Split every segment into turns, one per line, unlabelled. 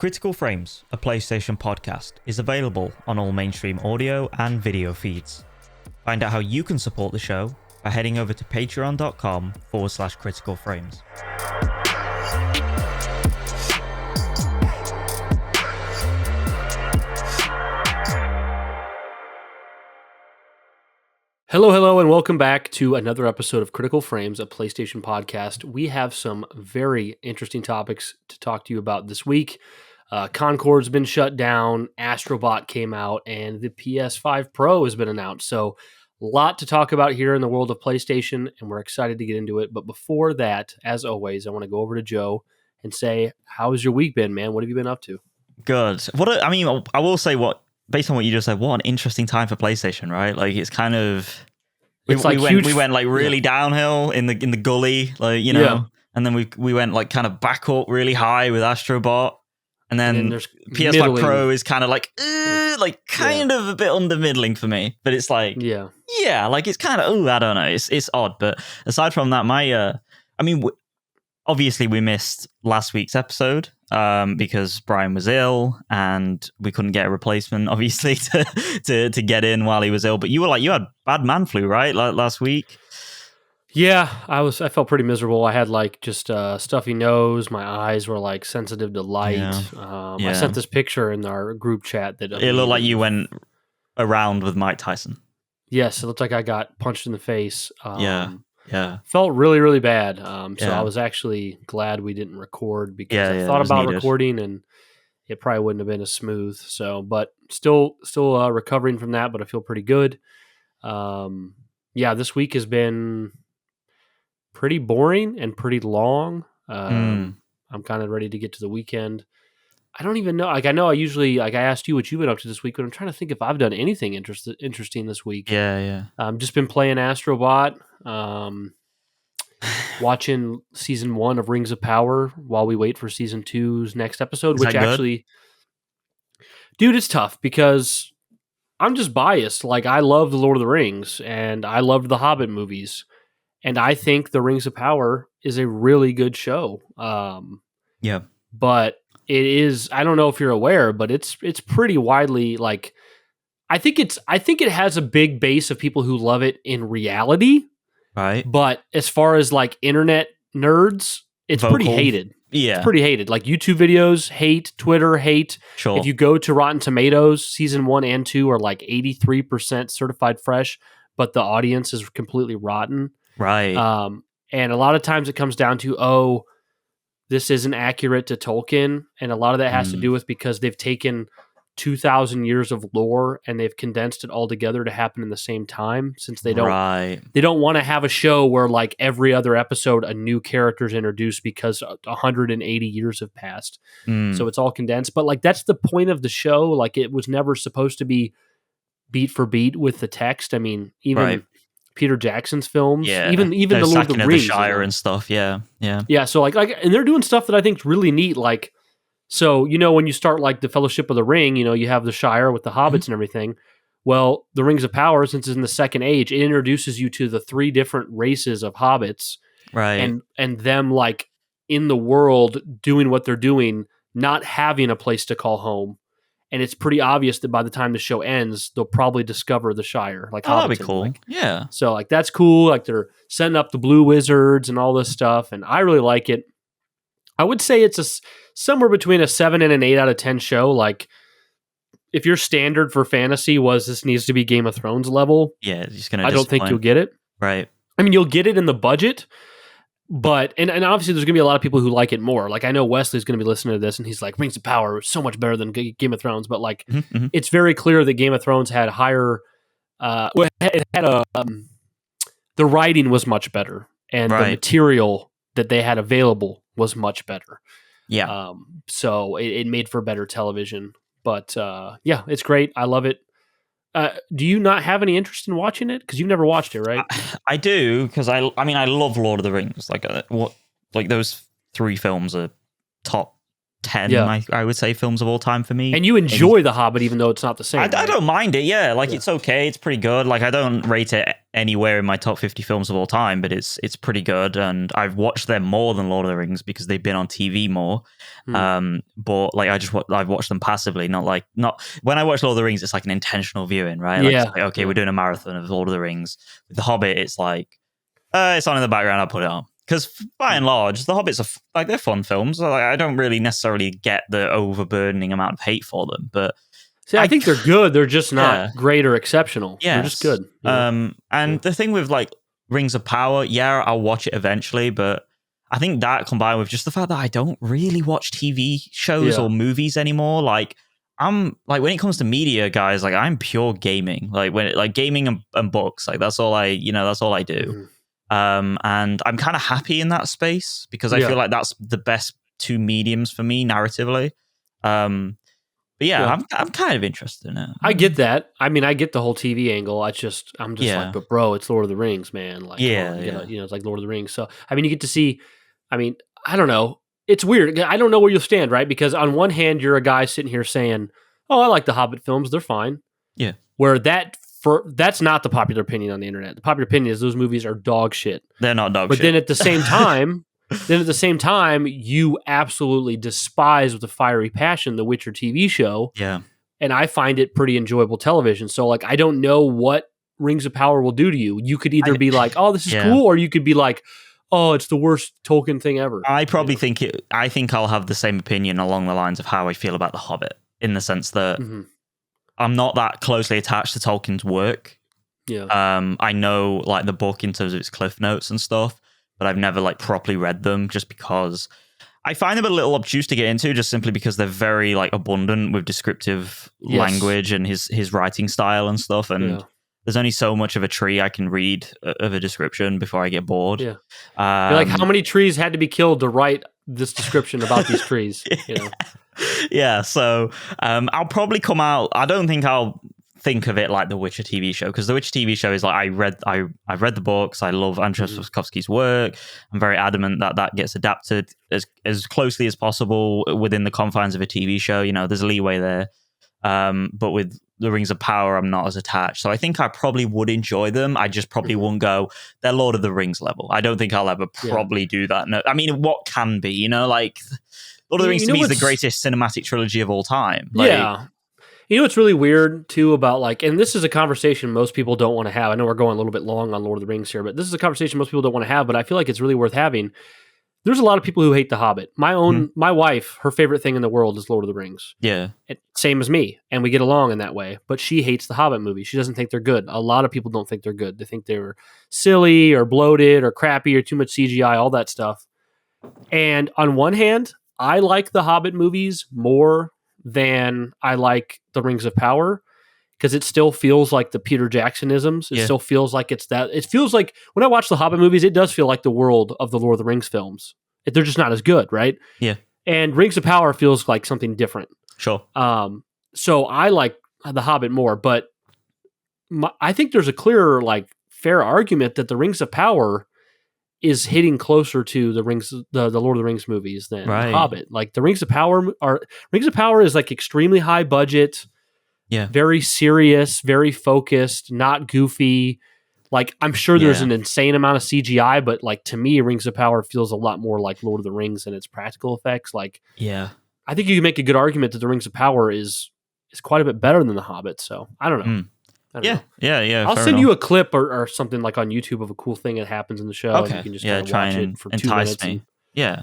Critical Frames, a PlayStation podcast, is available on all mainstream audio and video feeds. Find out how you can support the show by heading over to patreon.com/criticalframes.
Hello, and welcome back to another episode of Critical Frames, a PlayStation podcast. We have some very interesting topics to talk to you about this week. Concord's been shut down, Astro Bot came out, and the PS5 Pro has been announced. So a lot to talk about here in the world of PlayStation, and we're excited to get into it. But before that, as always, I want to go over to Joe and say, how has your week been, man? What have you been up to?
Good. I will say based on what you just said, what an interesting time for PlayStation, right? Like, it's kind of we went like really downhill in the gully, like, you know, and then we went like kind of back up really high with Astro Bot, and then there's PS5 Pro is kind of like kind of a bit under middling for me, but it's like like it's kind of I don't know, it's odd. But aside from that, obviously we missed last week's episode because Brian was ill and we couldn't get a replacement, obviously, to get in while he was ill. But you had bad man flu, right? Last week.
Yeah, I felt pretty miserable. I had like just stuffy nose. My eyes were like sensitive to light. I sent this picture in our group chat that
it looked like you went around with Mike Tyson.
Yes, it looked like I got punched in the face. Felt really, really bad. So I was actually glad we didn't record because I thought about recording and it probably wouldn't have been as smooth. So, but still recovering from that, but I feel pretty good. This week has been pretty boring and pretty long. I'm kind of ready to get to the weekend. I don't even know. Like, I know I usually, I asked you what you've been up to this week, but I'm trying to think if I've done anything interesting this week. Just been playing Astro Bot, watching season 1 of Rings of Power while we wait for season 2's next episode, which actually, dude, it's tough because I'm just biased. Like, I love The Lord of the Rings and I loved the Hobbit movies. And I think The Rings of Power is a really good show. But it is, I don't know if you're aware, but it's pretty widely, like, I think it has a big base of people who love it in reality.
Right.
But as far as like internet nerds, it's pretty hated.
Yeah.
It's pretty hated. Like YouTube videos, hate, Twitter, hate.
Sure.
If you go to Rotten Tomatoes, season 1 and 2 are like 83% certified fresh, but the audience is completely rotten.
Right.
And a lot of times it comes down to, this isn't accurate to Tolkien. And a lot of that has to do with because they've taken 2,000 years of lore and they've condensed it all together to happen in the same time, since they don't want to have a show where like every other episode a new character is introduced because 180 years have passed. So it's all condensed. But like, that's the point of the show. Like, it was never supposed to be beat for beat with the text. I mean, even Peter Jackson's films, even the Lord of the Rings,
the Shire and stuff. Yeah.
So like, and they're doing stuff that I think is really neat. Like, so, you know, when you start like the Fellowship of the Ring, you know, you have the Shire with the hobbits and everything. Well, the Rings of Power, since it's in the Second Age, it introduces you to the 3 different races of hobbits, right? And them like in the world doing what they're doing, not having a place to call home. And it's pretty obvious that by the time the show ends, they'll probably discover the Shire. Like,
that'd be cool.
Like, so like, that's cool. Like, they're setting up the blue wizards and all this stuff. And I really like it. I would say it's somewhere between a 7 and an 8 out of 10 show. Like, if your standard for fantasy was this needs to be Game of Thrones level, I don't think you'll get it.
Right.
I mean, you'll get it in the budget. But, and obviously there's going to be a lot of people who like it more. Like, I know Wesley's going to be listening to this and he's like, Rings of Power is so much better than Game of Thrones. But like, it's very clear that Game of Thrones had higher, the writing was much better. And the material that they had available was much better.
Yeah.
So it made for better television. But it's great. I love it. Do you not have any interest in watching it? Because you've never watched it, right?
I do, because I love Lord of the Rings. Like those 3 films are top 10, I would say, films of all time for me.
And you enjoy The Hobbit, even though it's not the same.
I don't mind it, it's okay, it's pretty good. Like, I don't rate it anywhere in my top 50 films of all time, but it's pretty good, and I've watched them more than Lord of the Rings because they've been on TV more. But like, I've watched them passively, not when I watch Lord of the Rings, it's like an intentional viewing, right? Like, okay, we're doing a marathon of Lord of the Rings. With The Hobbit, it's like, it's on in the background, I'll put it on. Because by and large, The Hobbits are they're fun films. Like, I don't really necessarily get the overburdening amount of hate for them, but
I think they're good. They're just not great or exceptional.
Yes.
They're just good.
And the thing with like Rings of Power, I'll watch it eventually, but I think that combined with just the fact that I don't really watch TV shows or movies anymore, like I'm like, when it comes to media, guys, like I'm pure gaming. Like gaming and books, like that's all I do. Mm-hmm. And I'm kind of happy in that space because I feel like that's the best two mediums for me narratively. But I'm kind of interested in it.
I get that. I mean, I get the whole TV angle. I'm just like, but bro, it's Lord of the Rings, man. Like, it's like Lord of the Rings. So, I mean, you get to see, I mean, I don't know. It's weird. I don't know where you'll stand, right? Because on one hand, you're a guy sitting here saying, oh, I like the Hobbit films. They're fine. Yeah. Where that's not the popular opinion on the internet. The popular opinion is those movies are dog shit.
They're not dog shit.
But then at the same time, you absolutely despise with a fiery passion the Witcher TV show.
Yeah.
And I find it pretty enjoyable television. So like, I don't know what Rings of Power will do to you. You could either be like, oh, this is cool, or you could be like, oh, it's the worst Tolkien thing ever.
I probably think I'll have the same opinion along the lines of how I feel about The Hobbit, in the sense that I'm not that closely attached to Tolkien's work.
Yeah.
I know like the book in terms of its cliff notes and stuff, but I've never like properly read them just because I find them a little obtuse to get into, just simply because they're very like abundant with descriptive language and his writing style and stuff. And there's only so much of a tree I can read of a description before I get bored.
Yeah. Like, how many trees had to be killed to write this description about these trees? You know?
Yeah, so I'll probably come out. I don't think I'll think of it like the Witcher TV show, because the Witcher TV show is like, I've read the books. I love Andrzej Sapkowski's work. I'm very adamant that gets adapted as closely as possible within the confines of a TV show. You know, there's leeway there. But with the Rings of Power, I'm not as attached. So I think I probably would enjoy them. I just probably won't go, they're Lord of the Rings level. I don't think I'll ever probably do that. No, I mean, what can be, you know, like Lord of the Rings to me is the greatest cinematic trilogy of all time. Like,
yeah. You know what's really weird too about like, and this is a conversation most people don't want to have. I know we're going a little bit long on Lord of the Rings here, but this is a conversation most people don't want to have, but I feel like it's really worth having. There's a lot of people who hate The Hobbit. My wife, her favorite thing in the world is Lord of the Rings.
Yeah.
Same as me. And we get along in that way. But she hates the Hobbit movie. She doesn't think they're good. A lot of people don't think they're good. They think they're silly or bloated or crappy or too much CGI, all that stuff. And on one hand, I like the Hobbit movies more than I like the Rings of Power, because it still feels like the Peter Jacksonisms. It still feels like it's that. It feels like when I watch the Hobbit movies, it does feel like the world of the Lord of the Rings films. They're just not as good, right?
Yeah.
And Rings of Power feels like something different.
Sure.
So I like the Hobbit more, but I think there's a clearer, like, fair argument that the Rings of Power is hitting closer to the Lord of the Rings movies than the Hobbit. Like, the Rings of Power is like extremely high budget.
Yeah.
Very serious, very focused, not goofy. Like, I'm sure there's an insane amount of CGI, but like, to me, Rings of Power feels a lot more like Lord of the Rings and its practical effects. Like, I think you can make a good argument that the Rings of Power is quite a bit better than the Hobbit. So I don't know.
Yeah.
I'll send you a clip or something like on YouTube of a cool thing that happens in the show.
Okay.
And you can just kind of watch it for 2 minutes.
Me.
Yeah.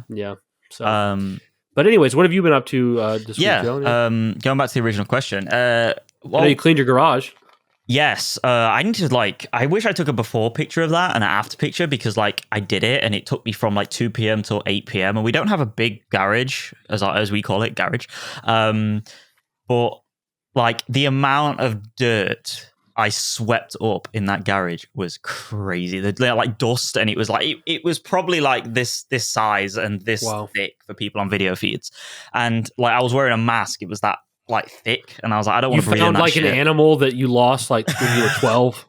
So, but anyways, what have you been up to this week, Joe?
Going back to the original question.
I know you cleaned your garage.
Yes, I need to I wish I took a before picture of that and an after picture, because like I did it and it took me from like 2 p.m. till 8 p.m. and we don't have a big garage, as we call it, garage. But like the amount of dirt I swept up in that garage was crazy. The like dust, and it was like it was probably like this size and this thick for people on video feeds, and like I was wearing a mask. It was that like thick, and I was like, I don't want to breathe in
that
that
like
shit.
an animal that you lost like when you were 12.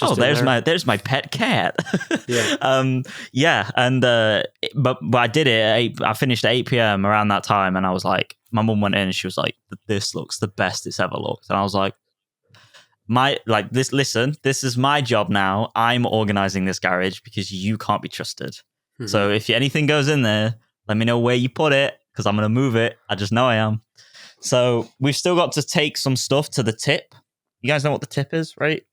Oh, there's my pet cat.
Yeah.
And but I did it. I finished at 8 p.m. around that time, and I was like, my mum went in and she was like, "This looks the best it's ever looked," and I was like, this is my job now. I'm organizing this garage because you can't be trusted. Mm-hmm. So if anything goes in there, let me know where you put it because I'm going to move it. I just know I am. So we've still got to take some stuff to the tip. You guys know what the tip is, right?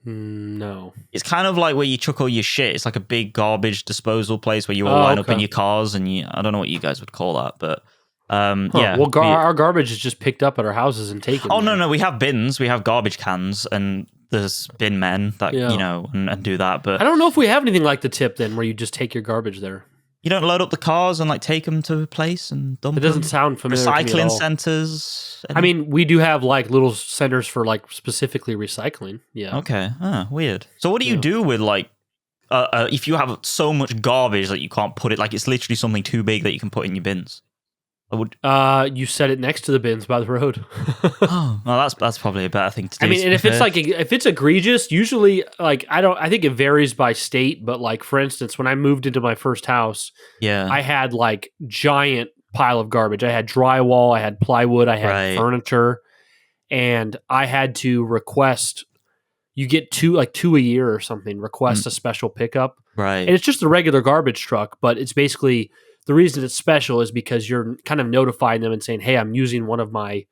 No.
It's kind of like where you chuck all your shit. It's like a big garbage disposal place where you all line up in your cars, and I don't know what you guys would call that, but yeah.
Well, our garbage is just picked up at our houses and taken.
Oh, no, we have bins. We have garbage cans, and there's bin men that, and do that. But
I don't know if we have anything like the tip then, where you just take your garbage there.
You don't load up the cars and like take them to a place and dump them?
It doesn't sound familiar.
Recycling centers.
I mean, we do have like little centers for like specifically recycling. Yeah.
Okay. Weird. So what do you do with like, if you have so much garbage that you can't put it, like it's literally something too big that you can put in your bins?
You set it next to the bins by the road.
Oh, well, that's probably a better thing to do.
I mean, and if it's egregious, usually like I think it varies by state, but like for instance, when I moved into my first house, I had like giant pile of garbage. I had drywall, I had plywood, I had furniture, and I had to request. You get two a year or something. Request a special pickup,
right?
And it's just a regular garbage truck, but it's basically. The reason it's special is because you're kind of notifying them and saying, hey, I'm using one of my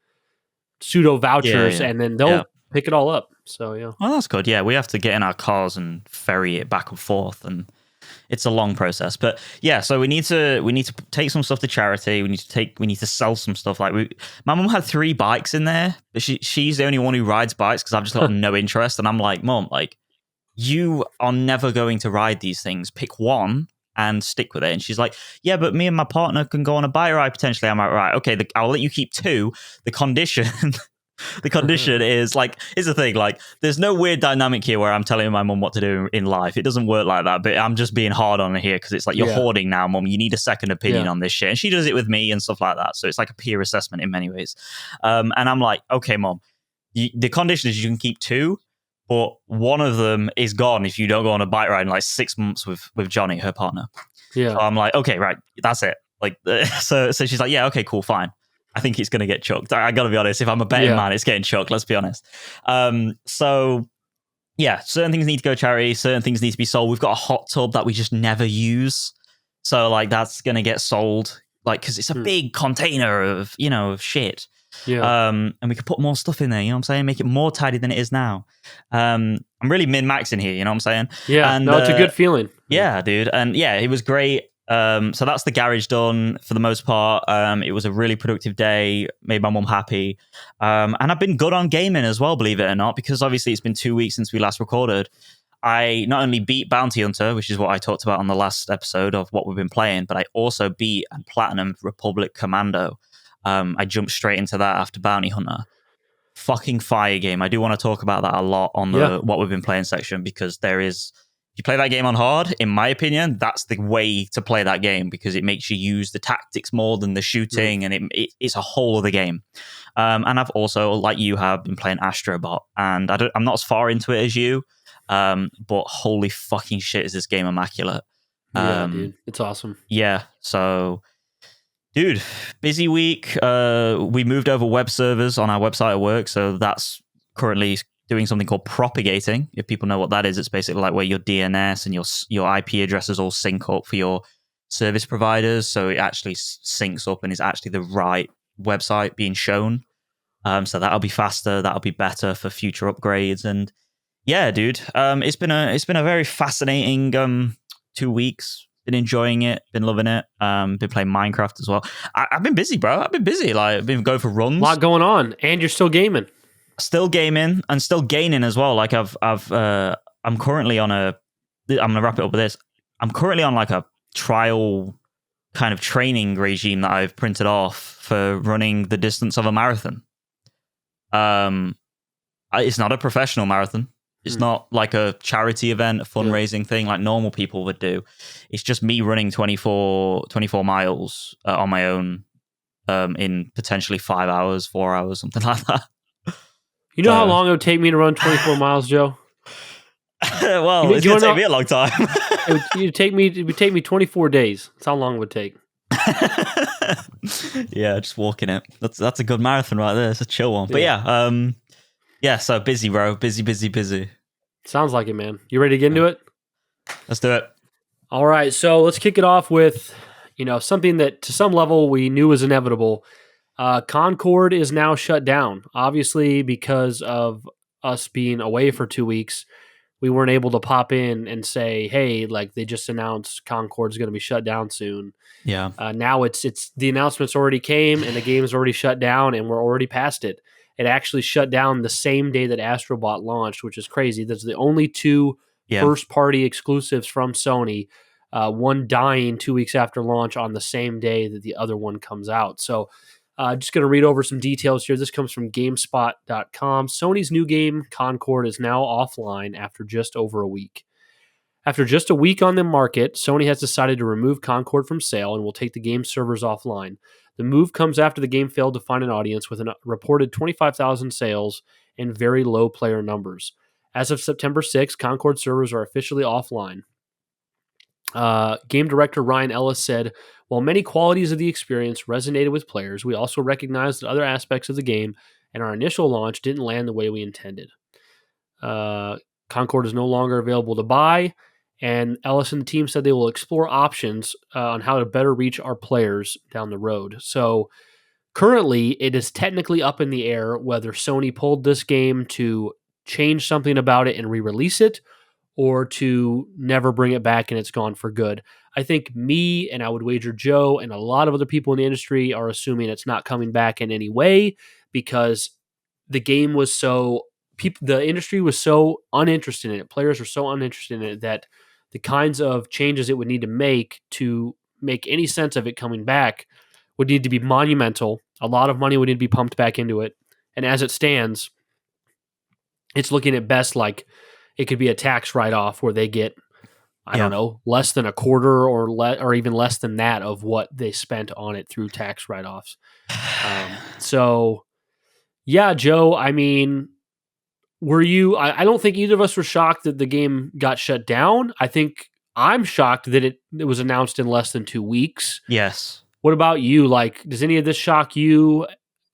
pseudo vouchers, and then they'll pick it all up. So, yeah.
Well, that's good. Yeah, we have to get in our cars and ferry it back and forth, and it's a long process. But yeah, so we need to take some stuff to charity. We need to sell some stuff. Like my mum had 3 bikes in there, but she's the only one who rides bikes because I've just got no interest. And I'm like, Mum, like you are never going to ride these things. Pick one and stick with it. And she's like, yeah, but me and my partner can go on a bike ride potentially. I'm like, right, okay, I'll let you keep 2. The condition is like, is the thing, like, there's no weird dynamic here where I'm telling my mum what to do in life. It doesn't work like that, but I'm just being hard on her here because it's like, you're hoarding now, Mum. You need a second opinion on this shit. And she does it with me and stuff like that. So it's like a peer assessment in many ways. And I'm like, okay, Mum, the condition is you can keep 2. But one of them is gone if you don't go on a bike ride in like 6 months with Johnny, her partner.
Yeah.
So I'm like, okay, right, that's it. Like, so she's like, yeah, okay, cool, fine. I think it's gonna get chucked. I gotta be honest. If I'm a betting man, it's getting chucked. Let's be honest. So yeah, certain things need to go charity. Certain things need to be sold. We've got a hot tub that we just never use. So like that's gonna get sold. Like because it's a big container of shit.
Yeah.
And we could put more stuff in there, you know what I'm saying? Make it more tidy than it is now. I'm really min-maxing here, you know what I'm saying?
Yeah, and, no, it's a good feeling.
Yeah, dude. And yeah, it was great. So that's the garage done for the most part. It was a really productive day, made my mum happy. And I've been good on gaming as well, believe it or not, because obviously it's been 2 weeks since we last recorded. I not only beat Bounty Hunter, which is what I talked about on the last episode of what we've been playing, but I also beat and platinum Republic Commando. I jumped straight into that after Bounty Hunter. Fucking fire game. I do want to talk about that a lot on the what we've been playing section because if you play that game on hard, in my opinion, that's the way to play that game because it makes you use the tactics more than the shooting and it's a whole other game. And I've also, like you have, been playing Astro Bot and I'm not as far into it as you, but holy fucking shit is this game immaculate.
Yeah, dude. It's awesome.
Yeah, so... Dude, busy week. We moved over web servers on our website at work, so that's currently doing something called propagating. If people know what that is, it's basically like where your DNS and your IP addresses all sync up for your service providers, so it actually syncs up and is actually the right website being shown. So that'll be faster, that'll be better for future upgrades, and yeah, dude, it's been a very fascinating 2 weeks. Been enjoying it, been loving it. Been playing Minecraft as well. I've been busy, bro. I've been busy. Like I've been going for runs.
A lot going on, and you're still gaming.
Still gaming and still gaining as well. Like I'm currently on I'm gonna wrap it up with this. I'm currently on like a trial kind of training regime that I've printed off for running the distance of a marathon. It's not a professional marathon. It's not like a charity event, a fundraising thing like normal people would do. It's just me running 24 miles on my own in potentially 5 hours, 4 hours, something like that.
You know how long it would take me to run 24 miles, Joe?
Well, it's going to take me a long time.
it would take me 24 days. That's how long it would take.
Yeah, just walking it. That's a good marathon right there. It's a chill one. But yeah, so busy, bro. Busy.
Sounds like it, man. You ready to get into it?
Let's do it.
All right, so let's kick it off with, something that to some level we knew was inevitable. Concord is now shut down. Obviously, because of us being away for 2 weeks, we weren't able to pop in and say, hey, like they just announced Concord's going to be shut down soon.
Yeah.
Now it's the announcements already came and the game's already shut down and we're already past it. It actually shut down the same day that Astro Bot launched, which is crazy. That's the only two first-party exclusives from Sony, one dying 2 weeks after launch on the same day that the other one comes out. So just going to read over some details here. This comes from GameSpot.com. Sony's new game, Concord, is now offline after just over a week. After just a week on the market, Sony has decided to remove Concord from sale and will take the game's servers offline. The move comes after the game failed to find an audience with a reported 25,000 sales and very low player numbers. As of September 6th, Concord servers are officially offline. Game director Ryan Ellis said, while many qualities of the experience resonated with players, we also recognized that other aspects of the game and our initial launch didn't land the way we intended. Concord is no longer available to buy, and Ellis and the team said they will explore options on how to better reach our players down the road. So currently, it is technically up in the air whether Sony pulled this game to change something about it and re-release it, or to never bring it back and it's gone for good. I think me, and I would wager Joe, and a lot of other people in the industry are assuming it's not coming back in any way because the game was the industry was so uninterested in it. Players were so uninterested in it that the kinds of changes it would need to make any sense of it coming back would need to be monumental. A lot of money would need to be pumped back into it. And as it stands, it's looking at best like it could be a tax write-off where they get, I don't know, less than a quarter or even less than that of what they spent on it through tax write-offs. So, yeah, Joe, I mean, were you... I don't think either of us were shocked that the game got shut down. I think I'm shocked that it was announced in less than 2 weeks.
Yes.
What about you? Like, does any of this shock you?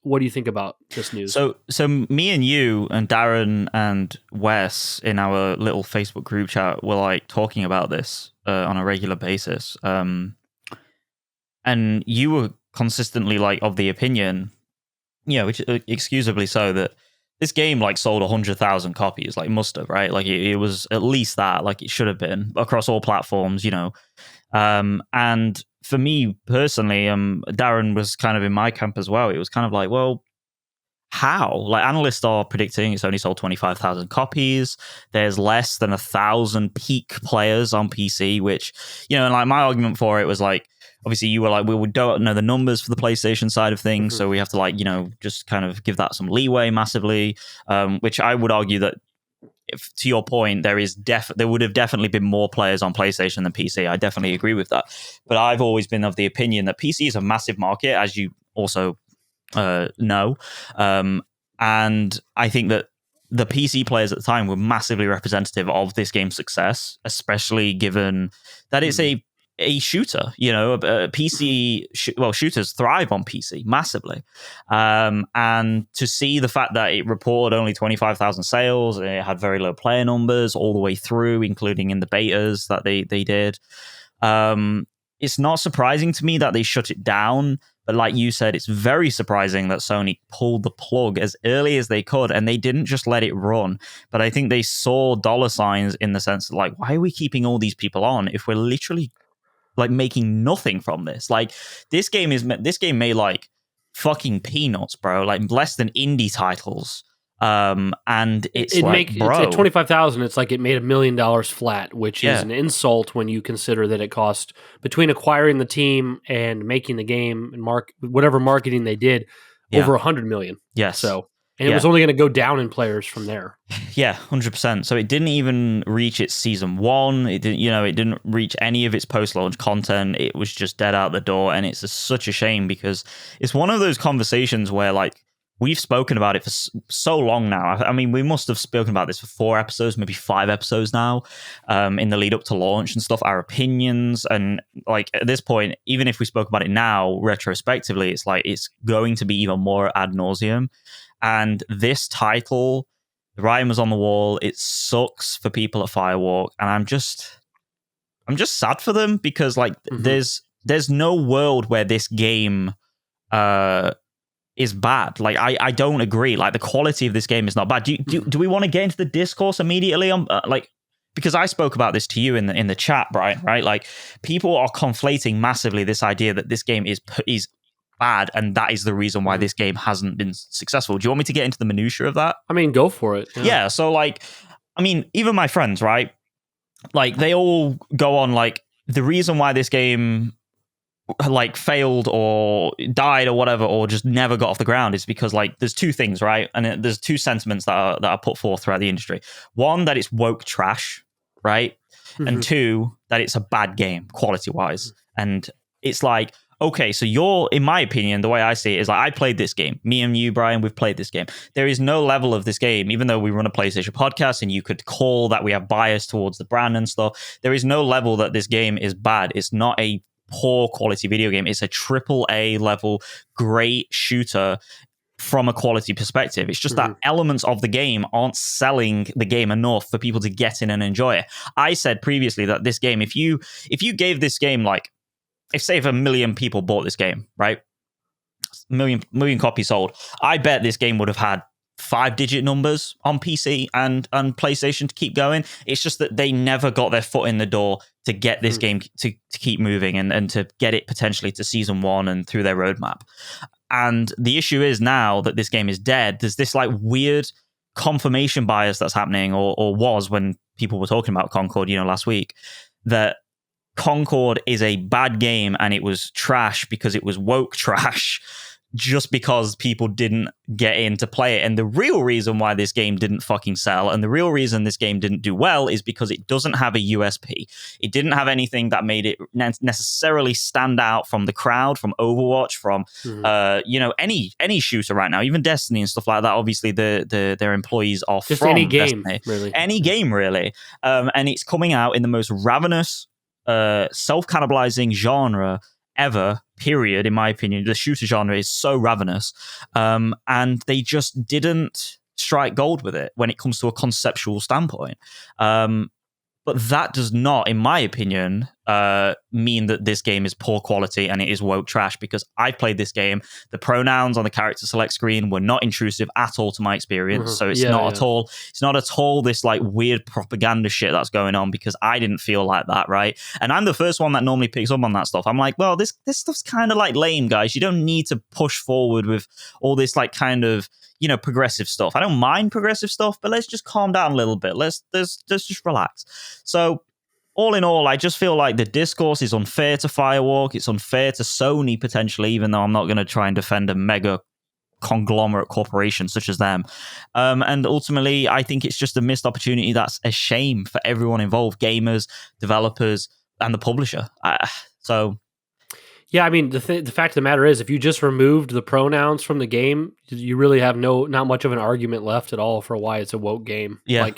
What do you think about this news?
So me and you and Darren and Wes in our little Facebook group chat were like talking about this on a regular basis. And you were consistently like of the opinion, which excusably so, that this game like sold 100,000 copies, like must have, right? Like it was at least that, like it should have been across all platforms, and for me personally, Darren was kind of in my camp as well. It was kind of like, well, how? Like analysts are predicting it's only sold 25,000 copies. There's less than 1,000 peak players on PC, which, and like my argument for it was like, obviously you were like, we don't know the numbers for the PlayStation side of things. Mm-hmm. So we have to like, just kind of give that some leeway massively, which I would argue that, to your point, there would have definitely been more players on PlayStation than PC. I definitely agree with that. But I've always been of the opinion that PC is a massive market, as you also know. And I think that the PC players at the time were massively representative of this game's success, especially given that it's a shooter, PC, shooters thrive on PC massively. And to see the fact that it reported only 25,000 sales, and it had very low player numbers all the way through, including in the betas that they did. It's not surprising to me that they shut it down, but like you said, it's very surprising that Sony pulled the plug as early as they could, and they didn't just let it run. But I think they saw dollar signs in the sense that, like, why are we keeping all these people on if we're literally like making nothing from this? Like this game made like fucking peanuts, bro, like less than indie titles. And it's
at 25,000, it's like it made $1 million flat, which is an insult when you consider that it cost, between acquiring the team and making the game and whatever marketing they did, over 100 million.
Yes.
So And it was only going to go down in players from there.
Yeah, 100%. So it didn't even reach its season 1. It didn't, it didn't reach any of its post-launch content. It was just dead out the door, and it's such a shame because it's one of those conversations where like we've spoken about it for so long now. I mean, we must have spoken about this for 4 episodes, maybe 5 episodes now, in the lead up to launch and stuff. Our opinions, and like at this point, even if we spoke about it now retrospectively, it's like it's going to be even more ad nauseum. And this title, the writing was on the wall. It sucks for people at Firewalk, and I'm just sad for them because like there's no world where this game is bad. Like I don't agree. Like the quality of this game is not bad. Do we want to get into the discourse immediately on like, because I spoke about this to you in the chat, Brian, right? Like people are conflating massively this idea that this game is bad, and that is the reason why this game hasn't been successful. Do you want me to get into the minutiae of that?
I mean, go for it.
Yeah. So like, I mean, even my friends, right? Like they all go on like the reason why this game like failed or died or whatever, or just never got off the ground is because like there's 2 things, right? And there's 2 sentiments that are put forth throughout the industry. 1, that it's woke trash, right? And 2, that it's a bad game quality wise. And it's like, okay, so you're, in my opinion, the way I see it is like, I played this game. Me and you, Brian, we've played this game. There is no level of this game, even though we run a PlayStation podcast and you could call that we have bias towards the brand and stuff. There is no level that this game is bad. It's not a poor quality video game. It's a AAA level, great shooter from a quality perspective. It's just that elements of the game aren't selling the game enough for people to get in and enjoy it. I said previously that this game, if you gave this game like, if 1 million people bought this game, right? Million copies sold. I bet this game would have had 5-digit numbers on PC and PlayStation to keep going. It's just that they never got their foot in the door to get this game to keep moving and to get it potentially to season 1 and through their roadmap. And the issue is now that this game is dead, there's this like weird confirmation bias that's happening, or was when people were talking about Concord, last week, that Concord is a bad game and it was trash because it was woke trash just because people didn't get in to play it. And the real reason why this game didn't fucking sell and the real reason this game didn't do well is because it doesn't have a USP. It didn't have anything that made it necessarily stand out from the crowd, from Overwatch, from any shooter right now, even Destiny and stuff like that. Obviously, their employees are just from
any game,
Destiny.
really.
Any game, really. And it's coming out in the most ravenous, self-cannibalizing genre ever, period. In my opinion, the shooter genre is so ravenous, and they just didn't strike gold with it when it comes to a conceptual standpoint. But that does not, in my opinion, mean that this game is poor quality and it is woke trash, because I played this game. The pronouns on the character select screen were not intrusive at all to my experience. So it's not at all this like weird propaganda shit that's going on, because I didn't feel like that, right? And I'm the first one that normally picks up on that stuff. I'm like, well, this stuff's kind of like lame, guys. You don't need to push forward with all this like kind of, progressive stuff. I don't mind progressive stuff, but let's just calm down a little bit. Let's just relax. So all in all, I just feel like the discourse is unfair to Firewalk. It's unfair to Sony, potentially, even though I'm not going to try and defend a mega conglomerate corporation such as them. And ultimately, I think it's just a missed opportunity that's a shame for everyone involved, gamers, developers, and the publisher.
Yeah, I mean, the fact of the matter is, if you just removed the pronouns from the game, you really have not much of an argument left at all for why it's a woke game.
Yeah.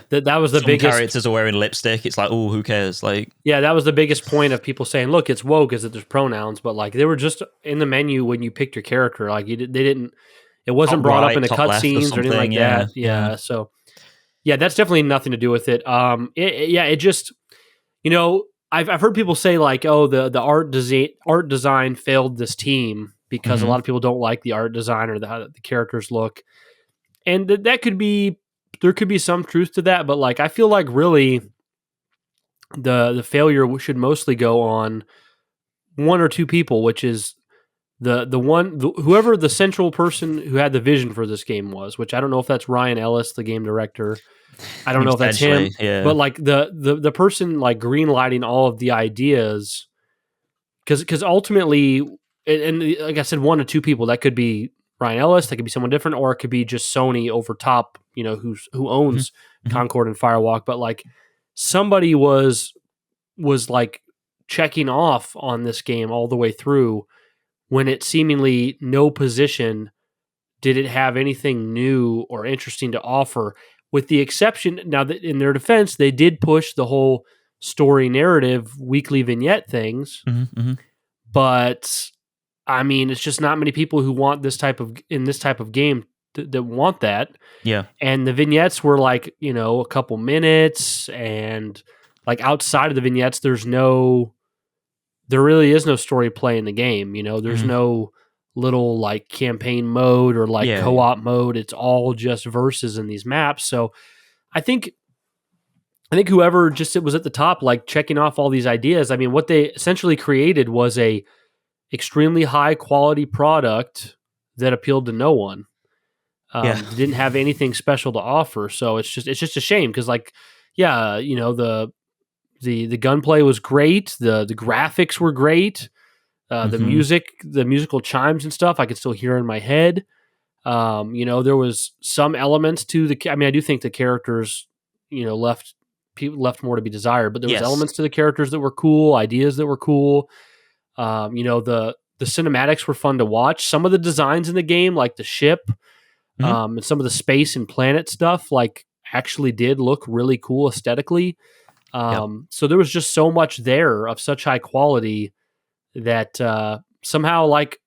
That was the biggest.
Characters are wearing lipstick. It's like, oh, who cares? Like,
yeah, that was the biggest point of people saying, look, it's woke, is that there's pronouns, but like they were just in the menu when you picked your character. Like it wasn't brought up in the cutscenes or anything like that. Yeah. So yeah, that's definitely nothing to do with it. It just, I've heard people say like, oh, the art design failed this team because a lot of people don't like the art design or how the characters look, and that could be, there could be some truth to that, but like I feel like really the failure should mostly go on 1 or 2 people, which is whoever the central person who had the vision for this game was, which I don't know if that's Ryan Ellis, the game director. I don't know if that's him, but like the person like green lighting all of the ideas, because ultimately, and like I said, 1 or 2 people, that could be Ryan Ellis, that could be someone different, or it could be just Sony over top, who owns Concord and Firewalk. But like somebody was like checking off on this game all the way through, when it seemingly no position did it have anything new or interesting to offer, with the exception, now that in their defense, they did push the whole story narrative, weekly vignette things. But I mean, it's just not many people who want this type of game that want that.
Yeah.
And the vignettes were like, a couple minutes, and like outside of the vignettes, there really is no story play in the game. There's no little like campaign mode or like co-op mode. It's all just verses in these maps. So I think whoever just was at the top, like checking off all these ideas, I mean, what they essentially created was a extremely high quality product that appealed to no one. Didn't have anything special to offer. So it's just a shame, because like, the gunplay was great. The graphics were great. The musical chimes and stuff, I could still hear in my head. There was some elements to I do think the characters, left more to be desired, but there was elements to the characters that were cool, ideas that were cool. The cinematics were fun to watch. Some of the designs in the game, like the ship, and some of the space and planet stuff, like actually did look really cool aesthetically. So there was just so much there of such high quality that somehow like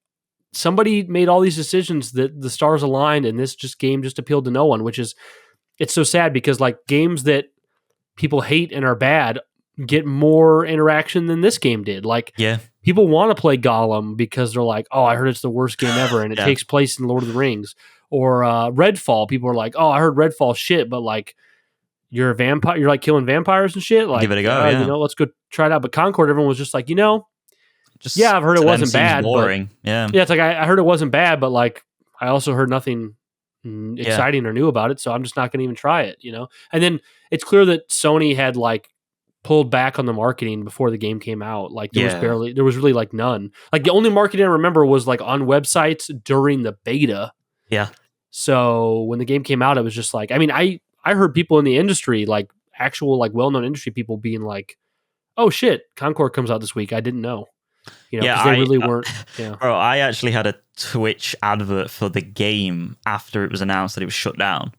somebody made all these decisions that the stars aligned, and this game just appealed to no one, it's so sad, because like games that people hate and are bad get more interaction than this game did. Like people want to play Gollum because they're like, oh, I heard it's the worst game ever, and it takes place in Lord of the Rings. Or Redfall, people are like, oh, I heard Redfall shit, but like you're a vampire, you're like killing vampires and shit. Like,
give it a go,
let's go try it out. But Concord, everyone was just like, I've heard it wasn't bad.
Boring.
But, it's like I heard it wasn't bad, but like I also heard nothing exciting or new about it, so I'm just not going to even try it. And then it's clear that Sony had like pulled back on the marketing before the game came out. Like there was really like none. Like the only marketing I remember was like on websites during the beta.
Yeah.
So when the game came out, it was just like, I mean, I heard people in the industry, like actual like well-known industry people, being like, "Oh shit, Concord comes out this week. I didn't know." Because they really weren't.
Bro, I actually had a Twitch advert for the game after it was announced that it was shut down.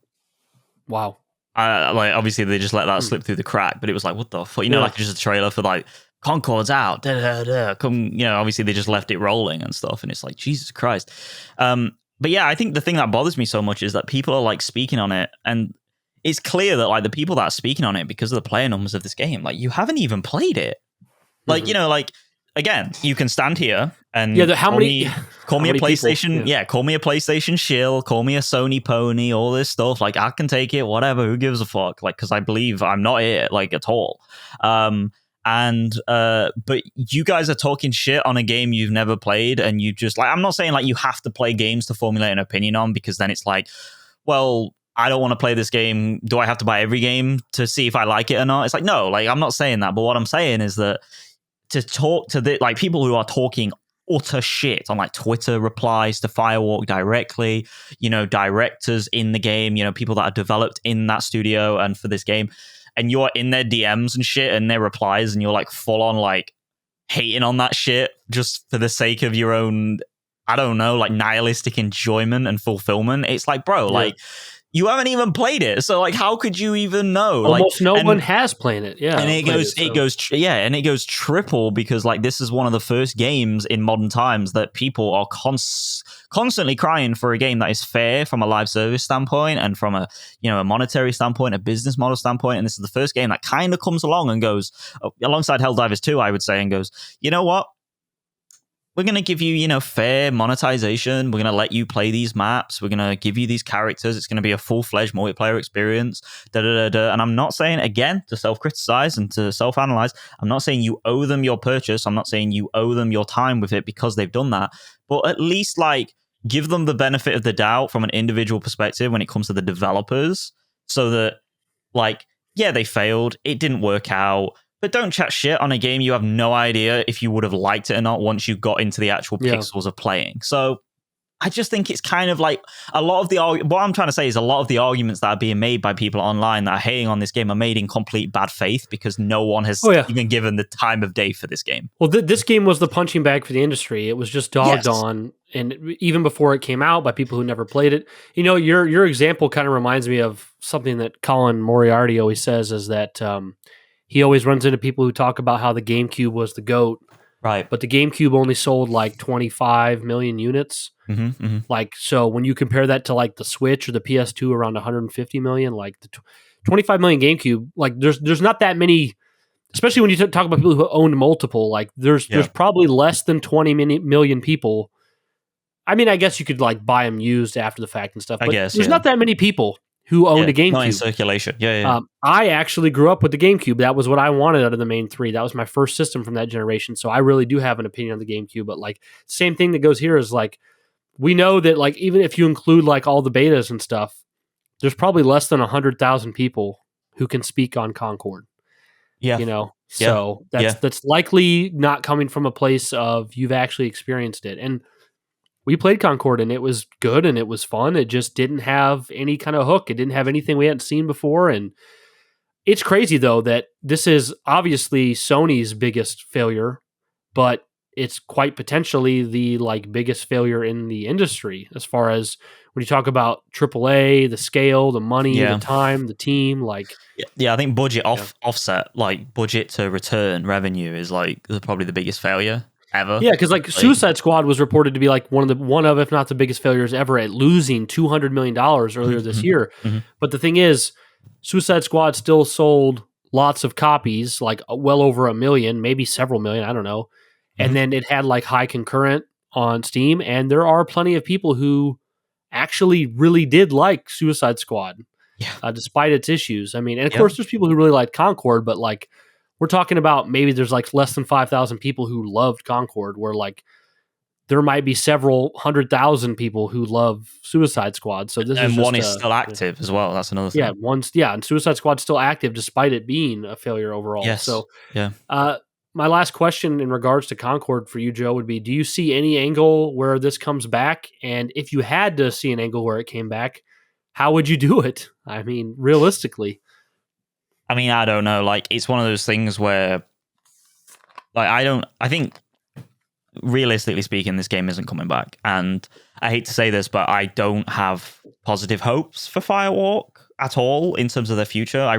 Wow.
Like obviously they just let that slip through the crack, but it was like, what the fuck? Like just a trailer for like Concord's out. Come, obviously they just left it rolling and stuff, and it's like, Jesus Christ. But yeah, I think the thing that bothers me so much is that people are like speaking on it, and it's clear that like the people that are speaking on it, because of the player numbers of this game, like you haven't even played it. Like, like again, you can stand here and
call me a
PlayStation, call me a PlayStation shill, call me a Sony pony, all this stuff. Like I can take it, whatever. Who gives a fuck? Like, because I believe I'm not it, like at all. But you guys are talking shit on a game you've never played, and you just like, I'm not saying like you have to play games to formulate an opinion on, because then it's like, well, I don't want to play this game. Do I have to buy every game to see if I like it or not? It's like, no, like I'm not saying that. But what I'm saying is that to talk to the like people who are talking utter shit on like Twitter replies to Firewalk directly, directors in the game, people that are developed in that studio and for this game, and you're in their DMs and shit and their replies, and you're like full on like hating on that shit just for the sake of your own, I don't know, like nihilistic enjoyment and fulfillment. It's like, bro, like you haven't even played it, so like how could you even know?
Almost no one has played it. And
it goes triple, because like this is one of the first games in modern times that people are constantly crying for a game that is fair from a live service standpoint and from a a monetary standpoint, a business model standpoint. And this is the first game that kind of comes along and goes alongside Helldivers 2, I would say, and goes, you know what? We're going to give you, fair monetization. We're going to let you play these maps. We're going to give you these characters. It's going to be a full-fledged multiplayer experience. And I'm not saying, again, to self-criticize and to self-analyze, I'm not saying you owe them your purchase. I'm not saying you owe them your time with it because they've done that. But at least, like, give them the benefit of the doubt from an individual perspective when it comes to the developers, so that, like, yeah, they failed. It didn't work out. But don't chat shit on a game you have no idea if you would have liked it or not once you got into the actual pixels of playing. So I just think it's kind of like a lot of the what I'm trying to say is a lot of the arguments that are being made by people online that are hating on this game are made in complete bad faith because no one has even given the time of day for this game.
Well, this game was the punching bag for the industry. It was just dogged on, and even before it came out by people who never played it. You know, your example kind of reminds me of something that Colin Moriarty always says is that he always runs into people who talk about how the GameCube was the GOAT.
Right.
But the GameCube only sold like 25 million units. Like, so when you compare that to like the Switch or the PS2 around 150 million, like the 25 million GameCube, like there's not that many, especially when you talk about people who owned multiple, like there's probably less than 20 million people. I mean, I guess you could like buy them used after the fact and stuff, but there's not that many people who owned a GameCube.
Not in circulation.
I actually grew up with the GameCube. That was what I wanted out of the main three. That was my first system from that generation. So I really do have an opinion on the GameCube. But like, same thing that goes here is like, we know that like, even if you include like all the betas and stuff, there's probably less than 100,000 people who can speak on Concord.
Yeah.
You know, so that's likely not coming from a place of you've actually experienced it. And we played Concord and it was good and it was fun. It just didn't have any kind of hook. It didn't have anything we hadn't seen before. And it's crazy though that this is obviously Sony's biggest failure, but it's quite potentially the like biggest failure in the industry as far as when you talk about AAA, the scale, the money, the time, the team, like
I think budget offset, like budget to return revenue is like probably the biggest failure ever.
Yeah, because like Suicide Squad was reported to be like one of if not the biggest failures ever at losing $200 million earlier this year. But the thing is, Suicide Squad still sold lots of copies, like well over 1 million, maybe several million, I don't know. And then it had like high concurrent on Steam, and there are plenty of people who actually really did like Suicide Squad, despite its issues. I mean, and of course, there's people who really like Concord, but like we're talking about maybe there's like less than 5,000 people who loved Concord, where like there might be several 100,000 people who love Suicide Squad. So this is
one is still active as well. That's another thing.
And Suicide Squad's still active despite it being a failure overall.
Yes.
So my last question in regards to Concord for you, Joe, would be: do you see any angle where this comes back? And if you had to see an angle where it came back, how would you do it? I mean, realistically.
I mean, I don't know. Like, it's one of those things where, like, I think, realistically speaking, this game isn't coming back. And I hate to say this, but I don't have positive hopes for Firewalk at all in terms of their future. I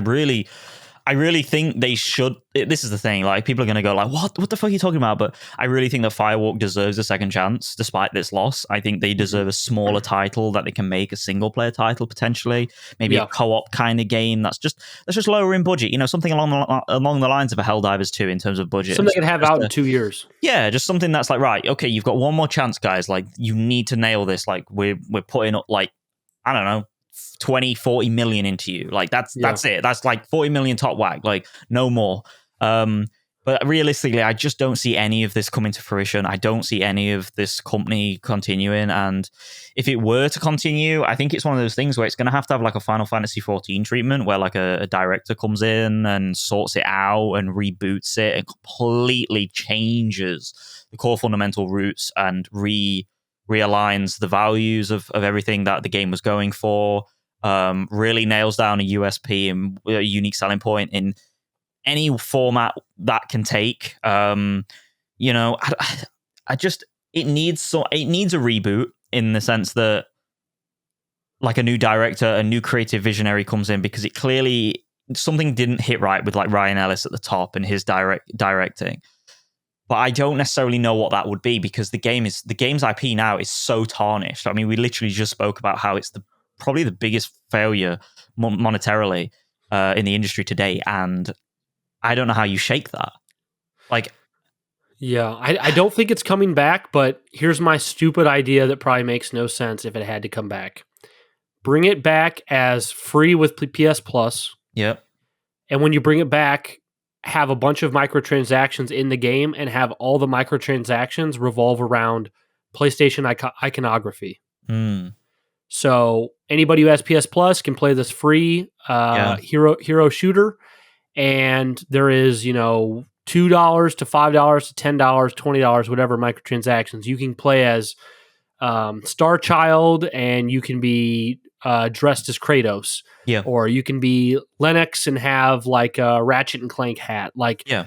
really think they should. This is the thing. Like, people are going to go like, what the fuck are you talking about? But I really think that Firewalk deserves a second chance despite this loss. I think they deserve a smaller title that they can make a single player title potentially, maybe a co-op kind of game that's just lower in budget. You know, something along the lines of a Helldivers 2 in terms of budget.
Something they can have out in 2 years.
Yeah, just something that's like, right, okay, you've got one more chance, guys. Like, you need to nail this. Like, we're putting up, like, I don't know, 20-40 million into you. Like, that's it. That's like 40 million top whack, like no more. But realistically, I just don't see any of this coming to fruition. I don't see any of this company continuing. And if it were to continue, I think it's one of those things where it's going to have like a Final Fantasy 14 treatment, where like a director comes in and sorts it out and reboots it and completely changes the core fundamental roots and realigns the values of everything that the game was going for, really nails down a USP and a unique selling point in any format that can take. You know, it needs a reboot in the sense that like a new director, a new creative visionary comes in, because it clearly something didn't hit right with like Ryan Ellis at the top and his directing. But I don't necessarily know what that would be, because the game's IP now is so tarnished. I mean, we literally just spoke about how it's probably the biggest failure monetarily in the industry today, and I don't know how you shake that. Like,
yeah, I don't think it's coming back. But here's my stupid idea that probably makes no sense if it had to come back. Bring it back as free with PS Plus.
Yep.
And when you bring it back, have a bunch of microtransactions in the game and have all the microtransactions revolve around PlayStation iconography. So anybody who has PS Plus can play this free hero shooter, and there is, you know, $2 to $5 to $10, $20, whatever microtransactions. You can play as Star Child, and you can be dressed as Kratos.
Yeah.
Or you can be Lennox and have like a Ratchet and Clank hat. Like,
yeah.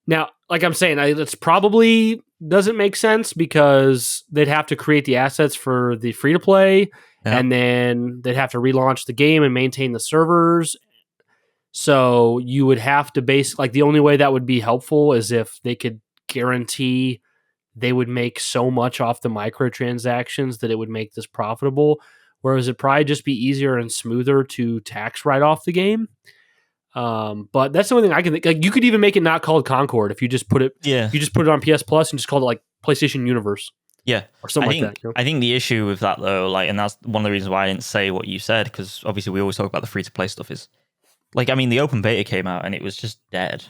Now, like I'm saying, that's probably doesn't make sense because they'd have to create the assets for the free to play, and then they'd have to relaunch the game and maintain the servers. So you would have to the only way that would be helpful is if they could guarantee they would make so much off the microtransactions that it would make this profitable. Whereas it'd probably just be easier and smoother to tax write off the game. But that's the only thing I can think. Like, you could even make it not called Concord if you just put it.
Yeah.
If you just put it on PS Plus and just called it like PlayStation Universe.
Yeah,
or something like that. You know?
I think the issue with that though, like, and that's one of the reasons why I didn't say what you said, because obviously we always talk about the free to play stuff. Is like, I mean, the open beta came out and it was just dead.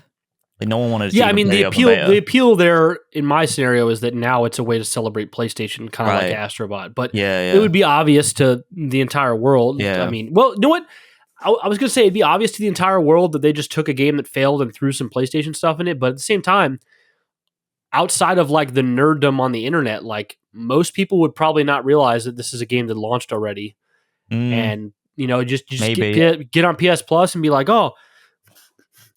Like, no one wanted to.
Yeah, I mean, the appeal there in my scenario is that now it's a way to celebrate PlayStation, kind of like Astro Bot. But it would be obvious to the entire world.
Yeah.
I mean, well, you know what? I was going to say it'd be obvious to the entire world that they just took a game that failed and threw some PlayStation stuff in it. But at the same time, outside of like the nerddom on the internet, like most people would probably not realize that this is a game that launched already. And, you know, just get on PS Plus and be like, oh,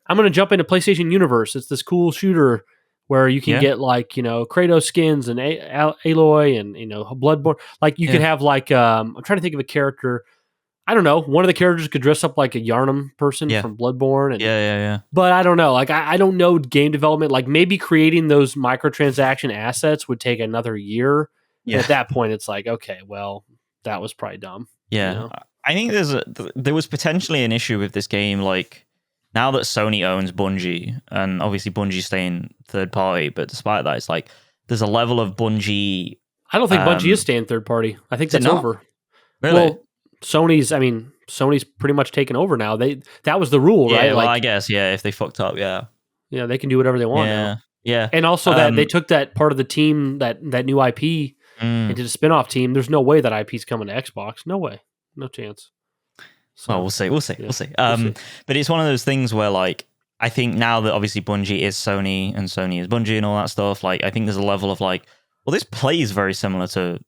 I'm going to jump into PlayStation Universe. It's this cool shooter where you can get like, you know, Kratos skins and Aloy and, you know, Bloodborne. Like you could have like, I'm trying to think of a character. I don't know. One of the characters could dress up like a Yharnam person from Bloodborne. And, But I don't know. Like, I don't know game development. Like, maybe creating those microtransaction assets would take another year. Yeah. At that point, it's like, okay, well, that was probably dumb.
Yeah. You know? I think there was potentially an issue with this game. Like, now that Sony owns Bungie, and obviously Bungie's staying third party, but despite that, it's like there's a level of Bungie.
I don't think Bungie is staying third party. I think that's over.
Really?
Well, Sony's pretty much taken over now. That was the rule, right?
Yeah, well, I guess, if they fucked up,
yeah, they can do whatever they want now.
Yeah.
And also that they took that part of the team, that new IP, and did a spin-off team. There's no way that IP's coming to Xbox. No way. No chance.
So, well, we'll see. But it's one of those things where, like, I think now that obviously Bungie is Sony and Sony is Bungie and all that stuff, like, I think there's a level of like, well, this plays very similar to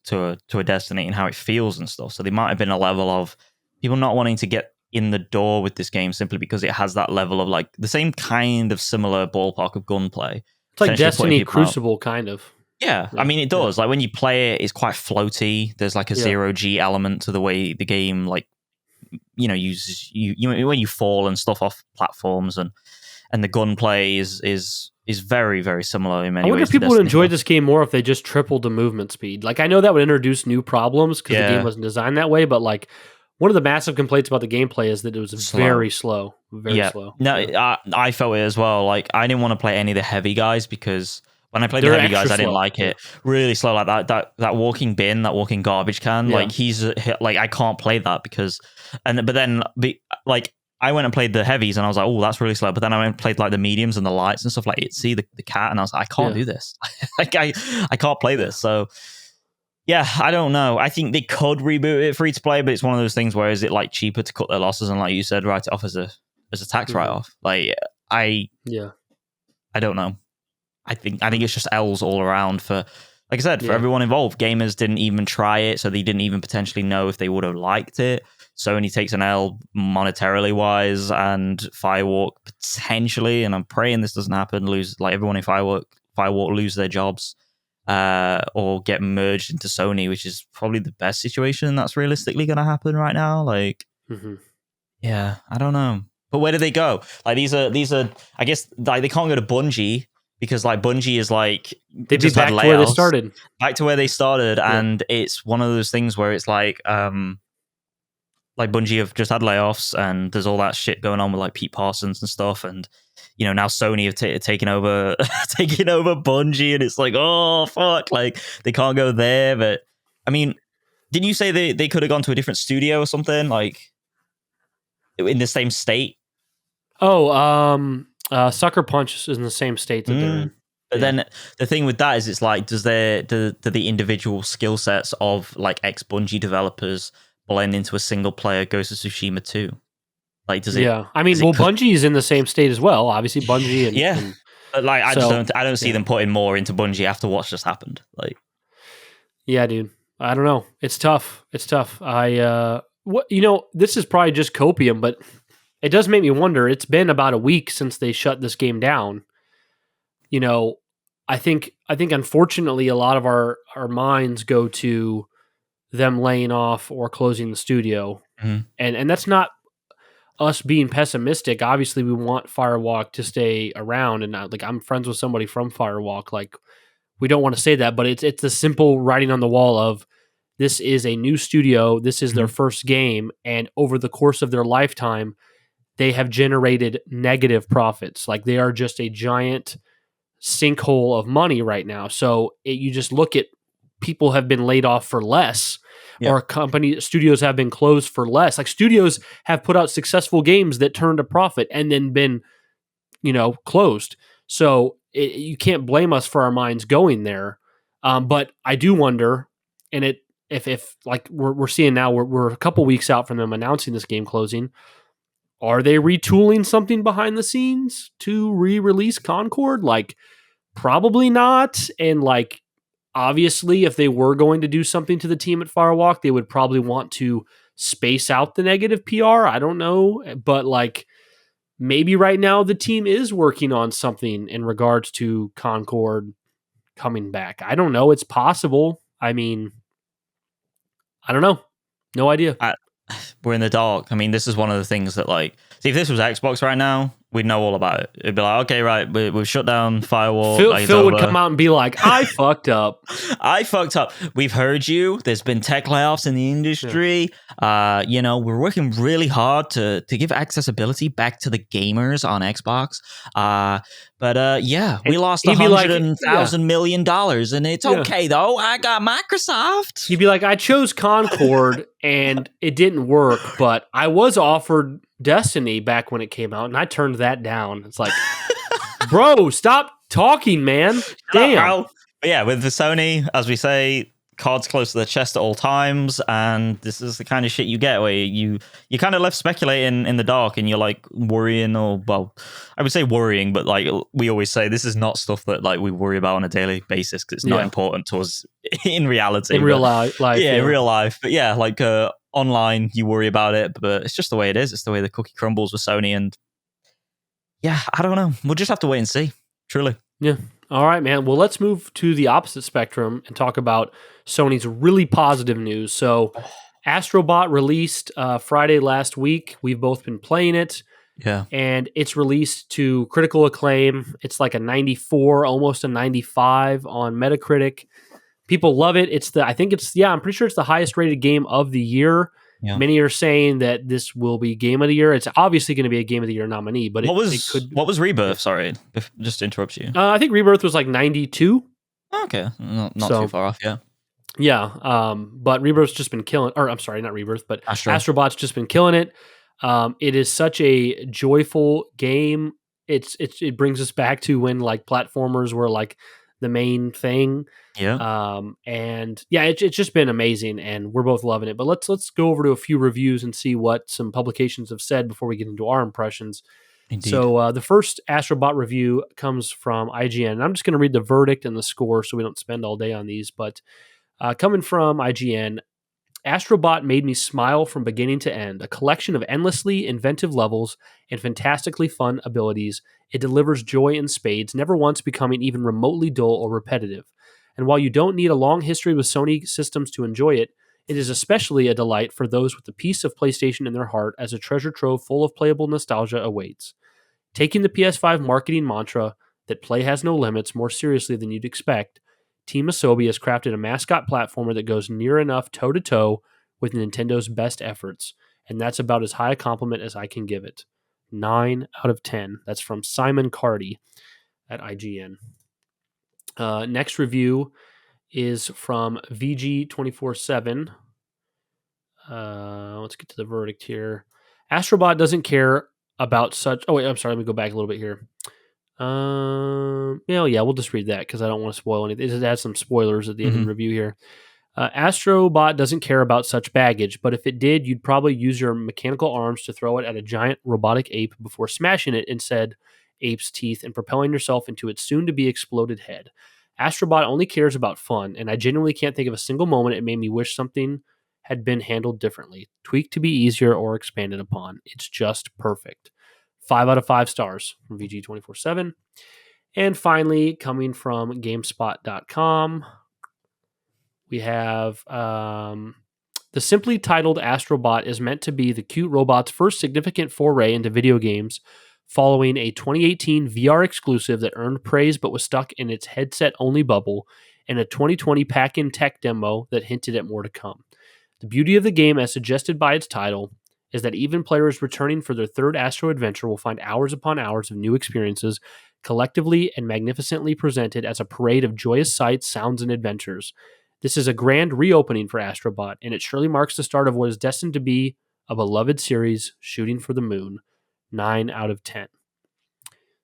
a Destiny and how it feels and stuff. So there might have been a level of people not wanting to get in the door with this game simply because it has that level of like the same kind of similar ballpark of gunplay.
It's like Destiny Crucible, kind of.
Yeah, I mean, it does. Like, when you play it, it's quite floaty. There's like a zero-G element to the way the game, like, you know, uses you when you fall and stuff off platforms, and the gunplay is very, very similar in many ways.
I wonder if people would enjoy this game more if they just tripled the movement speed. Like, I know that would introduce new problems because the game wasn't designed that way, but like, one of the massive complaints about the gameplay is that it was very slow. Very slow.
No, I felt it as well. Like, I didn't want to play any of the heavy guys because when I played the heavy guys, I didn't like it. Really slow, like that walking bin, that walking garbage can. Like, he's like, I can't play that because, like, I went and played the heavies and I was like, oh, that's really slow. But then I went and played like the mediums and the lights and stuff, like Itzy, the cat, and I was like, I can't do this. Like, I can't play this. So yeah, I don't know. I think they could reboot it free to play, but it's one of those things where is it like cheaper to cut their losses and, like you said, write it off as a tax write off? Like, I don't know. I think it's just L's all around for, like I said, for everyone involved. Gamers didn't even try it, so they didn't even potentially know if they would have liked it. Sony takes an L monetarily wise, and Firewalk potentially, and I'm praying this doesn't happen, lose, like, everyone in Firewalk lose their jobs or get merged into Sony, which is probably the best situation that's realistically going to happen right now. Like, yeah, I don't know. But where do they go? Like, these are, I guess, like, they can't go to Bungie because, like, Bungie is like,
they'd be back to where they started.
Back to where they started, and it's one of those things where it's like Bungie have just had layoffs, and there's all that shit going on with like Pete Parsons and stuff, and you know, now Sony have taken over Bungie, and it's like, oh fuck, like they can't go there. But I mean, didn't you say they could have gone to a different studio or something, like in the same state?
Sucker Punch is in the same state that they're in.
But then the thing with that is, it's like, do the individual skill sets of like ex-Bungie developers blend into a single player Ghost of Tsushima 2? Like, does it?
Yeah, I mean, Bungie is in the same state as well. Obviously, Bungie and
but like, I don't see them putting more into Bungie after what's just happened. Like,
Yeah, dude. I don't know. It's tough. It's tough. This is probably just copium, but it does make me wonder. It's been about a week since they shut this game down. I think unfortunately a lot of our minds go to them laying off or closing the studio.
Mm-hmm.
And that's not us being pessimistic. Obviously we want Firewalk to stay around, and I'm friends with somebody from Firewalk. Like, we don't want to say that, but it's the simple writing on the wall of, this is a new studio, this is their first game, and over the course of their lifetime they have generated negative profits. Like, they are just a giant sinkhole of money right now. So you just look at, people have been laid off for less, or studios have been closed for less. Like, studios have put out successful games that turned a profit and then been, closed. So you can't blame us for our minds going there. But I do wonder, and if like we're seeing now, we're a couple weeks out from them announcing this game closing. Are they retooling something behind the scenes to re-release Concord? Like, probably not. And like, obviously, if they were going to do something to the team at Firewalk, they would probably want to space out the negative PR. I don't know. But like, maybe right now the team is working on something in regards to Concord coming back. I don't know. It's possible. I mean, I don't know. No idea.
We're in the dark. I mean, this is one of the things that, like, see, if this was Xbox right now, we'd know all about it. It'd be like, okay, right, we've shut down Firewall.
Phil would come out and be like, I fucked up.
I fucked up. We've heard you. There's been tech layoffs in the industry. Yeah. We're working really hard to give accessibility back to the gamers on Xbox. But we lost $100,000 million, and it's okay, though. I got Microsoft.
He'd be like, I chose Concord, and it didn't work, but I was offered Destiny back when it came out, and I turned that down. It's like, bro, stop talking, man. Damn.
But yeah, with the Sony, as we say, cards close to the chest at all times, and this is the kind of shit you get where you kind of left speculating in the dark, and you're like worrying, or, well, I would say worrying, but like we always say, this is not stuff that like we worry about on a daily basis, because it's not important to us in reality.
In real life.
Yeah, in real life. But yeah, like online, you worry about it, but it's just the way it is. It's the way the cookie crumbles with Sony, and yeah, I don't know. We'll just have to wait and see, truly.
Yeah. All right, man. Well, let's move to the opposite spectrum and talk about Sony's really positive news. So, Astro Bot released Friday last week. We've both been playing it.
Yeah.
And it's released to critical acclaim. It's like a 94, almost a 95 on Metacritic. People love it. I'm pretty sure it's the highest rated game of the year. Yeah. Many are saying that this will be Game of the Year. It's obviously going to be a Game of the Year nominee, but
what was Rebirth? Sorry, just to interrupt you.
I think Rebirth was like 92.
Okay, not too far off. Yeah,
yeah. But Rebirth's just been killing. Or I'm sorry, not Rebirth, but Astro Bot's just been killing it. It is such a joyful game. It brings us back to when like platformers were like the main thing.
Yeah.
And yeah, it's just been amazing, and we're both loving it. But let's go over to a few reviews and see what some publications have said before we get into our impressions.
Indeed.
So the first Astro Bot review comes from IGN. And I'm just going to read the verdict and the score so we don't spend all day on these. But coming from IGN, Astro Bot made me smile from beginning to end. A collection of endlessly inventive levels and fantastically fun abilities. It delivers joy in spades, never once becoming even remotely dull or repetitive. And while you don't need a long history with Sony systems to enjoy it, it is especially a delight for those with a piece of PlayStation in their heart, as a treasure trove full of playable nostalgia awaits. Taking the PS5 marketing mantra that play has no limits more seriously than you'd expect, Team Asobi has crafted a mascot platformer that goes near enough toe-to-toe with Nintendo's best efforts, and that's about as high a compliment as I can give it. 9 out of 10. That's from Simon Cardy at IGN. Next review is from VG247. Let's get to the verdict here. Astro Bot doesn't care about such... Oh, wait, I'm sorry. Let me go back a little bit here. We'll just read that because I don't want to spoil anything. It has some spoilers at the end of the review here. Astro Bot doesn't care about such baggage, but if it did, you'd probably use your mechanical arms to throw it at a giant robotic ape before smashing it in said ape's teeth and propelling yourself into its soon-to-be exploded head. Astro Bot only cares about fun, and I genuinely can't think of a single moment it made me wish something had been handled differently, tweaked to be easier, or expanded upon. It's just perfect. 5 out of 5 stars from VG247. And finally, coming from GameSpot.com, we have the simply titled Astro Bot is meant to be the cute robot's first significant foray into video games, following a 2018 VR exclusive that earned praise but was stuck in its headset-only bubble, and a 2020 pack-in tech demo that hinted at more to come. The beauty of the game, as suggested by its title, is that even players returning for their third Astro adventure will find hours upon hours of new experiences, collectively and magnificently presented as a parade of joyous sights, sounds, and adventures. This is a grand reopening for Astro Bot, and it surely marks the start of what is destined to be a beloved series shooting for the moon. 9 out of 10.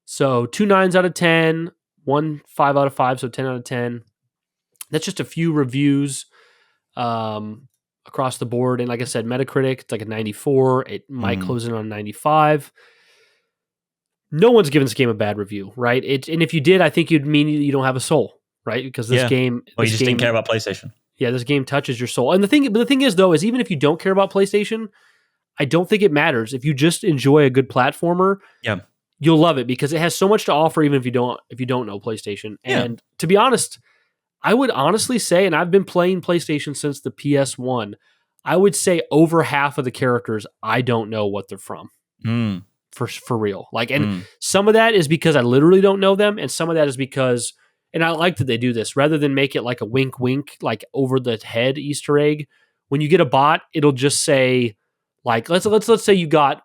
So 2 9s out of 10, 1 5 out of 5, so 10 out of 10. That's just a few reviews across the board. And like I said, Metacritic, it's like a 94. It might close in on 95. No one's given this game a bad review, right? And if you did, I think you'd mean you don't have a soul, right? Because this game...
Or you just didn't care about PlayStation.
Yeah, this game touches your soul. And the thing is, though, is even if you don't care about PlayStation, I don't think it matters. If you just enjoy a good platformer, you'll love it because it has so much to offer, even if you don't know PlayStation. And to be honest, I would honestly say, and I've been playing PlayStation since the PS1, I would say over half of the characters I don't know what they're from. For real. Like, and some of that is because I literally don't know them, and some of that is because, and I like that they do this, rather than make it like a wink wink, like over the head Easter egg. When you get a bot, it'll just say, like, let's say you got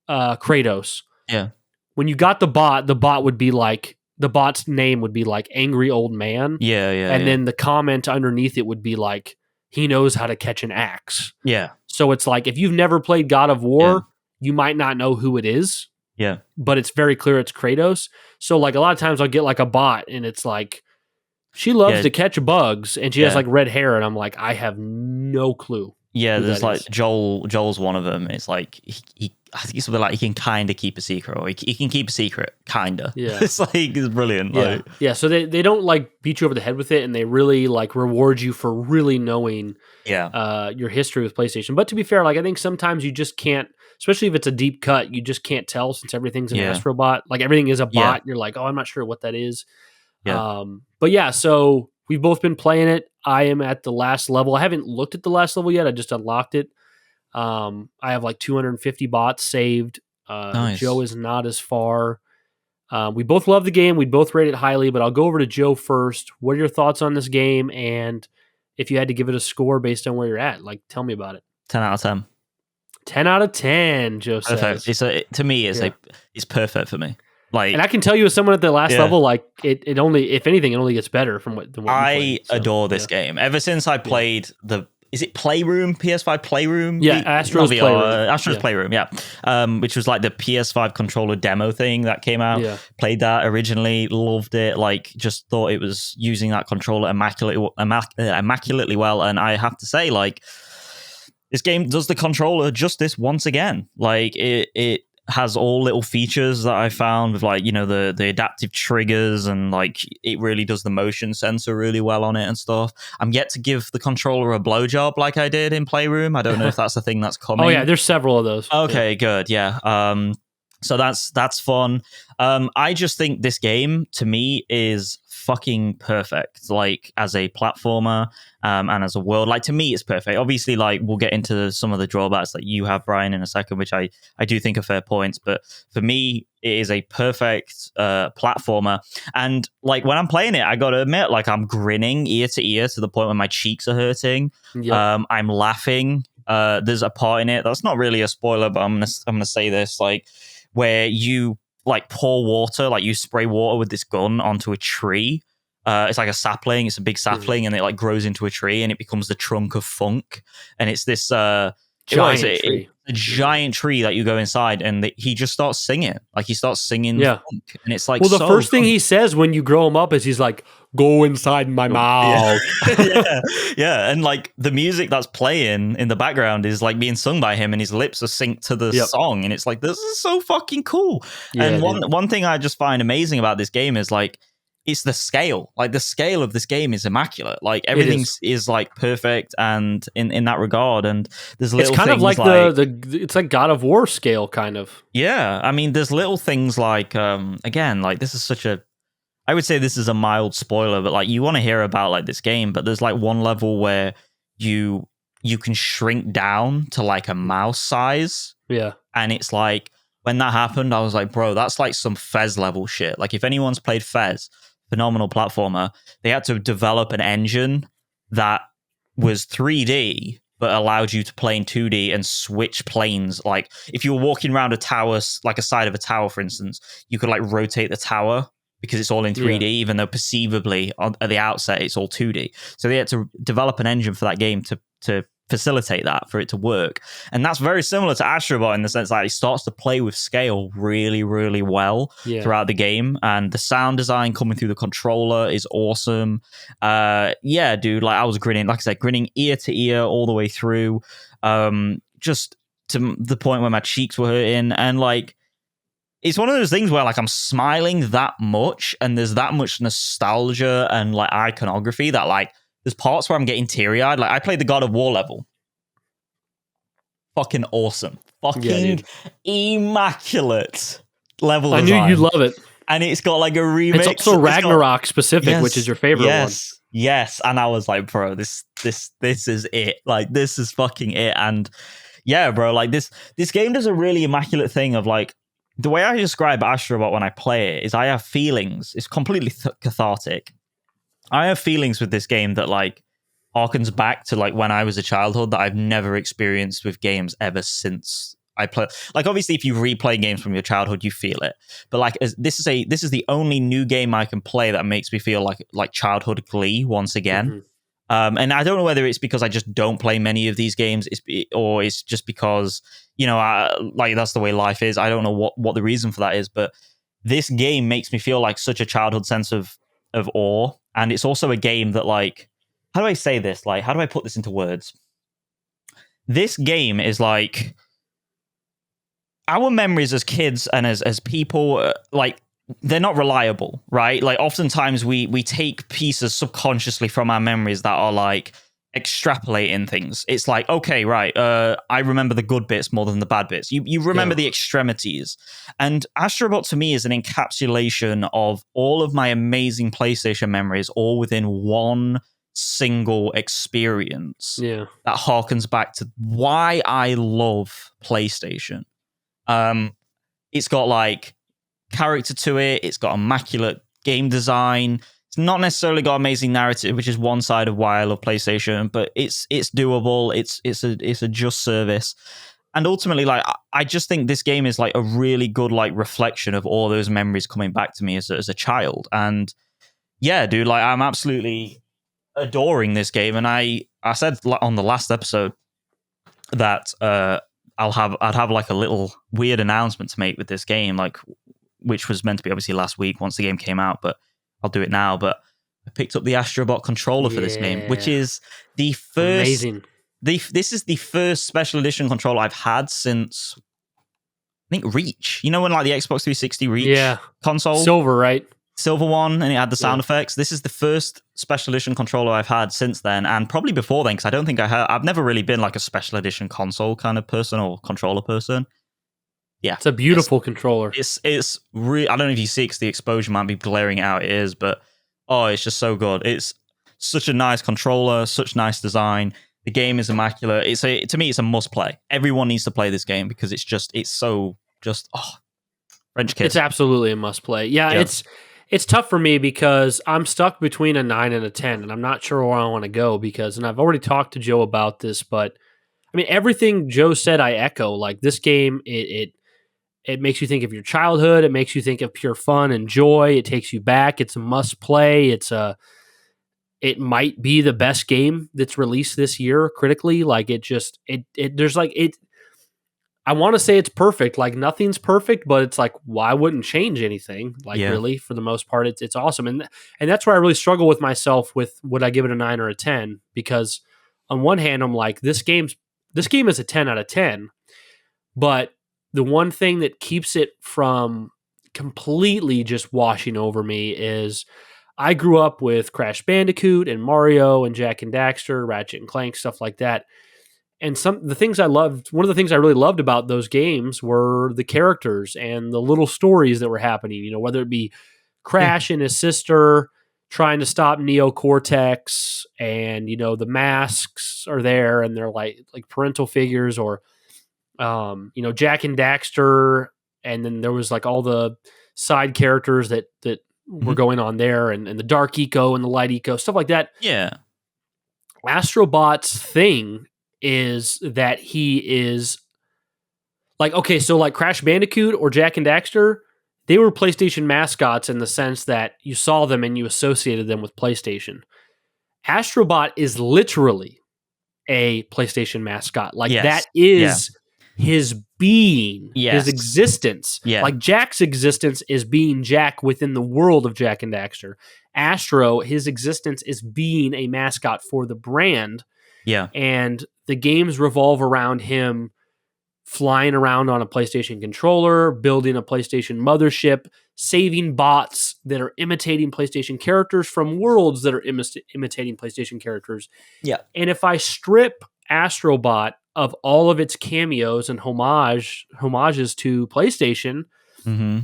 Kratos.
Yeah.
When you got the bot would be like, the bot's name would be like angry old man.
Yeah.
And then the comment underneath it would be like, he knows how to catch an axe.
Yeah.
So it's like, if you've never played God of War, you might not know who it is.
Yeah.
But it's very clear it's Kratos. So like a lot of times I'll get like a bot and it's like, she loves to catch bugs and she has like red hair, and I'm like, I have no clue.
Yeah, there's like Joel's one of them. It's like I think it's something like he can kind of keep a secret, or he can keep a secret, kind of. Yeah, it's brilliant.
Yeah, yeah. So they don't like beat you over the head with it, and they really like reward you for really knowing your history with PlayStation. But to be fair, like I think sometimes you just can't, especially if it's a deep cut, you just can't tell since everything's an Astro Bot. Like everything is a bot. Yeah. You're like, oh, I'm not sure what that is. Yeah. But yeah, so we've both been playing it. I am at the last level. I haven't looked at the last level yet. I just unlocked it. I have like 250 bots saved. Nice. Joe is not as far. We both love the game. We both rate it highly, but I'll go over to Joe first. What are your thoughts on this game? And if you had to give it a score based on where you're at, like tell me about it.
10 out of 10.
10 out of 10, Joe says.
To me, it's perfect for me. Like,
and I can tell you, as someone at the last level, like it only, if anything, it only gets better from what
I adore this game. Ever since I played is it Playroom, PS5 Playroom?
Yeah, Astro's
Playroom, which was like the PS5 controller demo thing that came out. Yeah. Played that originally, loved it, like just thought it was using that controller immaculately well. And I have to say, like, this game does the controller justice once again. Like it has all little features that I found with, like, you know, the adaptive triggers, and like it really does the motion sensor really well on it and stuff. I'm yet to give the controller a blowjob like I did in Playroom. I don't know if that's a thing that's coming.
Oh yeah, there's several of those.
Okay, good. Yeah. So that's fun. I just think this game to me is fucking perfect, like as a platformer and as a world. Like, to me it's perfect. Obviously, like, we'll get into some of the drawbacks that you have, Brian, in a second, which I do think are fair points, but for me it is a perfect platformer. And like when I'm playing it, I gotta admit, like, I'm grinning ear to ear to the point where my cheeks are hurting. Yep. I'm laughing. There's a part in it that's not really a spoiler, but I'm gonna say this, like, where you like pour water, like you spray water with this gun onto a tree. It's like a sapling. It's a big sapling, and it like grows into a tree, and it becomes the trunk of funk. And it's this giant tree. A giant tree that you go inside, and he just starts singing. Like, he starts singing funk, and it's like,
well, the first thing he says when you grow him up is he's like, "Go inside my mouth."
Yeah. And like the music that's playing in the background is like being sung by him, and his lips are synced to the song, and it's like, this is so fucking cool. Yeah, and one thing I just find amazing about this game is, like, it's the scale. Like the scale of this game is immaculate. Like everything is like perfect, and in that regard. And there's little.
It's kind
things
of like it's like God of War scale, kind of.
Yeah, I mean, there's little things like again, like this is such a. I would say this is a mild spoiler, but like you want to hear about like this game, but there's like one level where you can shrink down to like a mouse size.
Yeah,
and it's like when that happened, I was like, bro, that's like some Fez level shit. Like if anyone's played Fez, phenomenal platformer, they had to develop an engine that was 3D but allowed you to play in 2D and switch planes. Like if you were walking around a tower, like a side of a tower, for instance, you could like rotate the tower because it's all in 3D, even though perceivably at the outset it's all 2D. So they had to develop an engine for that game to facilitate that, for it to work. And that's very similar to Astro Bot in the sense that it starts to play with scale really, really well throughout the game. And the sound design coming through the controller is awesome. Yeah, dude, like I was grinning, like I said, grinning ear to ear all the way through. Just to the point where my cheeks were hurting. And like, it's one of those things where like I'm smiling that much and there's that much nostalgia and like iconography that like there's parts where I'm getting teary-eyed. Like I played the God of War level. Fucking awesome. Fucking immaculate level design.
I knew you'd love it.
And it's got like a remix.
It's also Ragnarok specific, which is your favorite one.
Yes. And I was like, bro, this is it. Like this is fucking it. And yeah, bro, like this game does a really immaculate thing of like, the way I describe Astro Bot when I play it is I have feelings. It's completely cathartic. I have feelings with this game that like harkens back to like when I was a childhood that I've never experienced with games ever since I play. Like obviously, if you replay games from your childhood, you feel it. But like this is the only new game I can play that makes me feel like childhood glee once again. And I don't know whether it's because I just don't play many of these games, or it's just because like that's the way life is. I don't know what the reason for that is, but this game makes me feel like such a childhood sense of awe. And it's also a game that like, how do I say this? Like, how do I put this into words? This game is like our memories as kids and as people, like they're not reliable, right? Like oftentimes we take pieces subconsciously from our memories that are like extrapolating things. It's like, okay, right, I remember the good bits more than the bad bits. You remember the extremities. And Astro Bot to me is an encapsulation of all of my amazing PlayStation memories all within one single experience that harkens back to why I love PlayStation. It's got like character to it, it's got immaculate game design. It's not necessarily got amazing narrative, which is one side of why I love PlayStation, but it's doable. It's a just service. And ultimately, like I just think this game is like a really good like reflection of all those memories coming back to me as a child. And yeah, dude, like I'm absolutely adoring this game. And I said on the last episode that I'd have like a little weird announcement to make with this game, like which was meant to be obviously last week once the game came out, but I'll do it now. But I picked up the Astro Bot controller for this game, which is the first. Amazing. This is the first special edition controller I've had since I think Reach. You know when like the Xbox 360 Reach console,
silver, right?
Silver one, and it had the sound effects. This is the first special edition controller I've had since then, and probably before then, because I don't think I've never really been like a special edition console kind of person or controller person. Yeah,
it's a beautiful controller.
It's I don't know if you see it because the exposure might be blaring out. It is, but it's just so good. It's such a nice controller, such nice design. The game is immaculate. To me, it's a must play. Everyone needs to play this game because it's so French kiss.
It's absolutely a must play. Yeah, it's tough for me because I'm stuck between a 9 and a 10, and I'm not sure where I want to go and I've already talked to Joe about this, but I mean everything Joe said I echo. Like this game, it makes you think of your childhood. It makes you think of pure fun and joy. It takes you back. It's a must play. It might be the best game that's released this year critically. Like I want to say it's perfect. Like nothing's perfect, but it's like, why wouldn't change anything? Like really, for the most part, it's awesome. And that's where I really struggle with myself with would I give it a 9 or a 10? Because on one hand, I'm like, this game is a 10 out of 10, but the one thing that keeps it from completely just washing over me is I grew up with Crash Bandicoot and Mario and Jak and Daxter, Ratchet and Clank, stuff like that. And one of the things I really loved about those games were the characters and the little stories that were happening, whether it be Crash and his sister trying to stop Neo Cortex, and the masks are there and they're like parental figures, or Jak and Daxter, and then there was like all the side characters that were going on there, and the dark eco and the light eco, stuff like that.
Yeah.
Astro Bot's thing is that he is like, okay, so like Crash Bandicoot or Jak and Daxter, they were PlayStation mascots in the sense that you saw them and you associated them with PlayStation. Astro Bot is literally a PlayStation mascot. Like that is his being, his existence.
Yeah.
Like Jack's existence is being Jack within the world of Jak and Daxter. Astro, his existence is being a mascot for the brand.
Yeah.
And the games revolve around him flying around on a PlayStation controller, building a PlayStation mothership, saving bots that are imitating PlayStation characters from worlds that are imitating PlayStation characters.
Yeah.
And if I strip Astro Bot of all of its cameos and homages to PlayStation,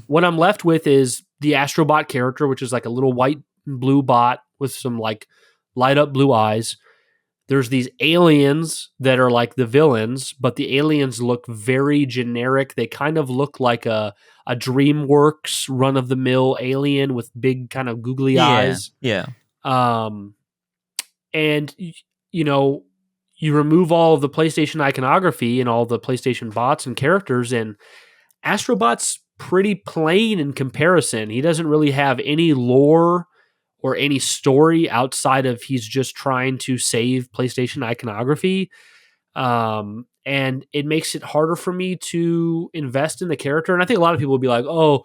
what I'm left with is the Astro Bot character, which is like a little white and blue bot with some like light up blue eyes. There's these aliens that are like the villains, but the aliens look very generic. They kind of look like a DreamWorks run-of-the-mill alien with big kind of googly eyes.
Yeah.
And, you remove all of the PlayStation iconography and all the PlayStation bots and characters, and Astro Bot's pretty plain in comparison. He doesn't really have any lore or any story outside of he's just trying to save PlayStation iconography. And it makes it harder for me to invest in the character. And I think a lot of people would be like, oh,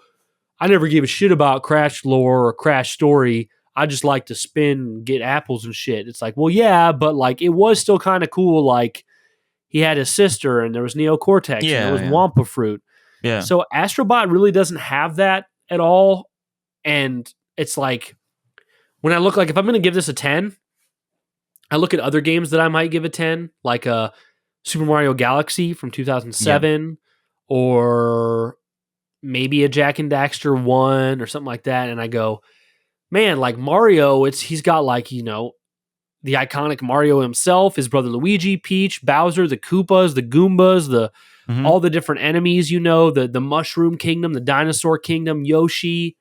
I never gave a shit about Crash lore or Crash story. I just like to spin and get apples and shit. It's like, well, yeah, but like it was still kind of cool. Like he had his sister and there was Neo Cortex and there was Wampa Fruit.
Yeah.
So Astro Bot really doesn't have that at all. And it's like, when I look, like if I'm going to give this a 10, I look at other games that I might give a 10, like Super Mario Galaxy from 2007, or maybe a Jak and Daxter 1 or something like that. And I go, man, like Mario, he's got like, the iconic Mario himself, his brother Luigi, Peach, Bowser, the Koopas, the Goombas, all the different enemies, the Mushroom Kingdom, the Dinosaur Kingdom, Yoshi.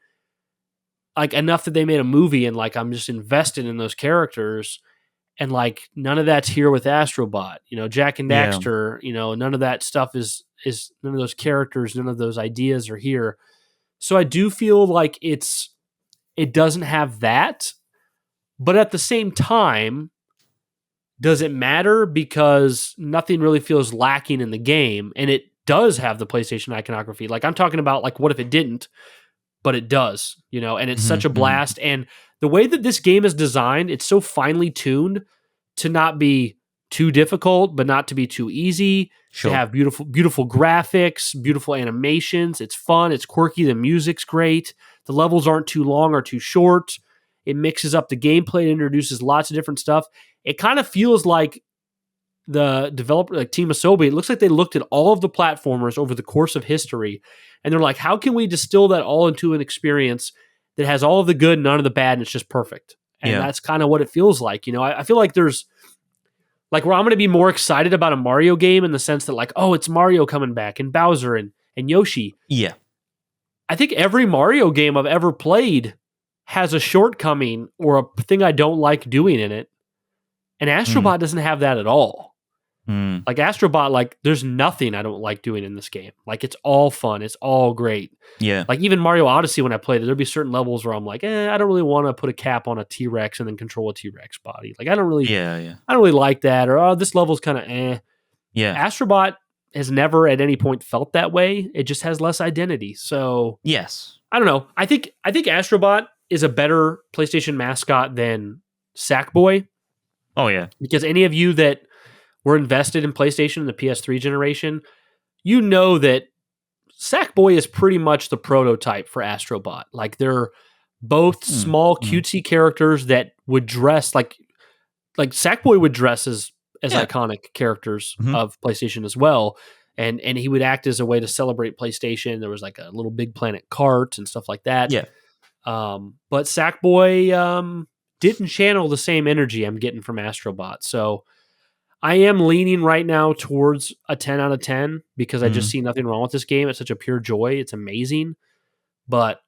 Like enough that they made a movie, and like I'm just invested in those characters, and like none of that's here with Astro Bot. Jak and Daxter, none of that stuff is none of those characters, none of those ideas are here. So I do feel like it doesn't have that, but at the same time, does it matter? Because nothing really feels lacking in the game, and it does have the PlayStation iconography. Like I'm talking about, like what if it didn't? But it does, and it's such a blast. And the way that this game is designed, it's so finely tuned to not be too difficult, but not to be too easy. To have beautiful, beautiful graphics, beautiful animations. It's fun. It's quirky. The music's great. The levels aren't too long or too short. It mixes up the gameplay. It introduces lots of different stuff. It kind of feels like the developer, like Team Asobi, it looks like they looked at all of the platformers over the course of history, and they're like, how can we distill that all into an experience that has all of the good, none of the bad, and it's just perfect? And that's kind of what it feels like. I feel like there's like where I'm going to be more excited about a Mario game in the sense that like, oh, it's Mario coming back and Bowser and Yoshi.
Yeah.
I think every Mario game I've ever played has a shortcoming or a thing I don't like doing in it. And Astro Bot doesn't have that at all. Like Astro Bot, like there's nothing I don't like doing in this game. Like it's all fun. It's all great.
Yeah.
Like even Mario Odyssey, when I played it, there'd be certain levels where I'm like, I don't really want to put a cap on a T-Rex and then control a T-Rex body. Like I don't really like that. Or, oh, this level's kind of
Yeah.
Astro Bot has never at any point felt that way. It just has less identity. So
yes.
I don't know. I think Astro Bot is a better PlayStation mascot than Sackboy.
Oh yeah.
Because any of you that were invested in PlayStation in the PS3 generation, that Sackboy is pretty much the prototype for Astro Bot. Like they're both small cutesy characters that would dress like Sackboy would dress as iconic characters of PlayStation as well. And he would act as a way to celebrate PlayStation. There was like a little Big Planet cart and stuff like that.
Yeah.
But Sackboy didn't channel the same energy I'm getting from Astro Bot. So I am leaning right now towards a 10 out of 10 because I just see nothing wrong with this game. It's such a pure joy. It's amazing. But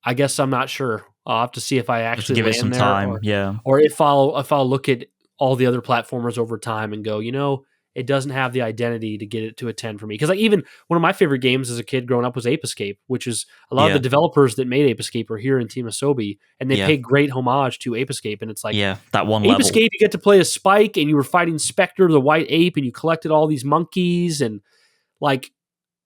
I guess I'm not sure. I'll have to see if I actually
give it some
there
time.
or if I'll look at all the other platformers over time and go, it doesn't have the identity to get it to a 10 for me. Because even one of my favorite games as a kid growing up was Ape Escape, which is a lot of the developers that made Ape Escape are here in Team Asobi, and they pay great homage to Ape Escape. And it's like,
that one
Ape
level.
Escape, you get to play as Spike, and you were fighting Spectre, the white ape, and you collected all these monkeys, and like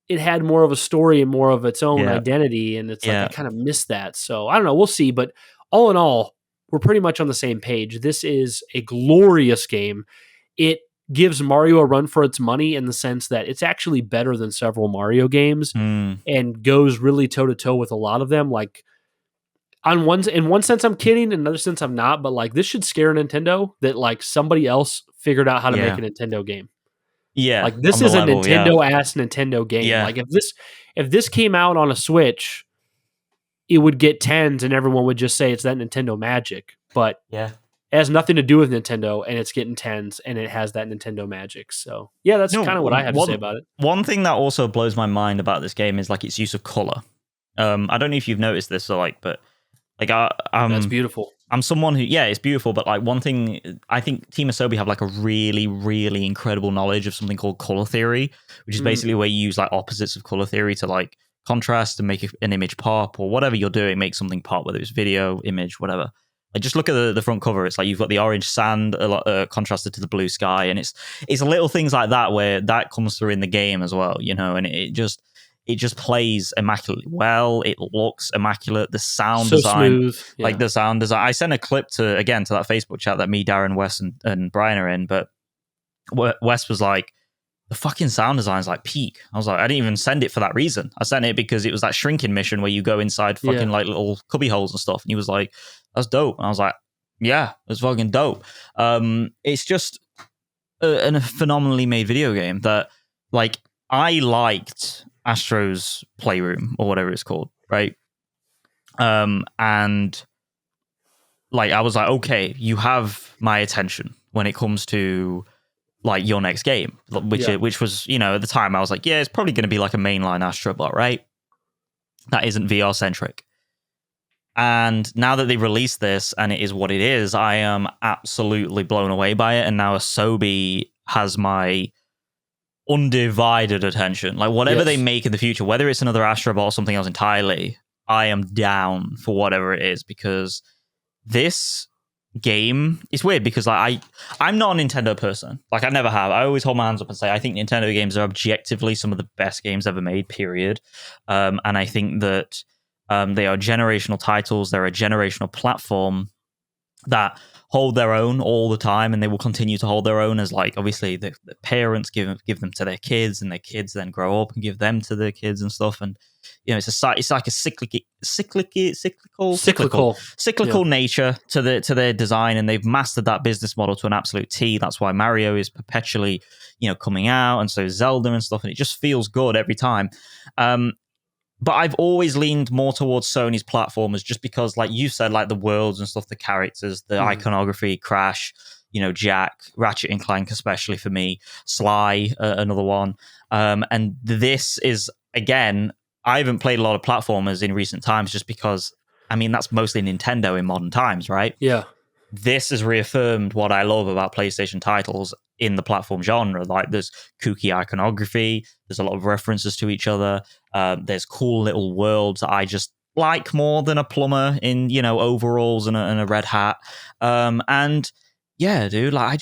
it had more of a story and more of its own identity. And it's like I kind of missed that. So I don't know. We'll see. But all in all, we're pretty much on the same page. This is a glorious game. It gives Mario a run for its money in the sense that it's actually better than several Mario games and goes really toe-to-toe with a lot of them. Like in one sense I'm kidding, in another sense I'm not, but like this should scare Nintendo that like somebody else figured out how to make a Nintendo game.
Yeah.
Like this is a Nintendo-ass Nintendo game. Yeah. Like if this came out on a Switch, it would get 10s and everyone would just say it's that Nintendo magic. But it has nothing to do with Nintendo, and it's getting 10s, and it has that Nintendo magic. So, yeah, that's kind of what I have to say about it.
One thing that also blows my mind about this game is like its use of color. I don't know if you've noticed this, but
that's beautiful.
I'm someone who, it's beautiful, but like one thing, I think Team Asobi have like a really, really incredible knowledge of something called color theory, which is basically where you use like opposites of color theory to like contrast and make an image pop, or whatever you're doing, make something pop, whether it's video, image, whatever. Like just look at the front cover. It's like you've got the orange sand contrasted to the blue sky, and it's little things like that where that comes through in the game as well, and it just plays immaculately well. It looks immaculate. The sound
so
design,
smooth. Yeah.
Like the sound design. I sent a clip to that Facebook chat that me, Darren, Wes, and Brian are in, but Wes was like, the fucking sound design is like peak. I was like, I didn't even send it for that reason. I sent it because it was that shrinking mission where you go inside fucking like little cubby holes and stuff. And he was like, that's dope. And I was like, yeah, it's fucking dope. It's just a phenomenally made video game that like I liked Astro's Playroom or whatever it's called, right? And like I was like, okay, you have my attention when it comes to like your next game, which was, at the time I was like, it's probably going to be like a mainline Astro Bot, right? That isn't VR centric. And now that they released this and it is what it is, I am absolutely blown away by it. And now Asobi has my undivided attention. Like whatever they make in the future, whether it's another Astro Bot or something else entirely, I am down for whatever it is, because this game, it's weird because I'm not a Nintendo person. Like I never have. I always hold my hands up and say I think Nintendo games are objectively some of the best games ever made, period. And I think that they are generational titles. They're a generational platform that hold their own all the time, and they will continue to hold their own as like obviously the parents give them to their kids, and their kids then grow up and give them to their kids and stuff. And it's like a cyclical nature to their design, and they've mastered that business model to an absolute T. That's why Mario is perpetually coming out, and so Zelda and stuff, and it just feels good every time. But I've always leaned more towards Sony's platformers just because, like you said, like the worlds and stuff, the characters, the iconography, Crash, Jack, Ratchet and Clank, especially for me, Sly, another one. And this is, again, I haven't played a lot of platformers in recent times just because, I mean, that's mostly Nintendo in modern times, right?
Yeah.
This has reaffirmed what I love about PlayStation titles in the platform genre. Like there's kooky iconography, there's a lot of references to each other, there's cool little worlds that I just like more than a plumber in overalls and a red hat. And yeah, dude, like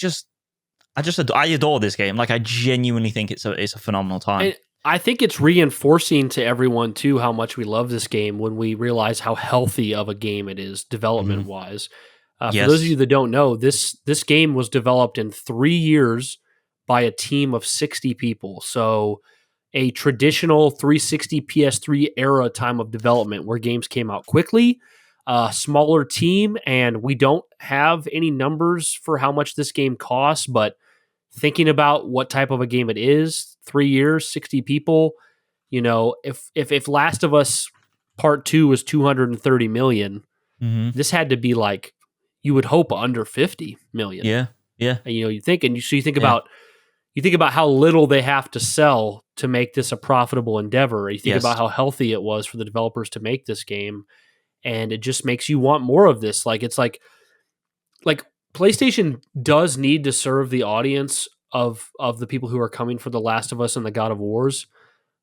I adore this game. Like I genuinely think it's a phenomenal time.
And I think it's reinforcing to everyone too how much we love this game when we realize how healthy of a game it is development wise. For those of you that don't know, this game was developed in 3 years by a team of 60 people. So a traditional 360 PS3 era time of development where games came out quickly. a smaller team, and we don't have any numbers for how much this game costs, but thinking about what type of a game it is, 3 years, 60 people, if Last of Us Part 2 was 230 million, this had to be like, you would hope under 50 million.
Yeah.
And, you think about how little they have to sell to make this a profitable endeavor. You think about how healthy it was for the developers to make this game, and it just makes you want more of this. Like, it's like PlayStation does need to serve the audience of the people who are coming for The Last of Us and the God of Wars,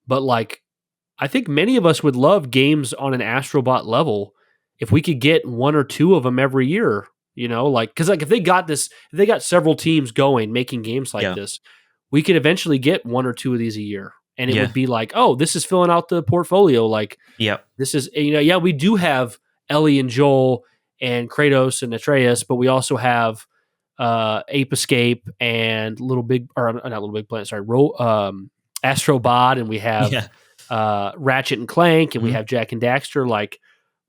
but like, I think many of us would love games on an Astro Bot level if we could get 1 or 2 of them every year. Because like if they got several teams going making games like this, we could eventually get 1 or 2 of these a year, and it would be like, oh, this is filling out the portfolio. Like, this is we do have Ellie and Joel and Kratos and Atreus, but we also have Ape Escape and Astro Bot, and we have Ratchet and Clank, and we have Jack and Daxter. Like,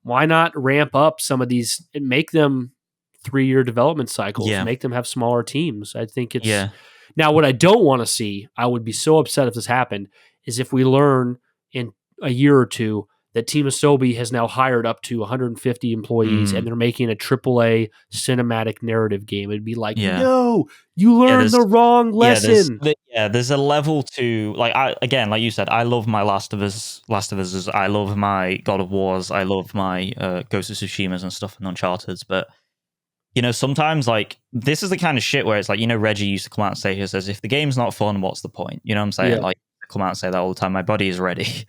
why not ramp up some of these and make them 3-year development cycles, make them have smaller teams? I think it's Now, what I don't want to see, I would be so upset if this happened, is if we learn in a year or two that Team Asobi has now hired up to 150 employees and they're making a AAA cinematic narrative game. It'd be like, no, you learned the wrong lesson.
There's a level to, like, like you said, I love my Last of Us. I love my God of Wars. I love my Ghost of Tsushimas and stuff and Uncharted. But sometimes, like, this is the kind of shit where it's like, Reggie used to come out and say, he says, if the game's not fun, what's the point? You know what I'm saying? Like, I come out and say that all the time. My body is ready.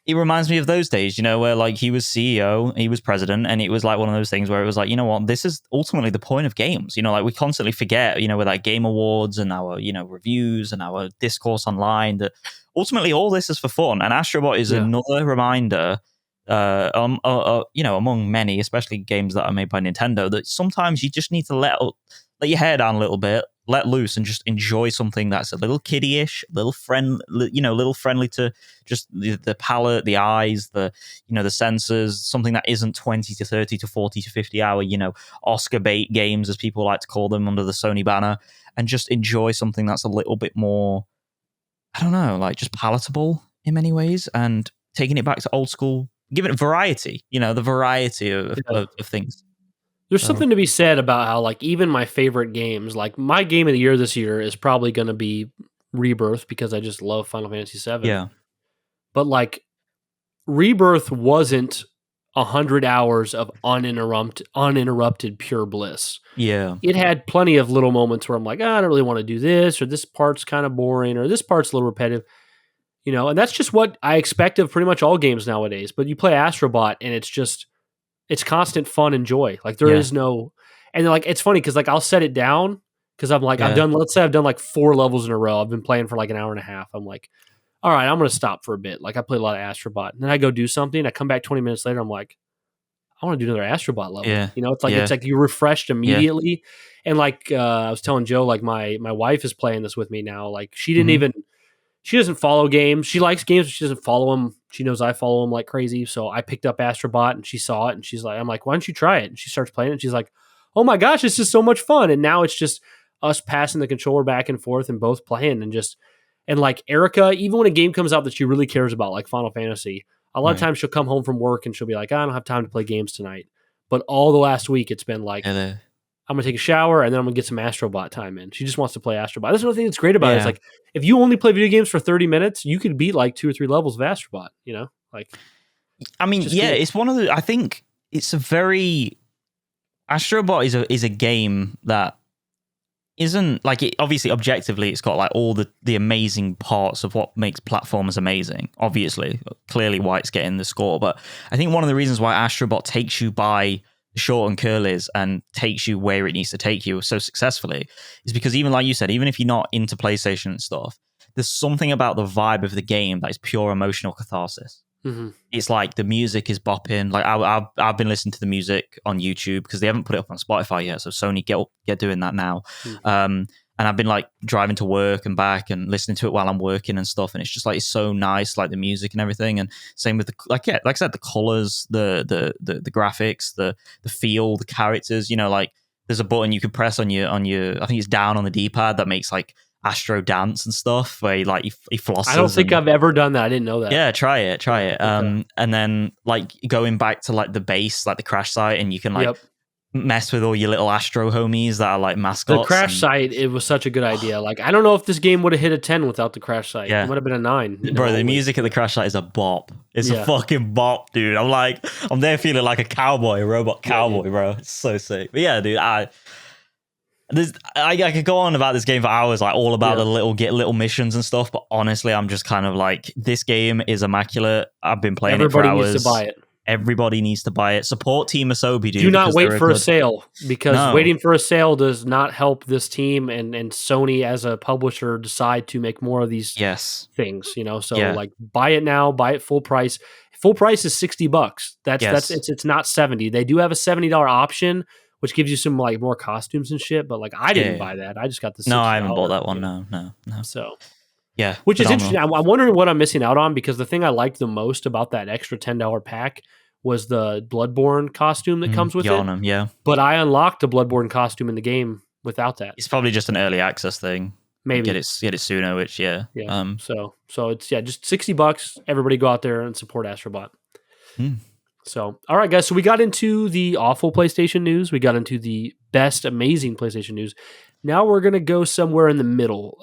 It reminds me of those days, where like he was CEO, he was president, and it was like one of those things where it was like, you know what, this is ultimately the point of games. Like we constantly forget, with like Game Awards and our, reviews and our discourse online, that ultimately all this is for fun. And Astro Bot is another reminder, among many, especially games that are made by Nintendo, that sometimes you just need to let your hair down a little bit, let loose, and just enjoy something that's a little kiddie-ish, little friendly to just the palate, the eyes, the senses, something that isn't 20 to 30 to 40 to 50 hour, Oscar bait games, as people like to call them under the Sony banner, and just enjoy something that's a little bit more, I don't know, like just palatable in many ways, and taking it back to old school, giving it variety, the variety of things.
There's something to be said about how, like, even my favorite games, like my game of the year this year is probably going to be Rebirth, because I just love Final Fantasy VII.
Yeah.
But like, Rebirth wasn't 100 hours of uninterrupted pure bliss.
Yeah.
It had plenty of little moments where I'm like, I don't really want to do this, or this part's kind of boring, or this part's a little repetitive. And that's just what I expect of pretty much all games nowadays. But you play Astro Bot, and it's constant fun and joy. Like, there is no, and like, it's funny because like I'll set it down because I'm like, let's say I've done like 4 levels in a row. I've been playing for like an hour and a half. I'm like, all right, I'm going to stop for a bit. Like, I play a lot of Astro Bot, and then I go do something. I come back 20 minutes later. I'm like, I want to do another Astro Bot level.
Yeah.
It's like you're refreshed immediately. And like, I was telling Joe, like my wife is playing this with me now. Like, she doesn't follow games. She likes games, but she doesn't follow them. She knows I follow them like crazy. So I picked up Astro Bot, and she saw it, and she's like, I'm like, why don't you try it? And she starts playing it, and she's like, oh my gosh, this is so much fun. And now it's just us passing the controller back and forth and both playing, and like Erica, even when a game comes out that she really cares about, like Final Fantasy, a lot of times she'll come home from work and she'll be like, I don't have time to play games tonight. But all the last week, it's been like, I'm going to take a shower, and then I'm going to get some Astro Bot time in. She just wants to play Astro Bot. That's another thing that's great about it. It's like, if you only play video games for 30 minutes, you could beat like 2 or 3 levels of Astro Bot, Like,
I mean, cool. It's one of the, I think it's a very, Astro Bot is a game that isn't, like, obviously, objectively, it's got like all the amazing parts of what makes platformers amazing. Obviously, clearly why it's getting the score. But I think one of the reasons why Astro Bot takes you by short and curlies and takes you where it needs to take you so successfully is because, even like you said, even if you're not into PlayStation and stuff, there's something about the vibe of the game that is pure emotional catharsis.
Mm-hmm.
It's like the music is bopping. Like I've been listening to the music on YouTube because they haven't put it up on Spotify yet. So Sony, get doing that now.
Mm-hmm.
and I've been like driving to work and back and listening to it while I'm working and stuff, and it's just like it's so nice, like the music and everything. And same with the like I said, the colors, the graphics, the feel, the characters. You know, like there's a button you can press on your I think it's down on the D-pad that makes like Astro dance and stuff where he flosses.
I don't think I've ever done that. I didn't know that.
Yeah, try it. Okay. And then like going back to like the base, like the crash site, and you can like mess with all your little Astro homies that are like mascots.
The crash site, it was such a good idea. Like I don't know if this game would have hit a 10 without the crash site. It would have been a 9.
Bro, the music at the crash site is a bop. It's a fucking bop, dude. I'm there feeling like a robot cowboy, bro. It's so sick. But yeah, dude, I could go on about this game for hours, like all about the little missions and stuff. But honestly, I'm just kind of like, this game is immaculate. I've been playing it for hours.
Everybody needs to buy it.
Everybody needs to buy it. Support Team Asobi, dude.
Do not wait for a sale, because waiting for a sale does not help this team and Sony as a publisher decide to make more of these things. You know, so like buy it now, buy it full price. Full price is $60. It's not 70. They do have a $70 option, which gives you some like more costumes and shit. But like I didn't buy that. I just got the $60.
No, I haven't bought that one. No.
So.
Yeah,
which is interesting. I'm wondering what I'm missing out on, because the thing I liked the most about that extra $10 pack was the Bloodborne costume that comes with it.
Yeah,
but I unlocked a Bloodborne costume in the game without that.
It's probably just an early access thing.
Maybe
get it sooner. Which
So it's just $60. Everybody go out there and support Astro Bot. So all right, guys. So we got into the awful PlayStation news. We got into the best amazing PlayStation news. Now we're gonna go somewhere in the middle.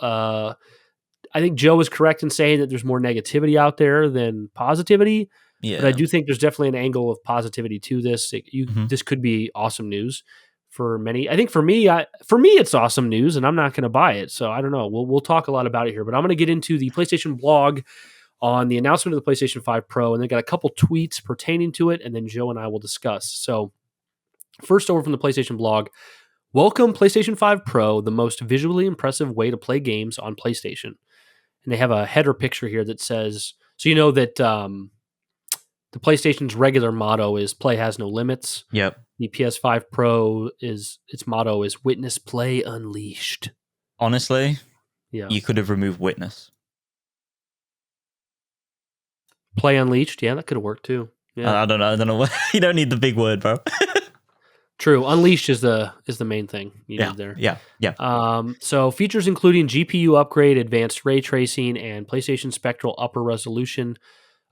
I think Joe is correct in saying that there's more negativity out there than positivity. Yeah. But I do think there's definitely an angle of positivity to this. This could be awesome news for many. I think for me, it's awesome news, and I'm not going to buy it. So I don't know. We'll talk a lot about it here. But I'm going to get into the PlayStation blog on the announcement of the PlayStation 5 Pro, and they got a couple tweets pertaining to it, and then Joe and I will discuss. So first, over from the PlayStation blog. Welcome PlayStation 5 Pro, the most visually impressive way to play games on PlayStation. And they have a header picture here that says, so you know that the PlayStation's regular motto is play has no limits.
Yep.
The PS5 Pro its motto is witness play unleashed.
Honestly, you could have removed witness.
Play unleashed, yeah, that could have worked too. Yeah.
I don't know. You don't need the big word, bro.
True. Unleashed is the main thing you need there.
Yeah.
So features including GPU upgrade, advanced ray tracing, and PlayStation Spectral upper resolution.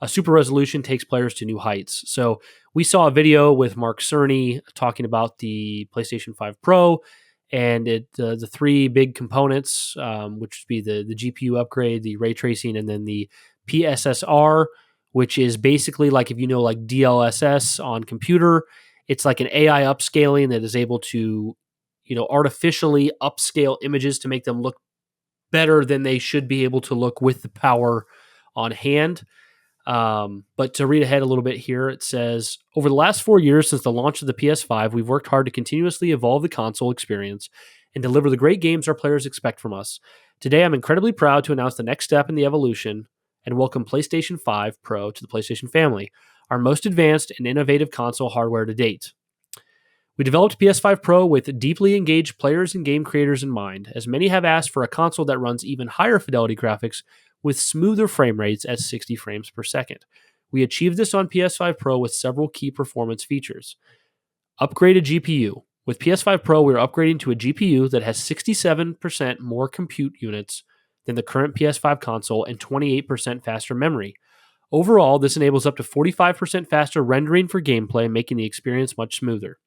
A super resolution takes players to new heights. So we saw a video with Mark Cerny talking about the PlayStation 5 Pro and the three big components, which would be the GPU upgrade, the ray tracing, and then the PSSR, which is basically like, if you know, like DLSS on computer. It's like an AI upscaling that is able to, artificially upscale images to make them look better than they should be able to look with the power on hand. But to read ahead a little bit here, it says, over the last 4 years since the launch of the PS5, we've worked hard to continuously evolve the console experience and deliver the great games our players expect from us. Today, I'm incredibly proud to announce the next step in the evolution and welcome PlayStation 5 Pro to the PlayStation family, our most advanced and innovative console hardware to date. We developed PS5 Pro with deeply engaged players and game creators in mind, as many have asked for a console that runs even higher fidelity graphics with smoother frame rates at 60 frames per second. We achieved this on PS5 Pro with several key performance features. Upgraded GPU. With PS5 Pro, we're upgrading to a GPU that has 67% more compute units than the current PS5 console and 28% faster memory. Overall, this enables up to 45% faster rendering for gameplay, making the experience much smoother.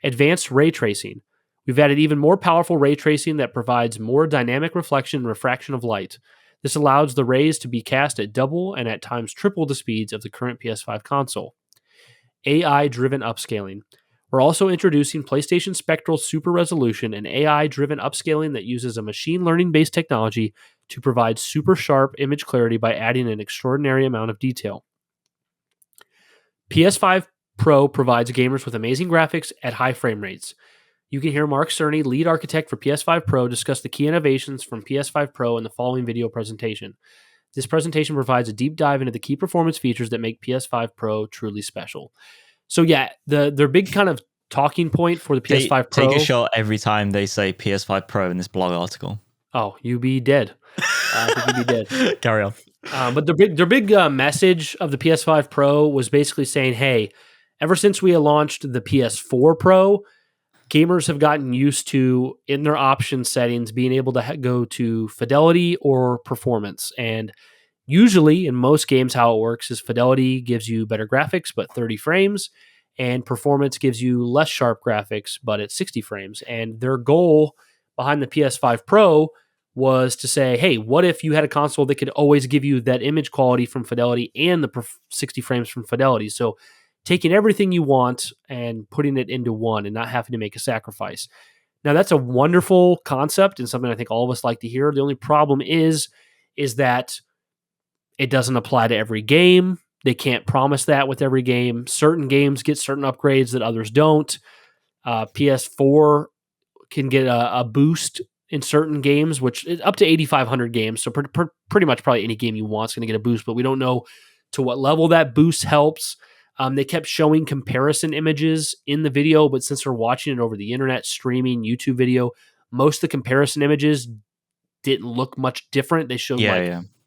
Advanced ray tracing. We've added even more powerful ray tracing that provides more dynamic reflection and refraction of light. This allows the rays to be cast at double and at times triple the speeds of the current PS5 console. AI-driven upscaling. We're also introducing PlayStation Spectral Super Resolution, an AI-driven upscaling that uses a machine learning-based technology to provide super sharp image clarity by adding an extraordinary amount of detail. PS5 Pro provides gamers with amazing graphics at high frame rates. You can hear Mark Cerny, lead architect for PS5 Pro, discuss the key innovations from PS5 Pro in the following video presentation. This presentation provides a deep dive into the key performance features that make PS5 Pro truly special. So yeah, their big kind of talking point for the PS5 Pro.
Take a shot every time they say PS5 Pro in this blog article.
Oh, you be dead. I think you'd be dead.
Carry on.
But their big message of the PS5 Pro was basically saying, hey, ever since we launched the PS4 Pro, gamers have gotten used to, in their option settings, being able to go to fidelity or performance. And usually, in most games, how it works is fidelity gives you better graphics, but 30 frames, and performance gives you less sharp graphics, but at 60 frames. And their goal behind the PS5 Pro was to say, hey, what if you had a console that could always give you that image quality from fidelity and the 60 frames from fidelity? So taking everything you want and putting it into one and not having to make a sacrifice. Now, that's a wonderful concept and something I think all of us like to hear. The only problem is that it doesn't apply to every game. They can't promise that with every game. Certain games get certain upgrades that others don't. PS4 can get a boost in certain games, which is up to 8,500 games. So pretty much probably any game you want is going to get a boost, but we don't know to what level that boost helps. They kept showing comparison images in the video, but since we're watching it over the internet, streaming, YouTube video, most of the comparison images didn't look much different. They showed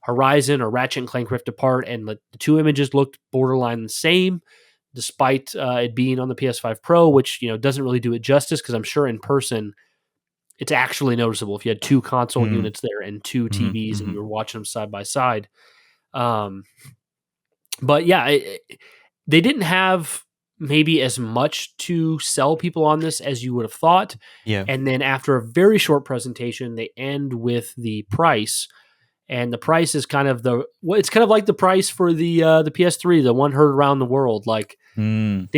Horizon or Ratchet and Clank Rift Apart, and the two images looked borderline the same, despite it being on the PS5 Pro, which doesn't really do it justice, because I'm sure in person it's actually noticeable if you had two console units there and two TVs and you were watching them side by side. But yeah, they didn't have maybe as much to sell people on this as you would have thought.
Yeah.
And then after a very short presentation, they end with the price. And the price is kind of it's kind of like the price for the PS3, the one heard around the world. Like they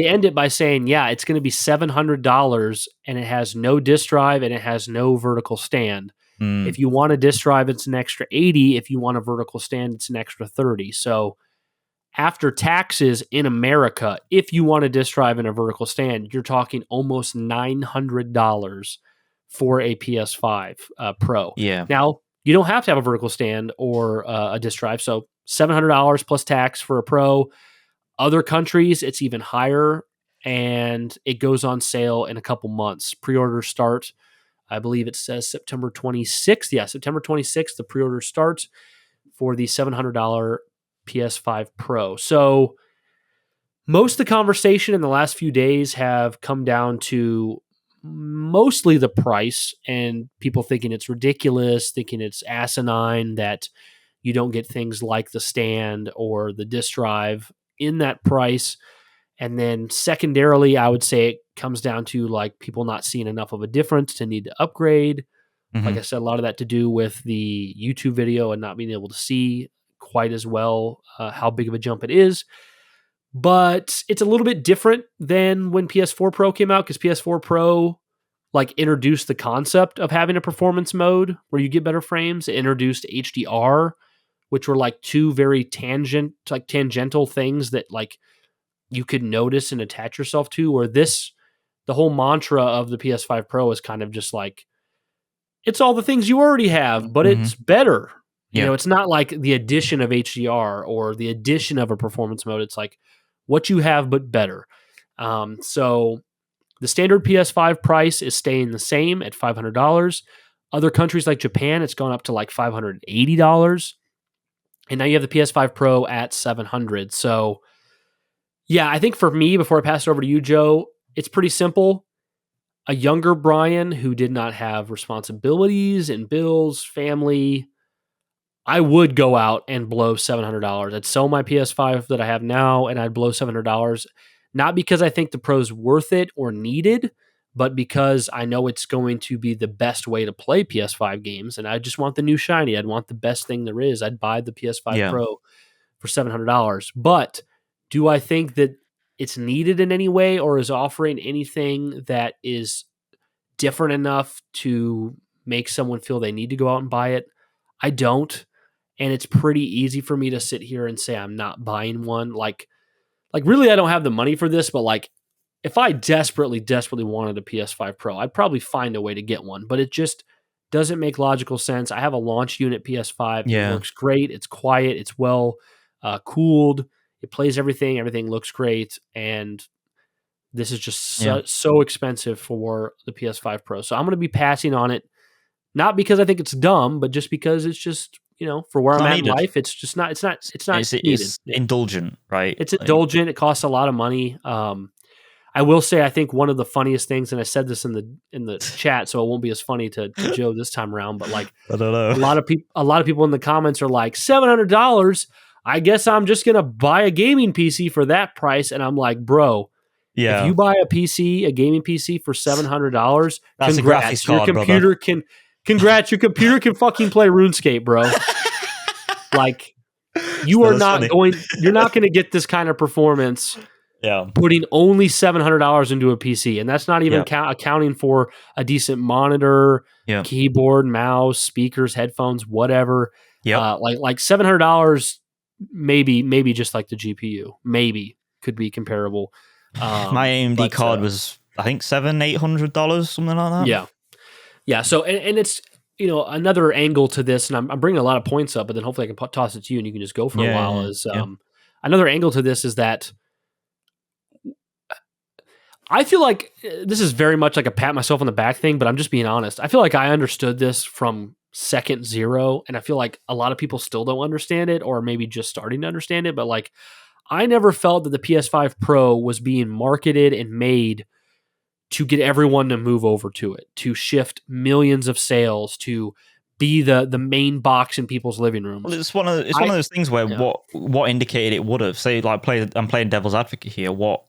end it by saying, yeah, it's going to be $700 and it has no disk drive and it has no vertical stand. If you want a disk drive, it's an extra $80. If you want a vertical stand, it's an extra $30. So after taxes in America, if you want a disk drive and a vertical stand, you're talking almost $900 for a PS5 Pro.
Yeah.
Now, you don't have to have a vertical stand or a disk drive. So $700 plus tax for a Pro. Other countries, it's even higher, and it goes on sale in a couple months. Pre-orders start, I believe it says September 26th. Yeah, September 26th, the pre-order starts for the $700 PS5 Pro. So most of the conversation in the last few days have come down to mostly the price and people thinking it's ridiculous, thinking it's asinine that you don't get things like the stand or the disk drive in that price. And then secondarily, I would say it comes down to like people not seeing enough of a difference to need to upgrade. Like I said, a lot of that to do with the YouTube video and not being able to see quite as well how big of a jump it is. But it's a little bit different than when PS4 Pro came out, because PS4 Pro like introduced the concept of having a performance mode where you get better frames. It introduced HDR, which were like two very tangential things that like you could notice and attach yourself to. Where the whole mantra of the PS5 Pro is kind of just like, it's all the things you already have, but it's better.
Yeah.
It's not like the addition of HDR or the addition of a performance mode. It's like what you have, but better. So the standard PS5 price is staying the same at $500. Other countries like Japan, it's gone up to like $580. And now you have the PS5 Pro at $700. So yeah, I think for me, before I pass it over to you, Joe, it's pretty simple. A younger Brian who did not have responsibilities and bills, family, I would go out and blow $700. I'd sell my PS5 that I have now and I'd blow $700. Not because I think the Pro's worth it or needed, but because I know it's going to be the best way to play PS5 games. And I just want the new shiny. I'd want the best thing there is. I'd buy the PS5 Pro for $700. But do I think that it's needed in any way or is offering anything that is different enough to make someone feel they need to go out and buy it? I don't. And it's pretty easy for me to sit here and say I'm not buying one. Like really, I don't have the money for this, but like if I desperately wanted a PS5 Pro, I'd probably find a way to get one, but it just doesn't make logical sense. I have a launch unit PS5.
Yeah.
It works great. It's quiet. It's well cooled. It plays everything. Everything looks great. And This is just so expensive for the PS5 Pro. So I'm going to be passing on it, not because I think it's dumb, but just because it's just, for where I'm at in life, it's just not, it's not needed.
It's indulgent, right?
It's indulgent. It costs a lot of money. I will say, I think one of the funniest things, and I said this in the chat, so it won't be as funny to Joe this time around, but like,
I don't know.
A lot of people in the comments are like, $700. I guess I'm just going to buy a gaming PC for that price. And I'm like, bro, if you buy a gaming PC for $700,
that's a graphics card,
your computer
brother.
can fucking play RuneScape, bro. Like, you're not going to get this kind of performance putting only $700 into a PC. And that's not even accounting for a decent monitor, keyboard, mouse, speakers, headphones, whatever. Like $700, maybe just like the GPU, maybe could be comparable.
My AMD card was, I think, $700-800, something like that.
Yeah. So, and it's, another angle to this, and I'm bringing a lot of points up, but then hopefully I can toss it to you and you can just go for a while. Another angle to this is that I feel like this is very much like a pat myself on the back thing, but I'm just being honest. I feel like I understood this from second zero, and I feel like a lot of people still don't understand it, or maybe just starting to understand it. But like, I never felt that the PS5 Pro was being marketed and made to get everyone to move over to it, to shift millions of sales, to be the main box in people's living rooms.
Well, it's one of those things where what indicated it would have. Say, like, I'm playing devil's advocate here. What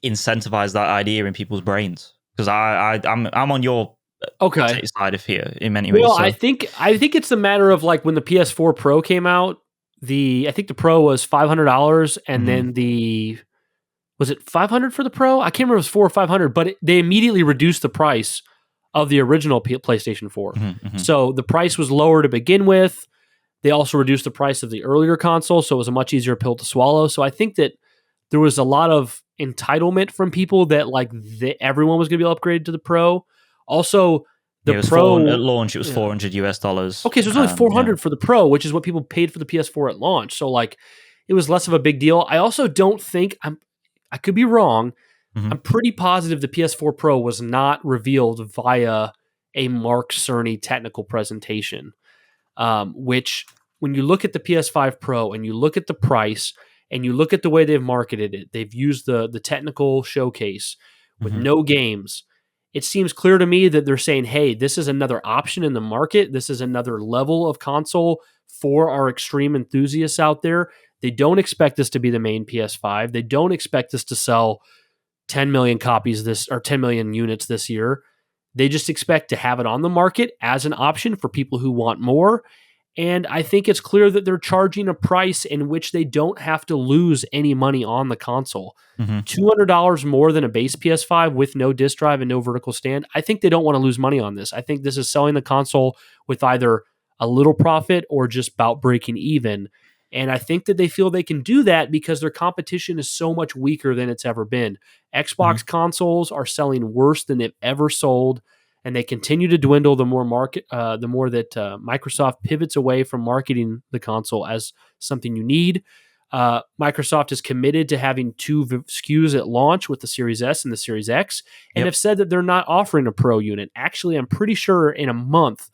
incentivized that idea in people's brains? Because I'm on your side of here in many ways.
Well, I think it's a matter of like when the PS4 Pro came out. I think the Pro was $500, and then was it $500 for the Pro? I can't remember if it was $400 or $500, but they immediately reduced the price of the original PlayStation 4. So the price was lower to begin with. They also reduced the price of the earlier console, so it was a much easier pill to swallow. So I think that there was a lot of entitlement from people that like everyone was going to be upgraded to the Pro. Also, the Pro
at launch, it was $400.
Okay, so it was only $400 for the Pro, which is what people paid for the PS4 at launch. So like, it was less of a big deal. I also don't think I could be wrong. I'm pretty positive the PS4 Pro was not revealed via a Mark Cerny technical presentation, which when you look at the PS5 Pro and you look at the price and you look at the way they've marketed it, they've used the technical showcase with no games. It seems clear to me that they're saying, hey, this is another option in the market. This is another level of console for our extreme enthusiasts out there. They don't expect this to be the main PS5. They don't expect this to sell 10 million copies 10 million units this year. They just expect to have it on the market as an option for people who want more. And I think it's clear that they're charging a price in which they don't have to lose any money on the console. $200 more than a base PS5 with no disk drive and no vertical stand. I think they don't want to lose money on this. I think this is selling the console with either a little profit or just about breaking even. And I think that they feel they can do that because their competition is so much weaker than it's ever been. Xbox consoles are selling worse than they've ever sold, and they continue to dwindle the more that Microsoft pivots away from marketing the console as something you need. Microsoft is committed to having 2 SKUs at launch with the Series S and the Series X, and have said that they're not offering a Pro unit. Actually, I'm pretty sure in a month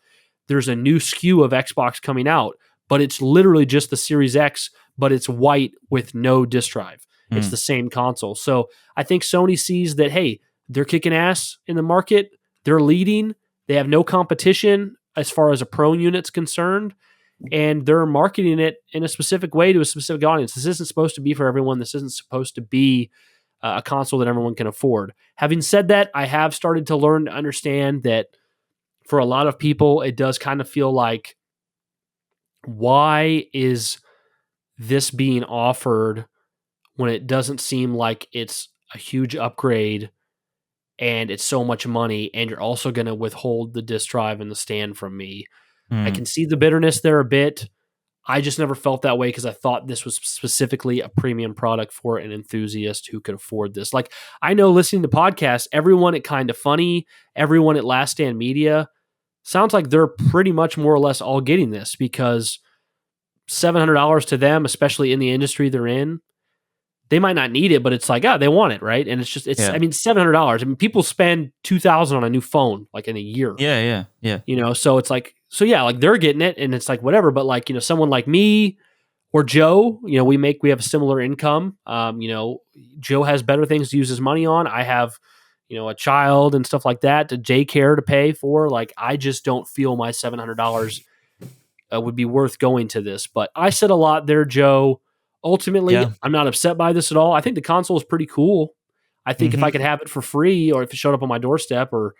there's a new SKU of Xbox coming out, but it's literally just the Series X, but it's white with no disk drive. It's the same console. So I think Sony sees that, hey, they're kicking ass in the market. They're leading. They have no competition as far as a Pro unit's concerned, and they're marketing it in a specific way to a specific audience. This isn't supposed to be for everyone. This isn't supposed to be a console that everyone can afford. Having said that, I have started to learn to understand that for a lot of people, it does kind of feel like, why is this being offered when it doesn't seem like it's a huge upgrade and it's so much money, and you're also going to withhold the disk drive and the stand from me? I can see the bitterness there a bit. I just never felt that way because I thought this was specifically a premium product for an enthusiast who could afford this. Like, I know listening to podcasts, everyone at Kinda Funny, everyone at Last Stand Media, sounds like they're pretty much more or less all getting this because $700 to them, especially in the industry they're in, they might not need it, but it's like, they want it, right? And it's I mean, $700. I mean, people spend $2,000 on a new phone like in a year.
Yeah.
So it's like, like they're getting it, and it's like whatever. But like, someone like me or Joe, we have a similar income. Joe has better things to use his money on. I have, a child and stuff like that, to daycare to pay for. Like, I just don't feel my $700 would be worth going to this. But I said a lot there, Joe. Ultimately, I'm not upset by this at all. I think the console is pretty cool. I think if I could have it for free, or if it showed up on my doorstep, or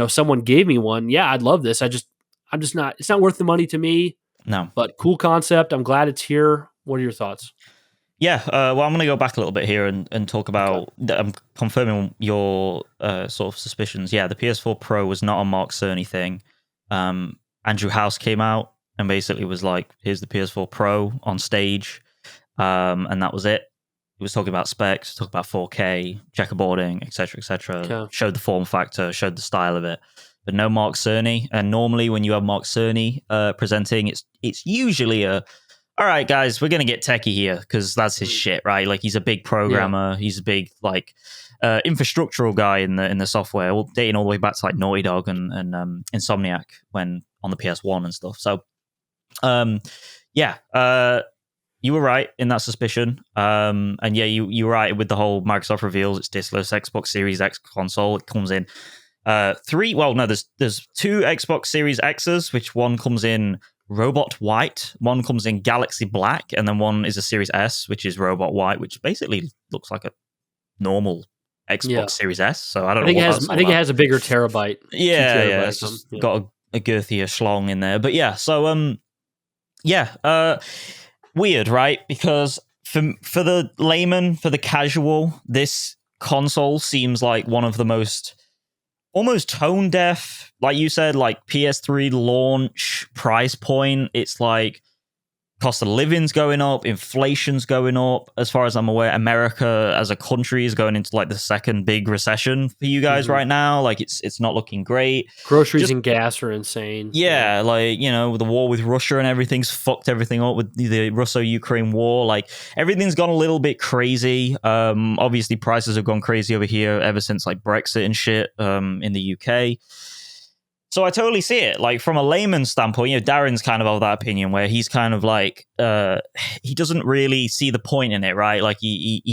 someone gave me one, I'd love this. I'm just not. It's not worth the money to me.
No,
but cool concept. I'm glad it's here. What are your thoughts?
Yeah, well, I'm going to go back a little bit here and talk about. I'm confirming your sort of suspicions. Yeah, the PS4 Pro was not a Mark Cerny thing. Andrew House came out and basically was like, "Here's the PS4 Pro on stage." And that was it. He was talking about specs, talking about 4K, checkerboarding, etc., etc. Okay. Showed the form factor, showed the style of it, but no Mark Cerny. And normally, when you have Mark Cerny presenting, it's usually all right, guys, we're gonna get techie here because that's his shit, right? Like, he's a big programmer, he's a big like infrastructural guy in the software, dating all the way back to like Naughty Dog and Insomniac when on the PS1 and stuff. So, you were right in that suspicion. And yeah, you were right with the whole Microsoft reveals its diskless Xbox Series X console. It comes in there's 2 Xbox Series X's, which one comes in Robot White, one comes in Galaxy Black, and then one is a Series S, which is Robot White, which basically looks like a normal Xbox Series S. So I don't know.
I think it has a bigger terabyte.
Yeah. It's just got a girthier schlong in there. But yeah, so weird, right? Because for the layman, for the casual, this console seems like one of the most almost tone deaf, like you said, like PS3 launch price point. It's like cost of living's going up, inflation's going up. As far as I'm aware, America as a country is going into like the second big recession for you guys right now. Like, it's not looking great.
Groceries and gas are insane.
Yeah, like, the war with Russia and everything's fucked everything up with the Russo-Ukraine war. Like, everything's gone a little bit crazy. Obviously, prices have gone crazy over here ever since like Brexit and shit in the UK. So I totally see it. Like, from a layman's standpoint, Darren's kind of that opinion where he's kind of like, he doesn't really see the point in it, right? Like, he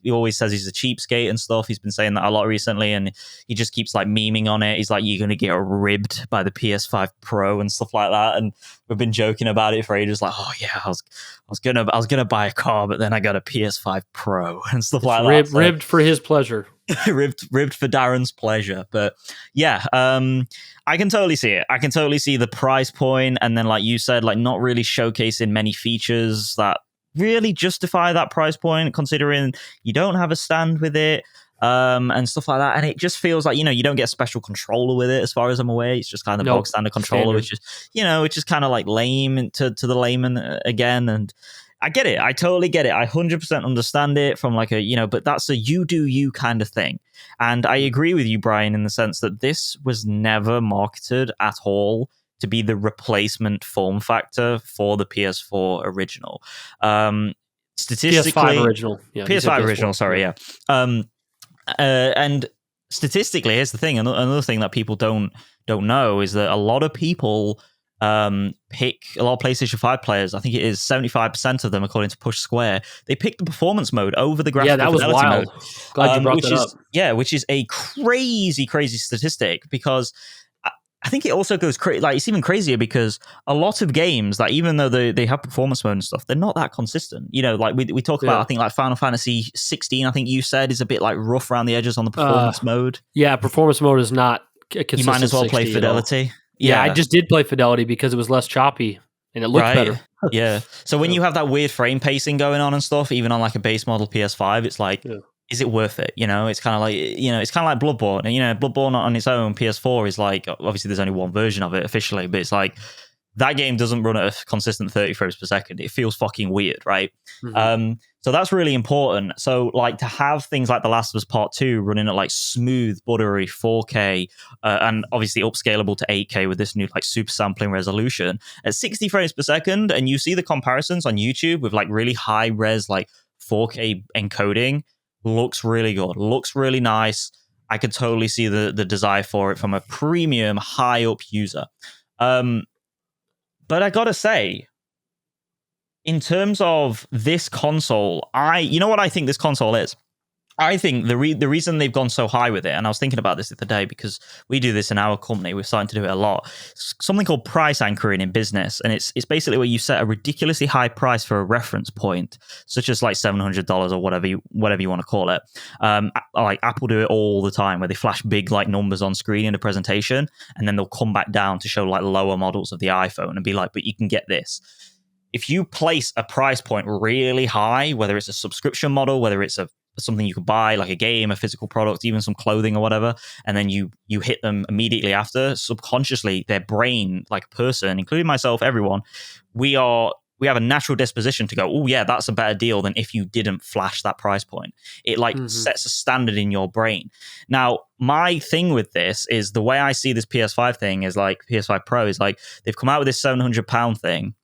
always says he's a cheapskate and stuff. He's been saying that a lot recently, and he just keeps like memeing on it. He's like, you're going to get ribbed by the PS5 Pro and stuff like that. And we've been joking about it for ages. Like, oh yeah, I was gonna buy a car, but then I got a PS5 Pro and stuff like that.
So, ribbed for his pleasure.
ribbed for Darren's pleasure. But yeah, I can totally see it. I can totally see the price point, and then like you said, like not really showcasing many features that really justify that price point, considering you don't have a stand with it and stuff like that. And it just feels like, you don't get a special controller with it as far as I'm aware. It's just kind of bog standard controller, which is, it's just kind of like lame to the layman again. And I get it. I totally get it. I 100% understand it from like but that's a you do you kind of thing. And I agree with you, Brian, in the sense that this was never marketed at all to be the replacement form factor for the PS4 original. Statistically,
PS5 original. Yeah,
PS5 original, sorry, yeah. And statistically, here's the thing. Another thing that people don't know is that a lot of people pick, a lot of PlayStation 5 players, I think it is 75% of them, according to Push Square, they pick the performance mode over the graphical fidelity mode.
Yeah, that was wild. Glad you brought that up.
Yeah, which is a crazy statistic, because I think it also goes like it's even crazier because a lot of games, like even though they have performance mode and stuff, they're not that consistent. Like we talk about, I think like Final Fantasy 16, I think you said, is a bit like rough around the edges on the performance mode.
Yeah, performance mode is not consistent.
You might as well play Fidelity.
Yeah, I just did play Fidelity because it was less choppy and it looked better.
Yeah. So when you have that weird frame pacing going on and stuff, even on like a base model PS5, it's like, is it worth it? It's kind of like, it's kind of like Bloodborne. And, Bloodborne on its own, PS4 is like, obviously there's only one version of it officially, but it's like, that game doesn't run at a consistent 30 frames per second. It feels fucking weird, right? Mm-hmm. So that's really important. So like to have things like The Last of Us Part 2 running at like smooth, buttery 4K and obviously upscalable to 8K with this new like super sampling resolution at 60 frames per second, and you see the comparisons on YouTube with like really high res like 4K encoding looks really good, looks really nice. I could totally see the desire for it from a premium high up user. But I gotta say, in terms of this console, you know what I think this console is? I think the reason they've gone so high with it, and I was thinking about this the other day because we do this in our company, we're starting to do it a lot. It's something called price anchoring in business, and it's basically where you set a ridiculously high price for a reference point, such as like $700 or whatever you want to call it. Like Apple do it all the time, where they flash big like numbers on screen in a presentation, and then they'll come back down to show like lower models of the iPhone and be like, "But you can get this." If you place a price point really high, whether it's a subscription model, whether it's something you could buy, like a game, a physical product, even some clothing or whatever, and then you hit them immediately after, subconsciously, their brain, like a person, including myself, everyone, we have a natural disposition to go, oh yeah, that's a better deal than if you didn't flash that price point. It sets a standard in your brain. Now, my thing with this is the way I see this PS5 thing is like PS5 Pro is like they've come out with this £700 thing.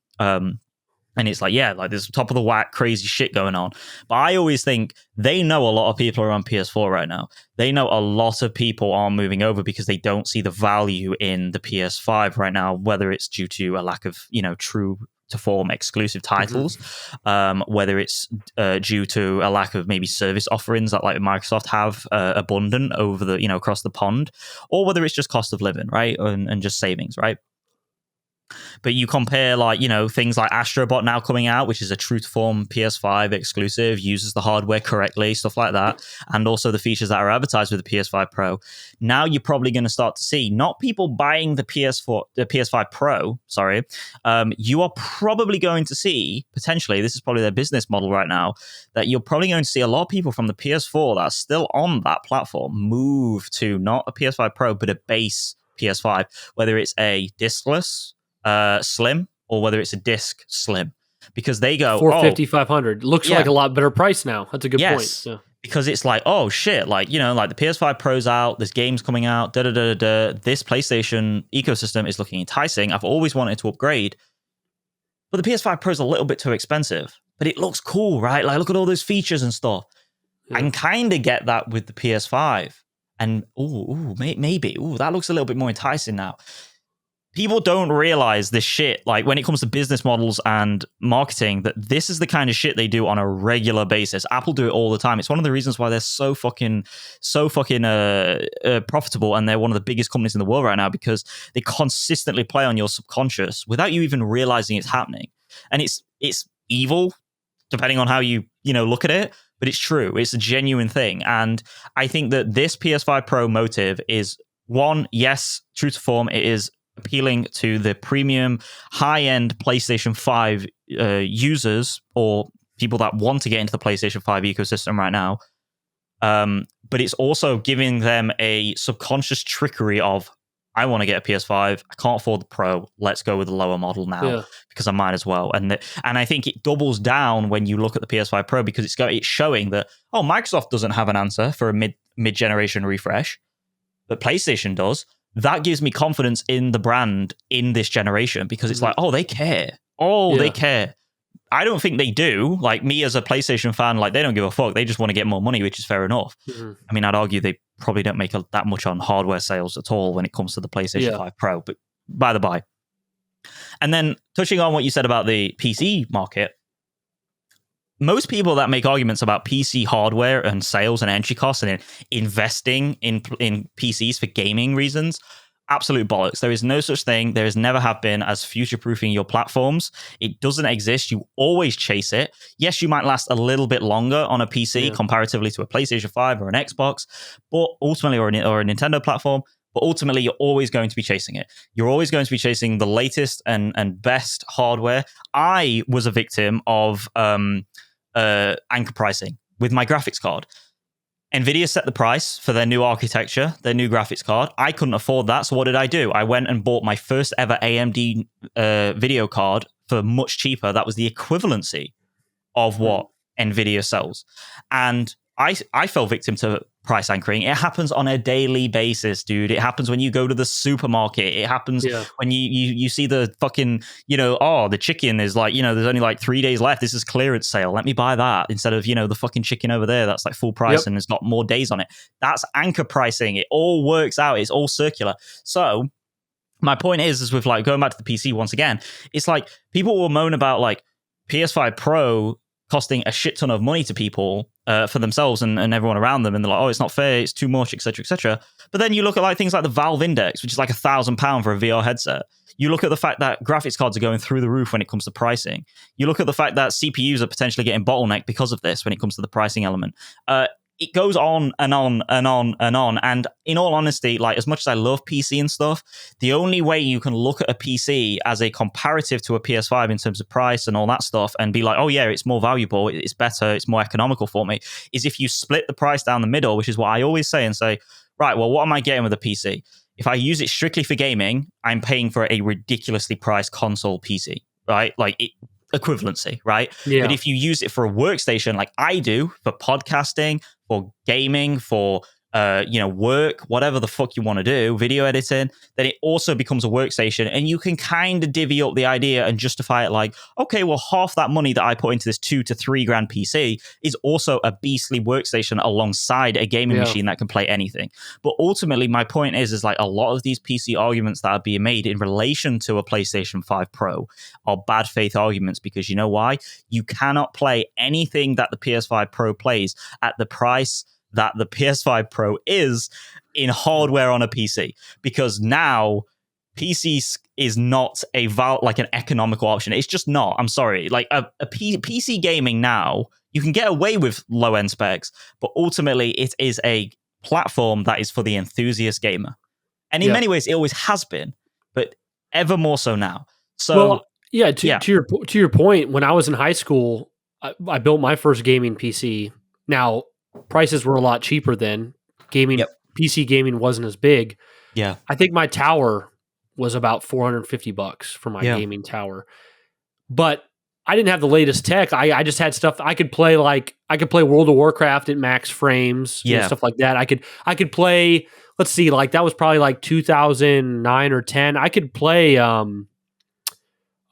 And it's like, yeah, like there's top of the whack, crazy shit going on. But I always think they know a lot of people are on PS4 right now. They know a lot of people are moving over because they don't see the value in the PS5 right now, whether it's due to a lack of, true to form exclusive titles, whether it's due to a lack of maybe service offerings that like Microsoft have abundant over the, across the pond, or whether it's just cost of living, right? And just savings, right? But you compare things like Astro Bot now coming out, which is a true to form PS5 exclusive, uses the hardware correctly, stuff like that, and also the features that are advertised with the PS5 Pro. Now you're probably going to start to see not people buying the PS5 Pro, sorry. You are probably going to see, potentially, this is probably their business model right now, that you're probably going to see a lot of people from the PS4 that are still on that platform move to not a PS5 Pro, but a base PS5, whether it's a diskless Slim or whether it's a disc Slim, because they go
450, 500 looks like a lot better price now. That's a good point. Yeah.
Because it's like, oh shit, like the PS5 Pro's out, there's games coming out, this PlayStation ecosystem is looking enticing. I've always wanted to upgrade, but the PS5 Pro's a little bit too expensive, but it looks cool, right? Like look at all those features and stuff. I can kind of get that with the PS5, and maybe that looks a little bit more enticing now. People don't realize this shit, like when it comes to business models and marketing, that this is the kind of shit they do on a regular basis. Apple do it all the time. It's one of the reasons why they're so fucking profitable, and they're one of the biggest companies in the world right now, because they consistently play on your subconscious without you even realizing it's happening. And it's evil, depending on how you look at it, but it's true. It's a genuine thing. And I think that this PS5 Pro motive is, one, yes, true to form, it is appealing to the premium high-end PlayStation 5 users, or people that want to get into the PlayStation 5 ecosystem right now. But it's also giving them a subconscious trickery of, I want to get a PS5, I can't afford the Pro, let's go with the lower model now because I might as well. And I think it doubles down when you look at the PS5 Pro, because it's showing that, Microsoft doesn't have an answer for a mid-generation refresh, but PlayStation does. That gives me confidence in the brand in this generation, because it's like, they care. They care. I don't think they do. Like me as a PlayStation fan, like they don't give a fuck. They just want to get more money, which is fair enough. I mean, I'd argue they probably don't make that much on hardware sales at all when it comes to the PlayStation 5 Pro, but by the by. And then touching on what you said about the PC market, most people that make arguments about PC hardware and sales and entry costs and investing in PCs for gaming reasons, absolute bollocks. There is no such thing. There has never have been as future-proofing your platforms. It doesn't exist. You always chase it. Yes, you might last a little bit longer on a PC comparatively to a PlayStation 5 or an Xbox, but ultimately, or a Nintendo platform. But ultimately, you're always going to be chasing it. You're always going to be chasing the latest and best hardware. I was a victim of anchor pricing with my graphics card. Nvidia set the price for their new architecture, their new graphics card. I couldn't afford that, so what did I do? I went and bought my first ever AMD video card for much cheaper. That was the equivalency of what Nvidia sells. And I fell victim to price anchoring. It happens on a daily basis, dude. It happens when you go to the supermarket. It happens when you see the fucking, the chicken is like, there's only like 3 days left. This is clearance sale. Let me buy that instead of, the fucking chicken over there that's like full price and it's got more days on it. That's anchor pricing. It all works out. It's all circular. So my point is with like going back to the PC once again, it's like people will moan about like PS5 Pro costing a shit ton of money to people for themselves and everyone around them, and they're like, oh, it's not fair, it's too much, etc., etc. But then you look at like things like the Valve Index, which is like £1,000 for a VR headset. You look at the fact that graphics cards are going through the roof when it comes to pricing. You look at the fact that CPUs are potentially getting bottlenecked because of this when it comes to the pricing element. It goes on and on and on and on. And in all honesty, like as much as I love PC and stuff, the only way you can look at a PC as a comparative to a PS5 in terms of price and all that stuff and be like, oh yeah, it's more valuable, it's better, it's more economical for me, is if you split the price down the middle, which is what I always say, and say, right, well, what am I getting with a PC? If I use it strictly for gaming, I'm paying for a ridiculously priced console PC, right? Like equivalency, right? Yeah. But if you use it for a workstation like I do for podcasting, for gaming, for work, whatever the fuck you want to do, video editing, then it also becomes a workstation, and you can kind of divvy up the idea and justify it like, okay, well, half that money that I put into this $2,000 to $3,000 PC is also a beastly workstation alongside a gaming machine that can play anything. But ultimately, my point is like a lot of these PC arguments that are being made in relation to a PlayStation 5 Pro are bad faith arguments, because you know why? You cannot play anything that the PS5 Pro plays at the price that the PS5 Pro is in hardware on a PC, because now PC is not like an economical option. It's just not. I'm sorry. Like PC gaming now, you can get away with low end specs, but ultimately it is a platform that is for the enthusiast gamer, and in many ways it always has been, but ever more so now. So
to your point, when I was in high school, I built my first gaming PC. Now, prices were a lot cheaper then. PC gaming wasn't as big.
Yeah.
I think my tower was about $450 for my gaming tower. But I didn't have the latest tech. I just had stuff I could play. Like I could play World of Warcraft at max frames, stuff like that. I could play, let's see, like that was probably like 2009 or 10. I could play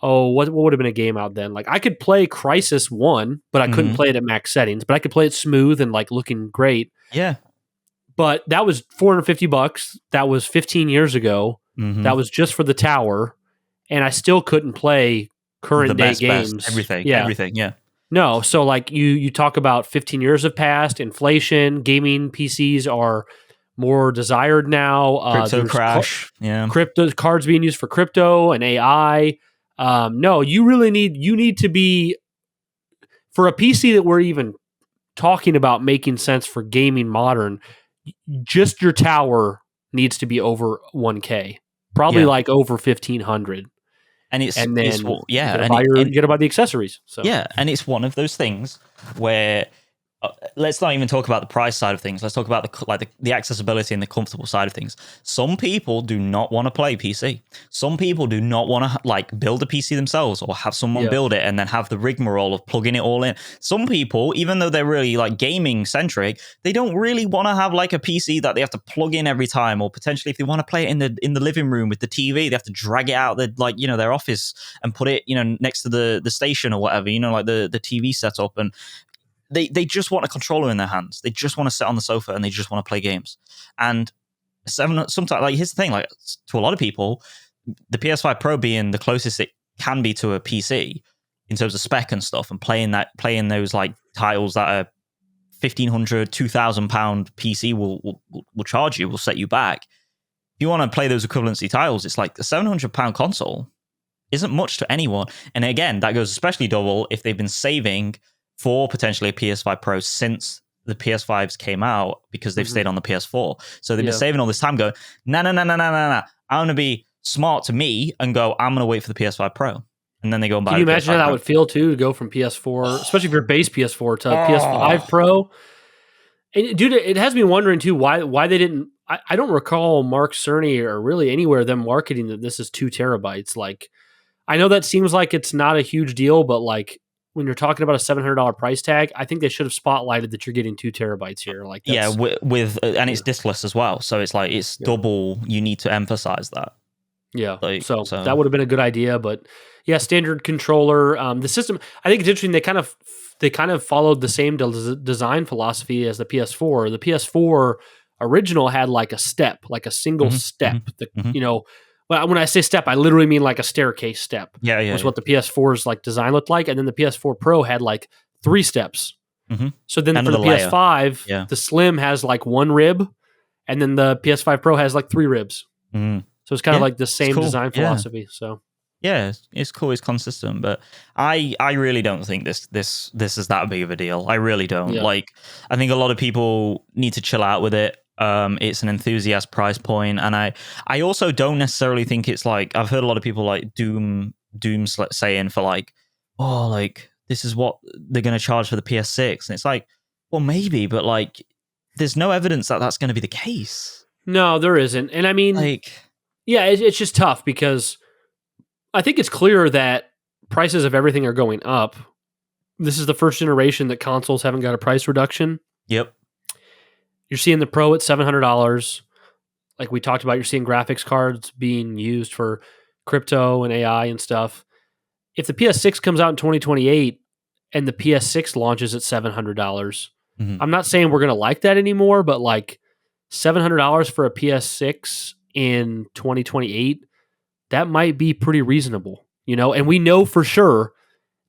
what would have been a game out then? Like I could play Crysis 1, but I couldn't play it at max settings. But I could play it smooth and like looking great.
Yeah.
But that was $450. That was 15 years ago. That was just for the tower, and I still couldn't play current day games.
Everything. Yeah.
No, so like you talk about 15 years have passed, inflation, gaming PCs are more desired now.
Crypto crash.
Crypto cards being used for crypto and AI. No, you need to be, for a PC that we're even talking about making sense for gaming modern, just your tower needs to be over 1K, probably like over 1,500.
And
get about the accessories. So
and it's one of those things where let's not even talk about the price side of things. Let's talk about the accessibility and the comfortable side of things. Some people do not want to play PC. Some people do not want to build a PC themselves or have someone build it and then have the rigmarole of plugging it all in. Some people, even though they're really like gaming centric, they don't really want to have like a PC that they have to plug in every time, or potentially if they want to play it in the living room with the TV, they have to drag it out their office and put it next to the station or whatever, like the TV setup. And They just want a controller in their hands. They just want to sit on the sofa and they just want to play games. And sometimes, here's the thing: to a lot of people, the PS5 Pro being the closest it can be to a PC in terms of spec and stuff, and playing those like titles that are £1,500, £2,000 PC will charge you, will set you back. If you want to play those equivalency titles, it's like the £700 console isn't much to anyone. And again, that goes especially double if they've been saving for potentially a PS5 Pro since the PS5s came out, because they've stayed on the PS4. So they've been saving all this time going, no. I'm going to be smart to me and go, I'm going to wait for the PS5 Pro. And then they go and buy
Can you imagine how that would feel too, to go from PS4, especially if you're base PS4 to PS5 Pro? And dude, it has me wondering too, why they didn't, I don't recall Mark Cerny or really anywhere them marketing that this is 2 terabytes. Like, I know that seems like it's not a huge deal, but like, when you're talking about a $700 price tag, I think they should have spotlighted that you're getting 2 terabytes here. Like,
yeah, with and it's diskless as well, so it's like it's double. You need to emphasize that.
Yeah, like, so that would have been a good idea, but yeah, standard controller. The system, I think it's interesting. They kind of followed the same design philosophy as the PS4. The PS4 original had like a step, like a single step. You know, when I say step, I literally mean like a staircase step.
Yeah.
Was what the PS4's like design looked like, and then the PS4 Pro had like 3 steps. So then for the PS5, the Slim has like 1 rib, and then the PS5 Pro has like 3 ribs. So it's kind of like the same design philosophy. So
yeah, it's cool. It's consistent, but I really don't think this is that big of a deal. I really don't. Yeah. Like, I think a lot of people need to chill out with it. It's an enthusiast price point, and I also don't necessarily think it's like, I've heard a lot of people like Doom's saying for like, oh, like this is what they're going to charge for the PS6, and it's like, well, maybe, but like, there's no evidence that that's going to be the case.
No, there isn't, and I mean,
like,
yeah, it's just tough because I think it's clear that prices of everything are going up. This is the first generation that consoles haven't got a price reduction.
Yep.
You're seeing the Pro at $700. Like we talked about, you're seeing graphics cards being used for crypto and AI and stuff. If the PS6 comes out in 2028 and the PS6 launches at $700, I'm not saying we're going to like that anymore, but like $700 for a PS6 in 2028, that might be pretty reasonable, you know? And we know for sure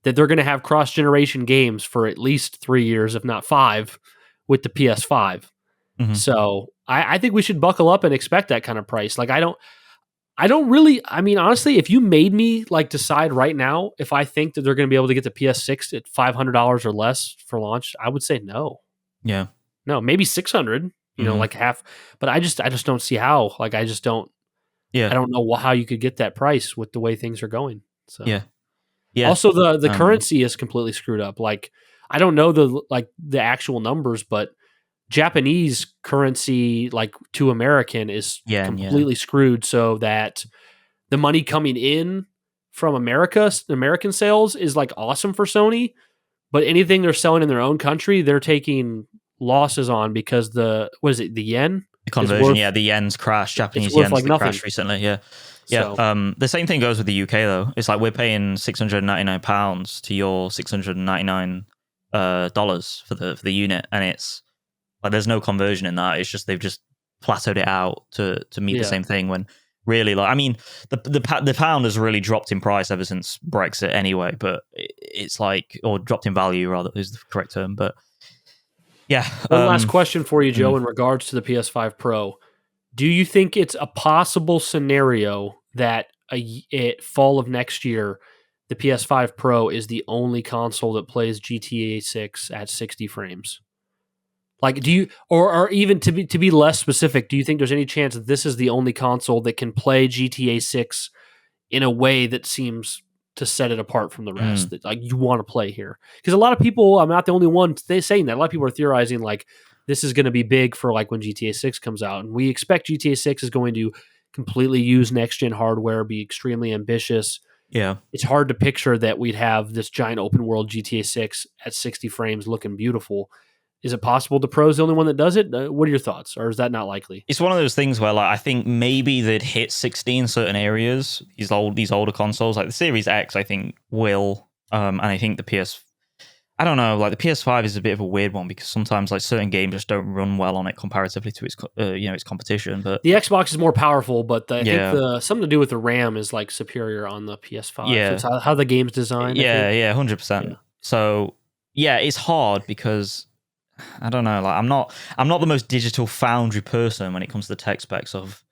that they're going to have cross-generation games for at least 3 years, if not 5, with the PS5. So I think we should buckle up and expect that kind of price. Like, I don't really, I mean, honestly, if you made me like decide right now if I think that they're going to be able to get the PS6 at $500 or less for launch, I would say no.
Yeah.
No, maybe 600, you know, like half, but I just don't see how. Like, I just don't. Yeah. I don't know how you could get that price with the way things are going. So
yeah.
Also, the currency is completely screwed up. Like, I don't know the actual numbers, but Japanese currency, like to American, is completely screwed. So that the money coming in from American sales is like awesome for Sony, but anything they're selling in their own country, they're taking losses on because the yen?
The conversion, the yen's crashed. Japanese yen's like crashed recently. Yeah. So, the same thing goes with the UK though. It's like we're paying £699 to your $699 for the unit, and it's like there's no conversion in that. It's just they've just plateaued it out to meet the same thing. When really, like, I mean, the pound has really dropped in price ever since Brexit anyway. But it's like, or dropped in value rather is the correct term. But yeah.
One last question for you, Joe, in regards to the PS5 Pro. Do you think it's a possible scenario that fall of next year, the PS5 Pro is the only console that plays GTA 6 at 60 frames? Like, do you, or even to be less specific, do you think there's any chance that this is the only console that can play GTA 6 in a way that seems to set it apart from the rest, that like you want to play here? Because a lot of people, I'm not the only one saying that. A lot of people are theorizing like this is going to be big for like when GTA 6 comes out, and we expect GTA 6 is going to completely use next gen hardware, be extremely ambitious.
Yeah,
it's hard to picture that we'd have this giant open world GTA 6 at 60 frames looking beautiful. Is it possible the Pro is the only one that does it? What are your thoughts? Or is that not likely?
It's one of those things where, like, I think maybe they'd hit 60 in certain areas. These older consoles, like the Series X, I think will, and I think I don't know, like the PS5 is a bit of a weird one because sometimes like certain games just don't run well on it comparatively to its its competition. But
the Xbox is more powerful, but I think something to do with the RAM is like superior on the PS5.
Yeah,
it's how the game's designed.
100%. So yeah, it's hard because I don't know, like I'm not the most digital foundry person when it comes to the tech specs of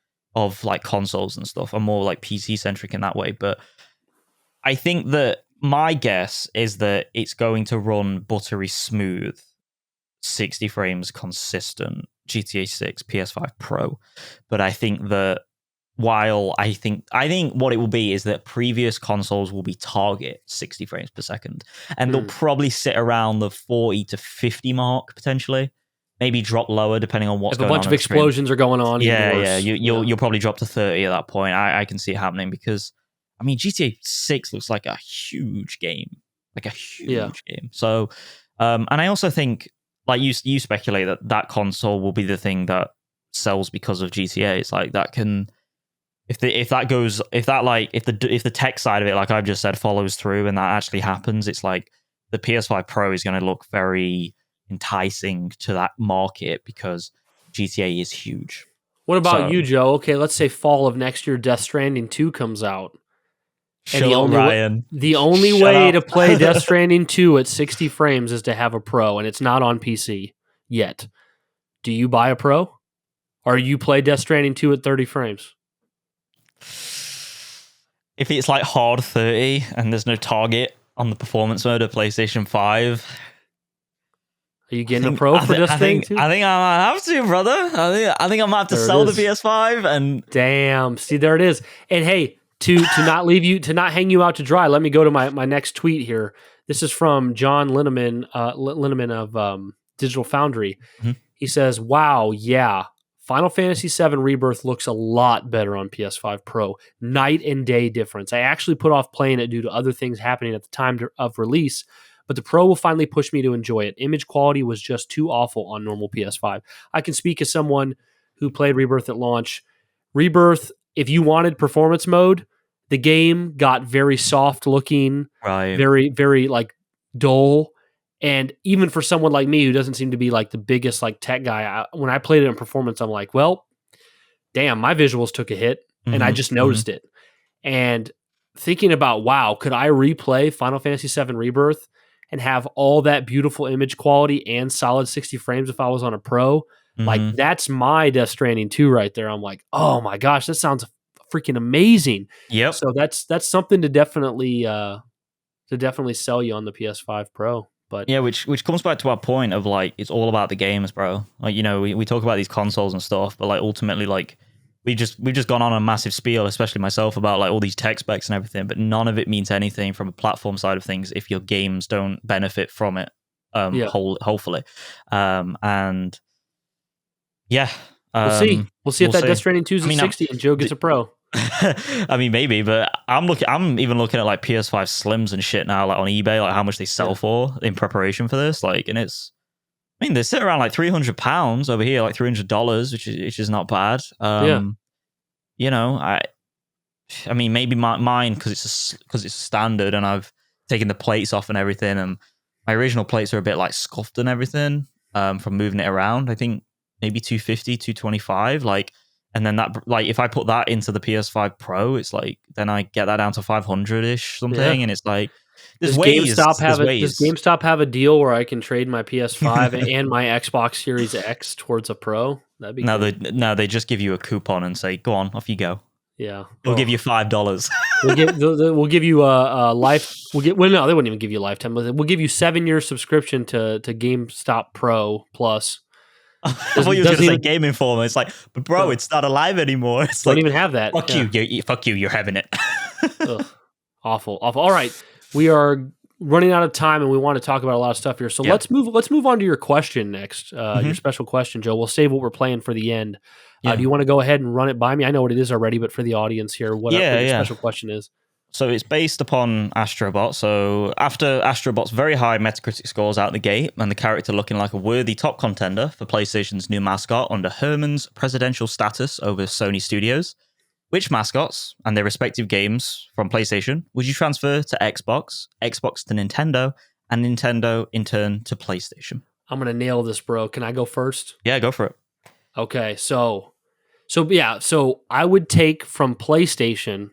like consoles and stuff. I'm more like PC centric in that way, but I think that my guess is that it's going to run buttery smooth, 60 frames consistent GTA 6 PS5 Pro. But I think that while I think what it will be is that previous consoles will be target 60 frames per second, and they'll probably sit around the 40 to 50 mark potentially. Maybe drop lower depending on what's going on.
If a bunch of explosions are going on.
You'll probably drop to 30 at that point. I can see it happening because I mean GTA 6 looks like a huge game. like a huge game. So, and I also think, like you speculate that console will be the thing that sells because of GTA. It's like that can, if the tech side of it, like I've just said, follows through and that actually happens, it's like the PS5 Pro is going to look very enticing to that market because GTA is huge.
What about you, Joe? Okay, let's say fall of next year, Death Stranding 2 comes out. And the only way to play Death Stranding 2 at 60 frames is to have a Pro, and it's not on PC yet. Do you buy a Pro? Or you play Death Stranding 2 at 30 frames?
If it's like hard 30 and there's no target on the performance mode of PlayStation 5...
Are you getting a Pro for Death Stranding 2?
I think I might have to, brother. I think I might have to sell the PS5 and...
Damn. See, there it is. And hey... To not leave you, to not hang you out to dry, let me go to my next tweet here. This is from John Linneman of Digital Foundry. Mm-hmm. He says, "Wow, yeah, Final Fantasy VII Rebirth looks a lot better on PS5 Pro. Night and day difference. I actually put off playing it due to other things happening at the time of release, but the Pro will finally push me to enjoy it. Image quality was just too awful on normal PS5. I can speak as someone who played Rebirth at launch. Rebirth, if you wanted performance mode, the game got very soft looking,
right?
Very, very like dull. And even for someone like me who doesn't seem to be like the biggest like tech guy, when I played it in performance, I'm like, well, damn, my visuals took a hit, and I just noticed it. And thinking about, wow, could I replay Final Fantasy VII Rebirth and have all that beautiful image quality and solid 60 frames if I was on a Pro? Like, that's my Death Stranding 2 right there. I'm like, oh my gosh, that sounds freaking amazing.
Yep.
So that's something to definitely sell you on the PS5 Pro. But
yeah, which comes back to our point of like, it's all about the games, bro. Like, you know, we talk about these consoles and stuff, but like ultimately, like we've just gone on a massive spiel, especially myself, about like all these tech specs and everything, but none of it means anything from a platform side of things if your games don't benefit from it. Hopefully. And yeah.
We'll see if that Death Stranding 2 is at 60 and Joe gets a Pro.
I mean, maybe, but I'm even looking at like PS5 Slims and shit now, like on eBay, like how much they sell for in preparation for this. Like, and I mean, they sit around like £300 over here, like $300, which is not bad. You know, I mean, maybe mine because it's standard, and I've taken the plates off and everything, and my original plates are a bit like scuffed and everything from moving it around. I think maybe 250, 225, like. And then that, like, if I put that into the PS5 Pro, it's like, then I get that down to 500-ish something. And it's like,
does GameStop have a deal where I can trade my PS5 and my Xbox Series X towards a Pro? That'd be
no, they just give you a coupon and say, go on, off you go.
Yeah.
We'll give you $5.
we'll give you a life. No, they wouldn't even give you a lifetime. We'll give you 7-year subscription to GameStop Pro Plus.
I thought you were going to say Game Informer. It's like, but bro, it's not alive anymore. It's
don't
like,
even have that.
Fuck you, you're having it.
Ugh. Awful. All right, we are running out of time, and we want to talk about a lot of stuff here. So let's move on to your question next. Your special question, Joe. We'll save what we're playing for the end. Do you want to go ahead and run it by me? I know what it is already, but for the audience here, what your special question is?
So it's based upon Astro Bot. So after Astro Bot's very high Metacritic scores out the gate and the character looking like a worthy top contender for PlayStation's new mascot under Herman's presidential status over Sony Studios, which mascots and their respective games from PlayStation would you transfer to Xbox, Xbox to Nintendo, and Nintendo in turn to PlayStation?
I'm going to nail this, bro. Can I go first?
Yeah, go for it.
Okay, so I would take from PlayStation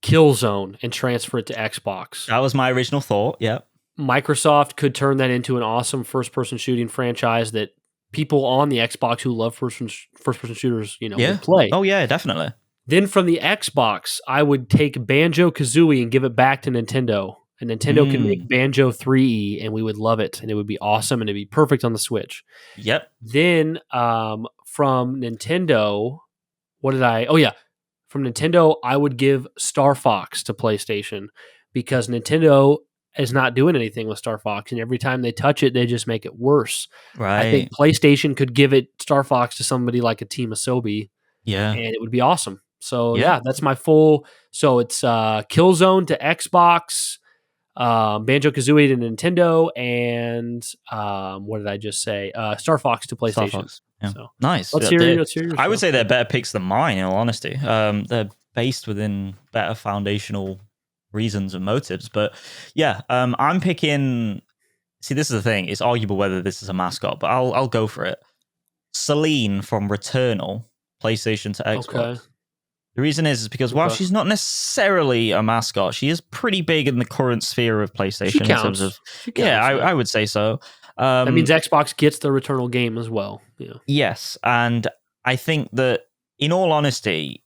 Killzone and transfer it to Xbox.
That was my original thought, yeah.
Microsoft could turn that into an awesome first-person shooting franchise that people on the Xbox who love first-person shooters, would play.
Oh, yeah, definitely.
Then from the Xbox, I would take Banjo-Kazooie and give it back to Nintendo. And Nintendo can make Banjo 3E, and we would love it, and it would be awesome, and it'd be perfect on the Switch.
Yep.
Then from Nintendo, from Nintendo, I would give Star Fox to PlayStation because Nintendo is not doing anything with Star Fox, and every time they touch it, they just make it worse.
Right.
I think PlayStation could give it Star Fox to somebody like a Team Asobi, and it would be awesome. So that's my full. So it's Killzone to Xbox, Banjo-Kazooie to Nintendo, and what did I just say? Star Fox to PlayStation. Star Fox.
Yeah.
So
nice.
Let's hear yours.
I would say they're better picks than mine, in all honesty. They're based within better foundational reasons and motives. But yeah, I'm picking... See, this is the thing. It's arguable whether this is a mascot, but I'll go for it. Celine from Returnal, PlayStation to Xbox. Okay. The reason is because while she's not necessarily a mascot, she is pretty big in the current sphere of PlayStation. She
counts.
In terms of, I would say so.
That means Xbox gets the Returnal game as well. Yeah.
Yes, and I think that, in all honesty,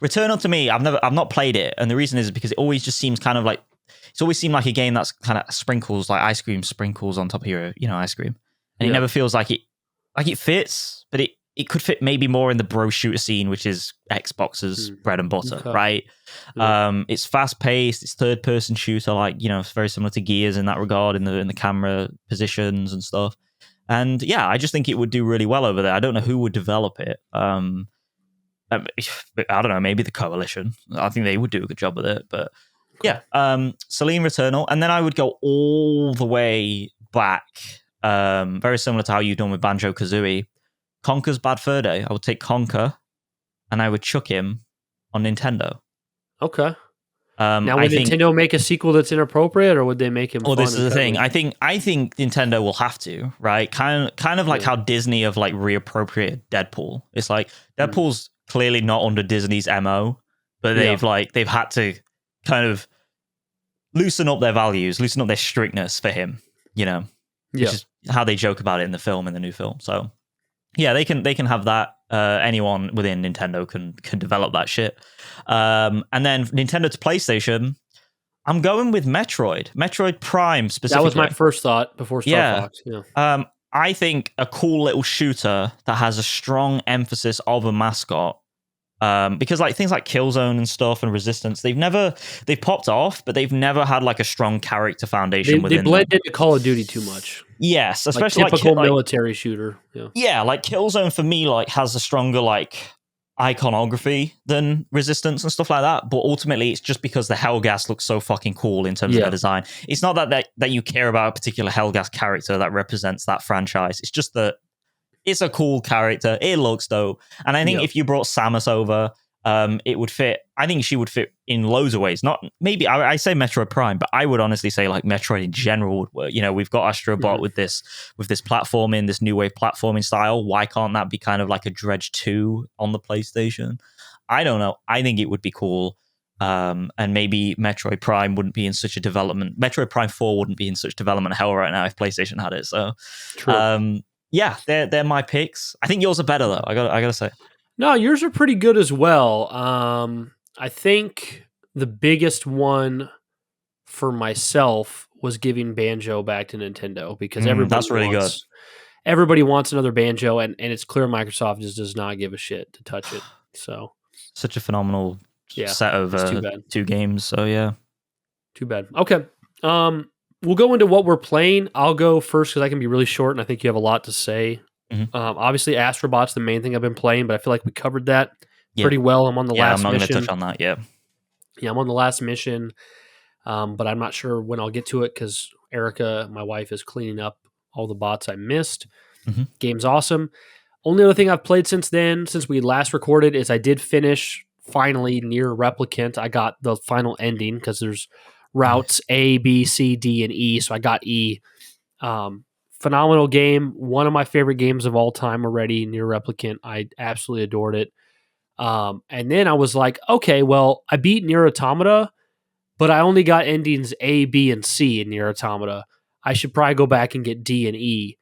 Returnal to me, I've not played it, and the reason is because it always just seems kind of like it's always seemed like a game that's kind of sprinkles like ice cream sprinkles on top of your ice cream, and it never feels like it fits, but it could fit maybe more in the bro shooter scene, which is Xbox's bread and butter, right? Yeah. It's fast paced, it's third person shooter, like it's very similar to Gears in that regard, in the camera positions and stuff. And yeah, I just think it would do really well over there. I don't know who would develop it. I don't know, maybe the Coalition. I think they would do a good job with it. But yeah, Celine Returnal, and then I would go all the way back, very similar to how you've done with Banjo-Kazooie. Conker's Bad Fur Day. I would take Conker, and I would chuck him on Nintendo.
Okay. Now, would Nintendo make a sequel that's inappropriate, or would they make him?
Well, this is the thing. I think Nintendo will have to, right? Kind of like how Disney have like reappropriated Deadpool. It's like Deadpool's clearly not under Disney's MO, but they've had to kind of loosen up their values, loosen up their strictness for him. Which is how they joke about it in the film, in the new film. So. Yeah, they can have that. Anyone within Nintendo can develop that shit. And then Nintendo to PlayStation, I'm going with Metroid Prime specifically.
That was my first thought before Star Fox. Yeah.
I think a cool little shooter that has a strong emphasis of a mascot. Because like things like Killzone and stuff and Resistance, they've popped off, but they've never had like a strong character foundation within them.
They blend into Call of Duty too much.
Yes, especially
typical military shooter.
Yeah, like Killzone for me like has a stronger like iconography than Resistance and stuff like that. But ultimately, it's just because the Hellgas looks so fucking cool in terms of their design. It's not that you care about a particular Hellgas character that represents that franchise. It's just that it's a cool character. It looks dope. And I think if you brought Samus over, it would fit. I think she would fit in loads of ways. Not maybe I say Metroid Prime, but I would honestly say like Metroid in general would work. We've got Astro Bot with this platforming, this new wave platforming style. Why can't that be kind of like a Dredge 2 on the PlayStation? I don't know. I think it would be cool. And maybe Metroid Prime wouldn't be in such a development. Metroid Prime 4 wouldn't be in such development hell right now if PlayStation had it. So true. Yeah, they're my picks. I think yours are better though. I gotta say.
No, yours are pretty good as well. I think the biggest one for myself was giving Banjo back to Nintendo because everybody wants another Banjo, and it's clear Microsoft just does not give a shit to touch it. So
such a phenomenal set of two games. So yeah,
too bad. Okay. We'll go into what we're playing. I'll go first because I can be really short, and I think you have a lot to say. Mm-hmm. Obviously, Astro Bot's the main thing I've been playing, but I feel like we covered that pretty well. I'm on the last mission. I'm not going to touch on that yet. Yeah, I'm on the last mission, but I'm not sure when I'll get to it because Erica, my wife, is cleaning up all the bots I missed. Mm-hmm. Game's awesome. Only other thing I've played since then, since we last recorded, is I did finish, finally, Nier Replicant. I got the final ending because there's routes A, B, C, D, and E. So I got E. Phenomenal game. One of my favorite games of all time already, Nier Replicant. I absolutely adored it. And then I was like, okay, well, I beat Nier Automata, but I only got endings A, B, and C in Nier Automata. I should probably go back and get D and E.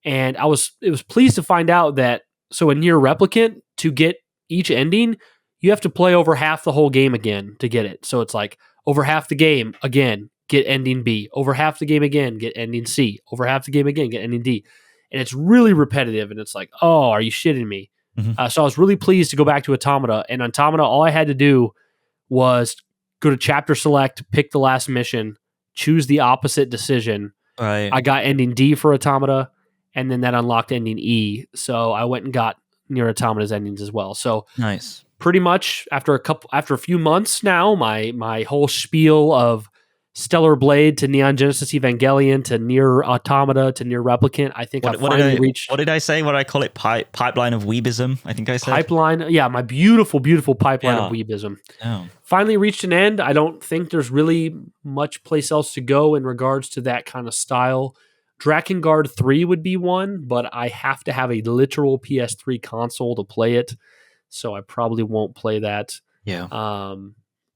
And it was pleased to find out that, so in Nier Replicant, to get each ending, you have to play over half the whole game again to get it. So it's like, over half the game, again, get ending B. Over half the game again, get ending C. Over half the game again, get ending D. And it's really repetitive, and it's like, oh, are you shitting me? Mm-hmm. So I was really pleased to go back to Automata. And Automata, all I had to do was go to chapter select, pick the last mission, choose the opposite decision.
Right.
I got ending D for Automata, and then that unlocked ending E. So I went and got Nier Automata's endings as well. So
nice.
Pretty much after a few months now, my whole spiel of Stellar Blade to Neon Genesis Evangelion to Nier Automata to Nier Replicant. I think I finally reached.
What did I say? What did I call it? Pipeline of Weebism, I think I said.
Pipeline. Yeah, my beautiful, beautiful pipeline of Weebism.
Oh.
Finally reached an end. I don't think there's really much place else to go in regards to that kind of style. Drakengard 3 would be one, but I have to have a literal PS3 console to play it, so I probably won't play that.
Yeah.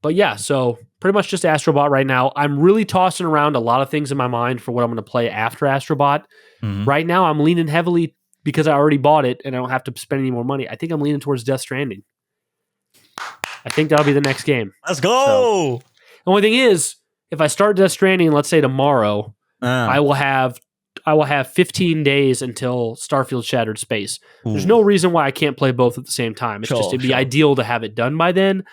But yeah, so pretty much just Astro Bot right now. I'm really tossing around a lot of things in my mind for what I'm going to play after Astro Bot.
Mm-hmm.
Right now, I'm leaning heavily because I already bought it and I don't have to spend any more money. I think I'm leaning towards Death Stranding. I think that'll be the next game.
Let's go!
So, the only thing is, if I start Death Stranding, let's say tomorrow, I will have 15 days until Starfield Shattered Space. Ooh. There's no reason why I can't play both at the same time. It's it'd be ideal to have it done by then.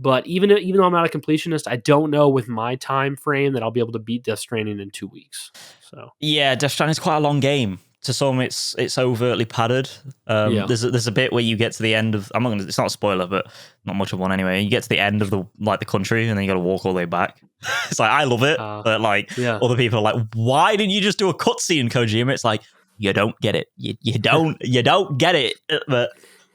But even though I'm not a completionist, I don't know with my time frame that I'll be able to beat Death Stranding in 2 weeks. So
yeah, Death Stranding is quite a long game. To some, it's overtly padded. There's a bit where you get to the end of. It's not a spoiler, but not much of one anyway. You get to the end of the country, and then you got to walk all the way back. It's like I love it, but other people are like, "Why didn't you just do a cutscene, Kojima?" It's like you don't get it. You don't get it. But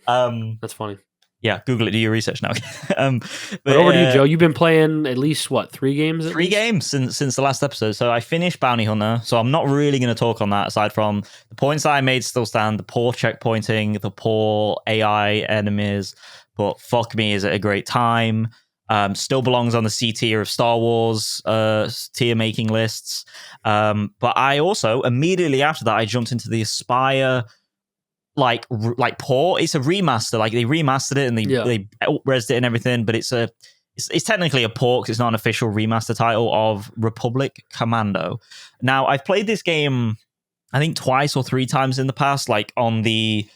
that's funny.
Yeah, Google it. Do your research now.
But over to you, Joe. You've been playing at least, 3 games?
Three games since the last episode. So I finished Bounty Hunter, so I'm not really going to talk on that, aside from the points that I made still stand, the poor checkpointing, the poor AI enemies, but fuck me, is it a great time. Still belongs on the C tier of Star Wars tier making lists. But I also, immediately after that, I jumped into the Aspire like port. It's a remaster. Like they remastered it and they resed it and everything, but it's technically a port because it's not an official remaster title of Republic Commando. Now I've played this game I think twice or 3 times in the past, like on the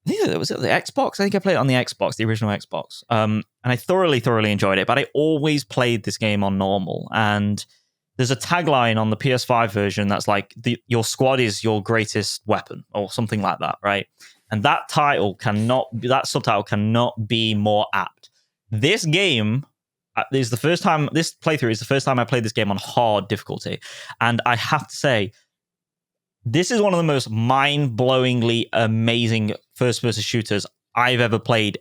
was it the Xbox? I think I played it on the Xbox, the original Xbox. And I thoroughly enjoyed it, but I always played this game on normal. And there's a tagline on the PS5 version that's like, your squad is your greatest weapon, or something like that, right? And that subtitle cannot be more apt. This game this playthrough is the first time I played this game on hard difficulty. And I have to say, this is one of the most mind-blowingly amazing first-person shooters I've ever played,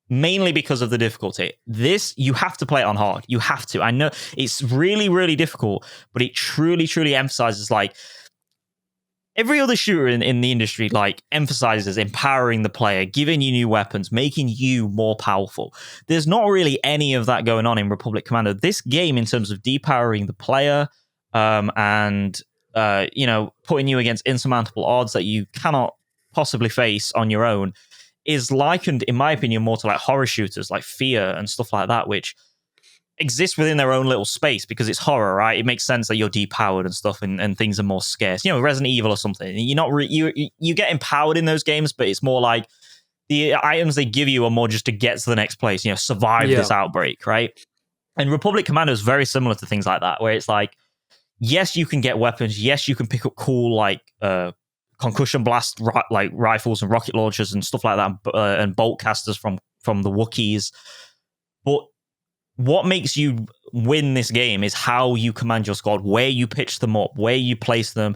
mainly because of the difficulty. This, you have to play it on hard. You have to. I know it's really, really difficult, but it truly, truly emphasizes, like, every other shooter in the industry, like, emphasizes empowering the player, giving you new weapons, making you more powerful. There's not really any of that going on in Republic Commando. This game, in terms of depowering the player, and putting you against insurmountable odds that you cannot possibly face on your own, is likened, in my opinion, more to like horror shooters like Fear and stuff like that, which exist within their own little space because it's horror, right? It makes sense that you're depowered and stuff, and things are more scarce. Resident Evil or something. You're not you get empowered in those games, but it's more like the items they give you are more just to get to the next place. Survive this outbreak, right? And Republic Commando is very similar to things like that, where it's like, yes, you can get weapons. Yes, you can pick up cool concussion blast rifles and rocket launchers and stuff like that, and bolt casters from the Wookiees. But what makes you win this game is how you command your squad, where you pitch them up, where you place them,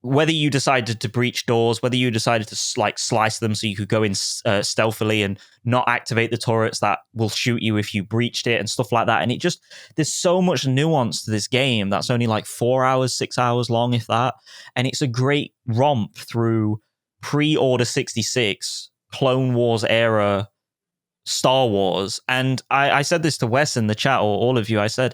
whether you decided to breach doors, whether you decided to slice them so you could go in stealthily and not activate the turrets that will shoot you if you breached it and stuff like that. And there's so much nuance to this game that's only like 4 hours, 6 hours long, if that. And it's a great romp through pre-Order 66, Clone Wars era Star Wars. And I said this to Wes in the chat, or all of you, I said,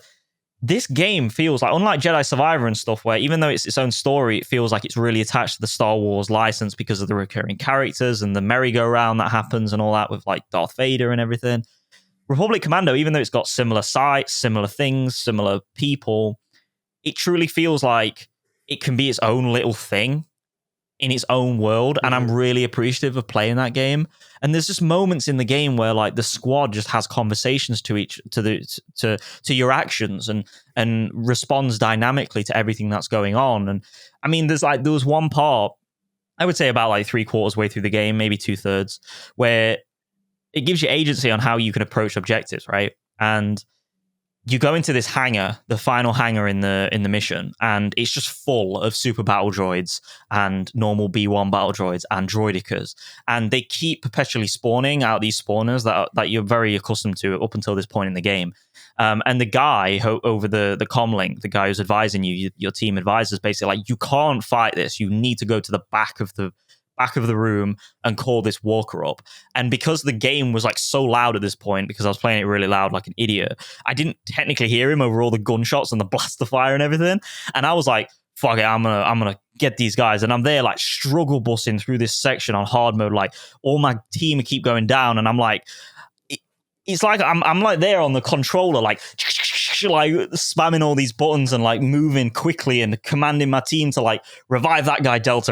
this game feels like, unlike Jedi Survivor and stuff, where even though it's its own story, it feels like it's really attached to the Star Wars license because of the recurring characters and the merry-go-round that happens and all that with like Darth Vader and everything. Republic Commando, even though it's got similar sites, similar things, similar people, it truly feels like it can be its own little thing in its own world, and I'm really appreciative of playing that game. And there's just moments in the game where like the squad just has conversations to your actions and responds dynamically to everything that's going on. And I mean, there was one part, I would say about like 3/4 way through the game, maybe 2/3, where it gives you agency on how you can approach objectives, right? And you go into this hangar, the final hangar in the mission, and it's just full of super battle droids and normal B1 battle droids and droidicas, and they keep perpetually spawning out these spawners that you're very accustomed to up until this point in the game. And the guy over the comm link, the guy who's advising you, your team advisors, basically like, you can't fight this. You need to go to the back of the room and call this walker up. And because the game was like so loud at this point, because I was playing it really loud like an idiot, I didn't technically hear him over all the gunshots and the blaster fire and everything. And I was like, fuck it, I'm gonna get these guys. And I'm there like struggle bussing through this section on hard mode, like all my team keep going down, and I'm like, it's like I'm like there on the controller, like spamming all these buttons and like moving quickly and commanding my team to like revive that guy Delta,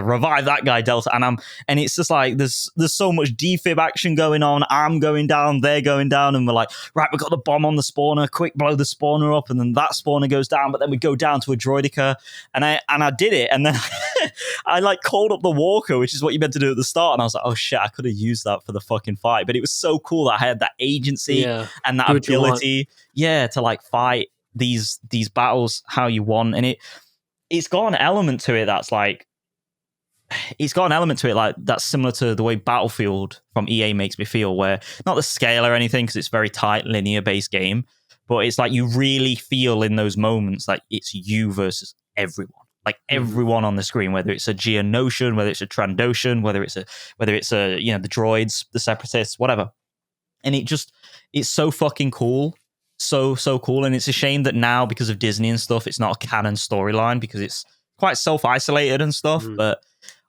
and it's just like there's so much defib action going on. I'm going down, they're going down, and we're like, right, we got the bomb on the spawner, quick blow the spawner up, and then that spawner goes down, but then we go down to a droidica, and I did it, and then I like called up the walker, which is what you meant to do at the start, and I was like, oh shit, I could have used that for the fucking fight. But it was so cool that I had that agency and that ability to like fight these battles how you want. And it's got an element to it that's like, that's similar to the way Battlefield from EA makes me feel, where not the scale or anything, because it's very tight linear based game, but it's like you really feel in those moments like it's you versus everyone, like everyone on the screen, whether it's a Geonosian, whether it's a Trandoshan, whether it's a the droids, the separatists, whatever. And it's so fucking cool. So cool. And it's a shame that now, because of Disney and stuff, it's not a canon storyline, because it's quite self-isolated and stuff. But,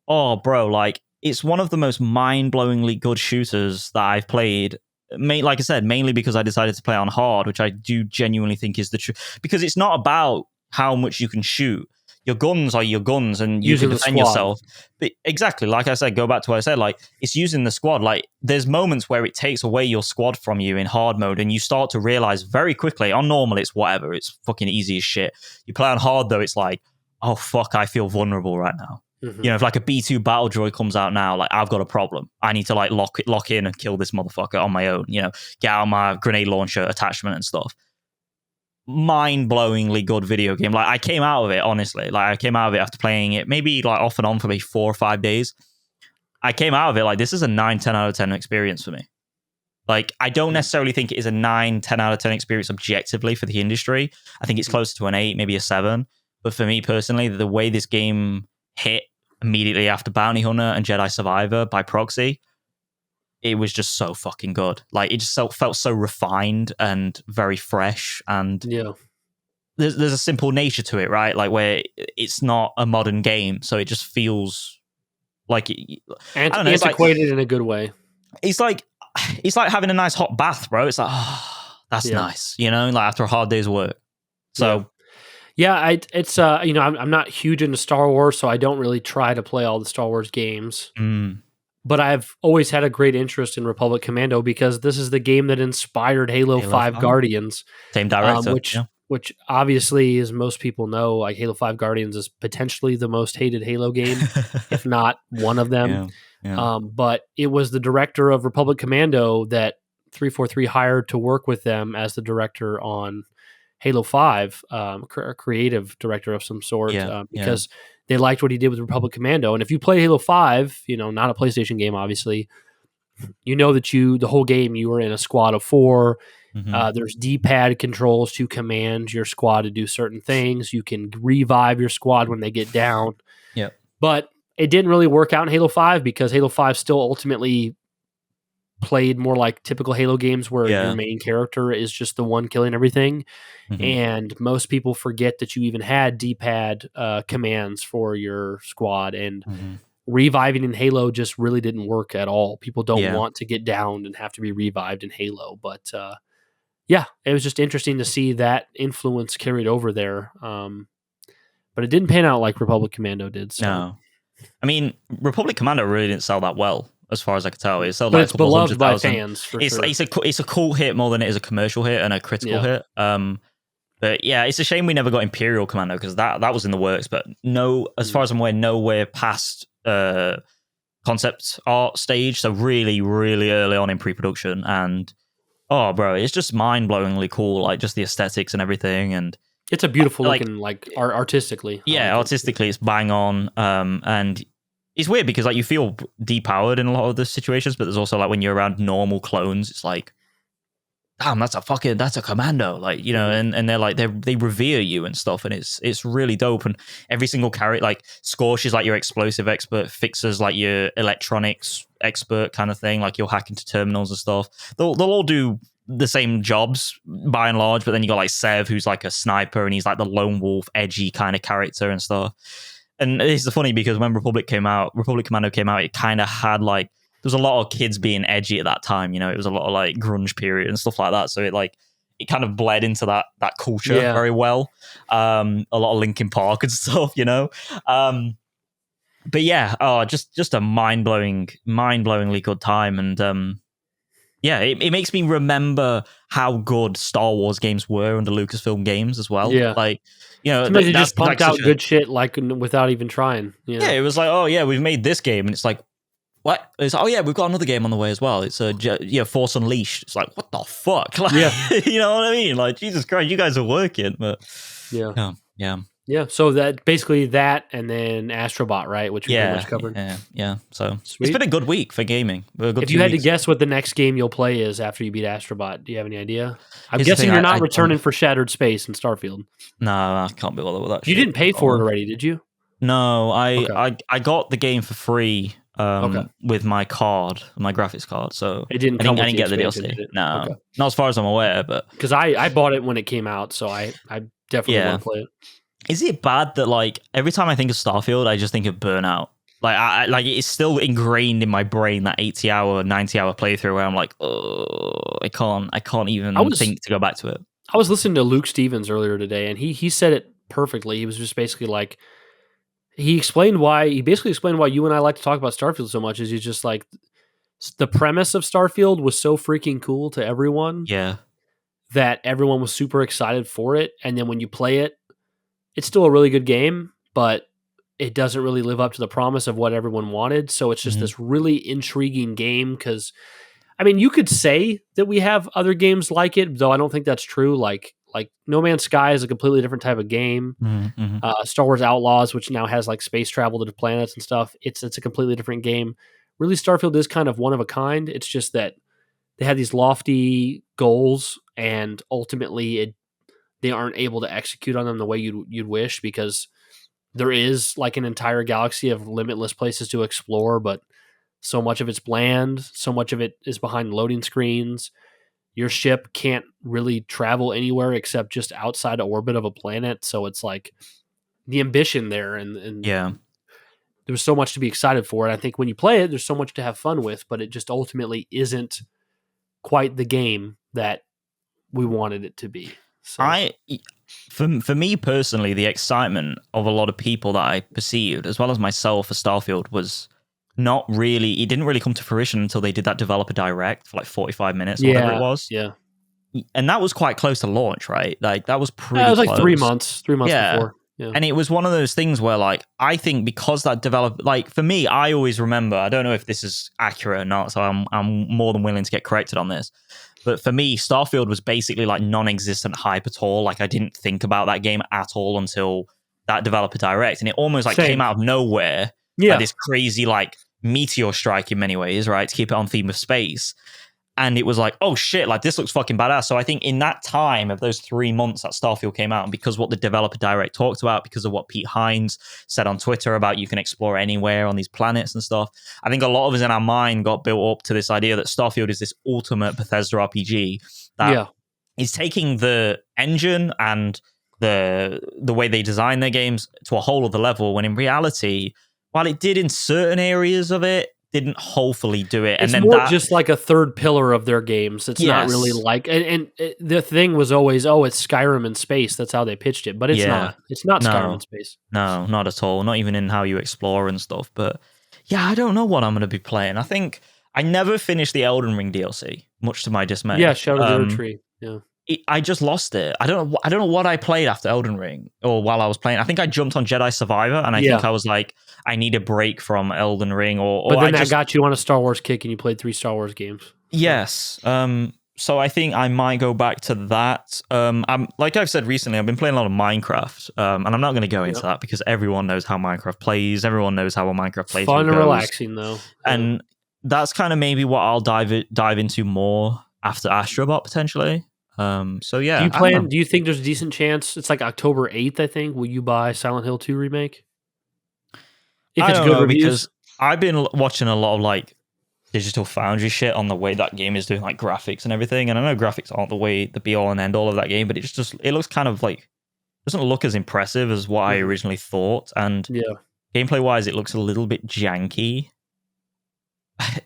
oh, bro, like, it's one of the most mind-blowingly good shooters that I've played. Like I said, mainly because I decided to play on hard, which I do genuinely think is the truth. Because it's not about how much you can shoot. Your guns are your guns, and you can defend yourself. But exactly, like I said, go back to what I said, like, it's using the squad. Like, there's moments where it takes away your squad from you in hard mode, and you start to realize very quickly, on normal, it's whatever, it's fucking easy as shit. You play on hard, though, it's like, oh, fuck, I feel vulnerable right now. You know, if like a B2 battle droid comes out now, like, I've got a problem. I need to like lock in and kill this motherfucker on my own, you know, get out my grenade launcher attachment and stuff. Mind-blowingly good video game. Like, I came out of it, honestly. Like, I came out of it after playing it maybe like off and on for maybe 4 or 5 days. I came out of it like, this is a 9-10 out of 10 experience for me. Like, I don't necessarily think it is a 9-10 out of 10 experience objectively for the industry. I think it's closer to an 8, maybe a 7. But for me personally, the way this game hit immediately after Bounty Hunter and Jedi Survivor by proxy, it was just so fucking good. Like, it just felt so refined and very fresh. And there's a simple nature to it, right? Like, where it's not a modern game, so it just feels like
antiquated in a good way.
It's like having a nice hot bath, bro. It's like, oh, that's nice, you know, like after a hard day's work. So.
It's I'm not huge into Star Wars, so I don't really try to play all the Star Wars games. But I've always had a great interest in Republic Commando, because this is the game that inspired Halo 5 Guardians.
Same director.
Which obviously, as most people know, like, Halo 5 Guardians is potentially the most hated Halo game, if not one of them. But it was the director of Republic Commando that 343 hired to work with them as the director on Halo 5, a creative director of some sort, because they liked what he did with Republic Commando. And if you play Halo 5, you know, not a PlayStation game, obviously, you know that the whole game, you were in a squad of 4. There's D-pad controls to command your squad to do certain things. You can revive your squad when they get down. But it didn't really work out in Halo 5, because Halo 5 still ultimately played more like typical Halo games, where your main character is just the one killing everything. And most people forget that you even had D-pad commands for your squad, and reviving in Halo just really didn't work at all. People don't want to get downed and have to be revived in Halo. But it was just interesting to see that influence carried over there. But it didn't pan out like Republic Commando did. So.
No. I mean, Republic Commando really didn't sell that well, as far as I can tell. It sold
but
like
it's beloved by fans, for sure.
It's a cool hit more than it is a commercial hit and a critical hit. But yeah, it's a shame we never got Imperial Commando, because that was in the works. But no, as far as I'm aware, nowhere past concept art stage. So really, really early on in pre-production. And Oh, bro, it's just mind-blowingly cool, like just the aesthetics and everything, and
it's a beautiful looking, like artistically.
Yeah, artistically, it's bang on, and it's weird because like you feel depowered in a lot of the situations, but there's also like when you're around normal clones, it's like, damn, that's a commando, like, you know, and they're like they revere you and stuff, and it's really dope. And every single character, like Scorch is like your explosive expert, Fixer's like your electronics expert kind of thing, like you'll hack into terminals and stuff. They'll all do the same jobs by and large, but then you got like Sev, who's like a sniper, and he's like the lone wolf, edgy kind of character and stuff. And it's funny because when Republic Commando came out, it kind of had like, there was a lot of kids being edgy at that time, you know, it was a lot of like grunge period and stuff like that. So it kind of bled into that culture very well. A lot of Linkin Park and stuff, you know. But yeah, just a mind-blowingly good time. And yeah, it makes me remember how good Star Wars games were under Lucasfilm Games as well.
Yeah.
Like, you know,
they just pumped out good shit like without even trying. You know? Yeah,
it was like, oh yeah, we've made this game, and it's like, what? It's like, oh yeah, we've got another game on the way as well. It's Force Unleashed. It's like, what the fuck? Like, you know what I mean? Like, Jesus Christ, you guys are working, but yeah.
So that basically that, and then Astro Bot, right? Which we pretty much covered.
Yeah. So Sweet. It's been a good week for gaming.
If you had to guess what the next game you'll play is after you beat Astro Bot, do you have any idea? I'm guessing you're not returning for Shattered Space and Starfield.
No, I can't be bothered with that.
You didn't pay for it already, did you?
No, I got the game for free with my card, my graphics card. So
I didn't
get the DLC. No, not as far as I'm aware, but
because I bought it when it came out, so I definitely want to play it.
Is it bad that like every time I think of Starfield, I just think of Burnout? Like I like it's still ingrained in my brain, that 80-hour, 90-hour playthrough where I'm like, oh, I can't even think to go back to it.
I was listening to Luke Stevens earlier today, and he said it perfectly. He was just basically like, he basically explained why you and I like to talk about Starfield so much. Is he's just like, the premise of Starfield was so freaking cool to everyone.
Yeah.
That everyone was super excited for it. And then when you play it, it's still a really good game, but it doesn't really live up to the promise of what everyone wanted. So it's just this really intriguing game because, I mean, you could say that we have other games like it, though I don't think that's true. Like No Man's Sky is a completely different type of game. Star Wars Outlaws, which now has like space travel to the planets and stuff, it's a completely different game. Really, Starfield is kind of one of a kind. It's just that they had these lofty goals, and ultimately they aren't able to execute on them the way you'd wish, because there is like an entire galaxy of limitless places to explore, but so much of it's bland, so much of it is behind loading screens. Your ship can't really travel anywhere except just outside of orbit of a planet. So it's like the ambition there, and there's so much to be excited for. And I think when you play it, there's so much to have fun with, but it just ultimately isn't quite the game that we wanted it to be. So.
For me personally, the excitement of a lot of people that I perceived, as well as myself for Starfield, was it didn't really come to fruition until they did that developer direct for like 45 minutes or whatever it was.
Yeah.
And that was quite close to launch, right? Like that was pretty
it was
close.
Like 3 months before. Yeah.
And it was one of those things where like, I think because that developed, like for me, I always remember, I don't know if this is accurate or not, so I'm more than willing to get corrected on this. But for me, Starfield was basically like non-existent hype at all. Like I didn't think about that game at all until that developer direct. And it almost like came out of nowhere. Yeah. Like this crazy like meteor strike in many ways, right? To keep it on theme of space. And it was like, oh shit, like this looks fucking badass. So I think in that time of those 3 months that Starfield came out, and because what the developer direct talked about, because of what Pete Hines said on Twitter about you can explore anywhere on these planets and stuff, I think a lot of us in our mind got built up to this idea that Starfield is this ultimate Bethesda RPG that is taking the engine and the way they design their games to a whole other level, when in reality, while it did in certain areas of it, didn't hopefully do it.
It's more just like a third pillar of their games. It's not really like, and the thing was always, it's Skyrim in space. That's how they pitched it, but it's not. It's not Skyrim in space.
No, not at all. Not even in how you explore and stuff. But yeah, I don't know what I'm going to be playing. I think I never finished the Elden Ring DLC, much to my dismay.
Yeah, Shadow of the Erd Tree. Yeah.
I just lost it. I don't know what I played after Elden Ring or while I was playing. I think I jumped on Jedi Survivor, and I think I was like, I need a break from Elden Ring. But
then that got you on a Star Wars kick, and you played 3 Star Wars games.
Yes. So I think I might go back to that. I'm like I've said recently, I've been playing a lot of Minecraft, and I'm not going to go into that because everyone knows how Minecraft plays. Everyone knows how a Minecraft plays.
Fun and relaxing, though,
and that's kind of maybe what I'll dive into more after Astro Bot potentially. So yeah.
Do you think there's a decent chance? It's like October 8th, I think. Will you buy Silent Hill 2 remake?
If it's good reviews? Because I've been watching a lot of like Digital Foundry shit on the way that game is doing like graphics and everything, and I know graphics aren't the be all and end all of that game, but it looks kind of like doesn't look as impressive as what I originally thought, and gameplay wise it looks a little bit janky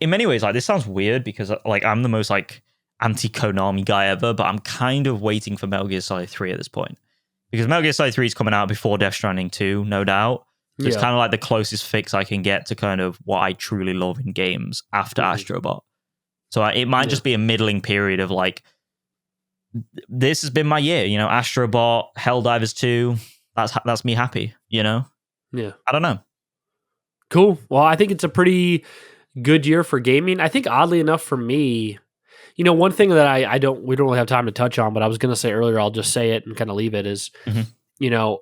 in many ways. Like this sounds weird because like I'm the most like anti-Konami guy ever, but I'm kind of waiting for Metal Gear Solid 3 at this point because Metal Gear Solid 3 is coming out before Death Stranding 2, no doubt. So it's kind of like the closest fix I can get to kind of what I truly love in games after Astro Bot. So it might just be a middling period of like, this has been my year, you know, Astro Bot, Helldivers 2, that's me happy, you know?
Yeah.
I don't know.
Cool. Well, I think it's a pretty good year for gaming. I think oddly enough for me, you know, one thing that we don't really have time to touch on, but I was going to say earlier, I'll just say it and kind of leave it is, you know,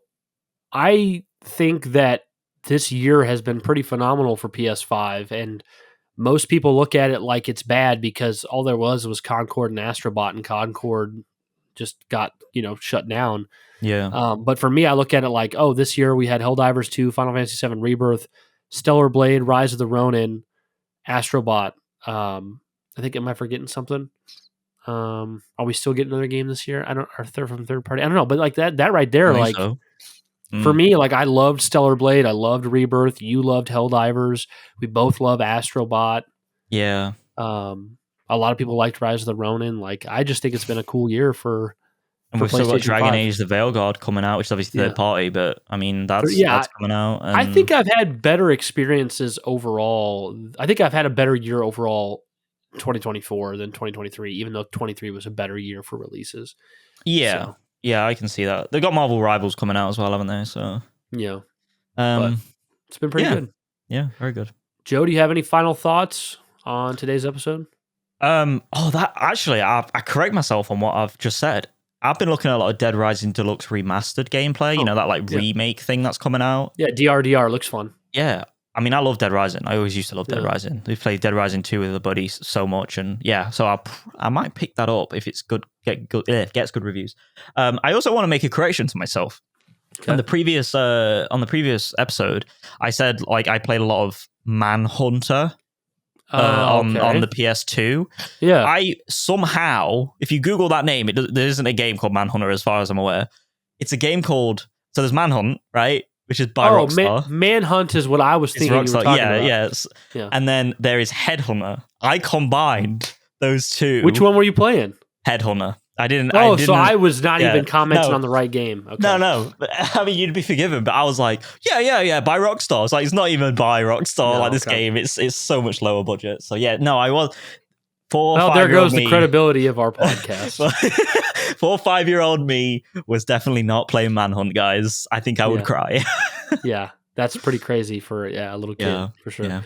I think that this year has been pretty phenomenal for PS5, and most people look at it like it's bad because all there was Concord and Astro Bot, and Concord just got, you know, shut down.
Yeah.
But for me, I look at it like, oh, this year we had Helldivers 2, Final Fantasy VII Rebirth, Stellar Blade, Rise of the Ronin, Astro Bot. I think, am I forgetting something? Are we still getting another game this year? Are they from third party? I don't know, but like that right there, like. So. For me, like I loved Stellar Blade, I loved Rebirth, you loved Helldivers, we both love Astro Bot.
Yeah.
A lot of people liked Rise of the Ronin. Like I just think it's been a cool year for.
And we've still got Dragon Age: The Veilguard coming out, which is obviously third party, but I mean that's coming out. And...
I think I've had better experiences overall. I think I've had a better year overall, 2024 than 2023, even though 23 was a better year for releases.
Yeah. So. Yeah, I can see that. They've got Marvel Rivals coming out as well, haven't they? So
yeah, but it's been pretty good.
Yeah, very good.
Joe, do you have any final thoughts on today's episode?
That actually, I correct myself on what I've just said. I've been looking at a lot of Dead Rising Deluxe remastered gameplay. You know, that like remake thing that's coming out.
Yeah, DRDR looks fun.
Yeah. I mean, I love Dead Rising. I always used to love Dead Rising. We've played Dead Rising 2 with a buddy so much, and so I might pick that up if it's good, gets good reviews. I also want to make a correction to myself. Okay. On the previous episode, I said like I played a lot of Manhunter on the PS2.
Yeah,
I somehow, if you Google that name, there isn't a game called Manhunter as far as I'm aware. It's a game called there's Manhunt, right? Which is by Rockstar.
Manhunt is what I was thinking you were talking about.
Yeah. And then there is Headhunter. I combined those two.
Which one were you playing?
Headhunter.
So I was not even commenting on the right game. Okay.
No. I mean, you'd be forgiven, but I was like, yeah, by Rockstar. It's like, it's not even by Rockstar. This game, it's so much lower budget. So yeah, no, I was...
there goes the credibility of our podcast.
4 or 5-year-old me was definitely not playing Manhunt, guys. I think I would cry.
Yeah, that's pretty crazy for a little kid, for sure.
Yeah.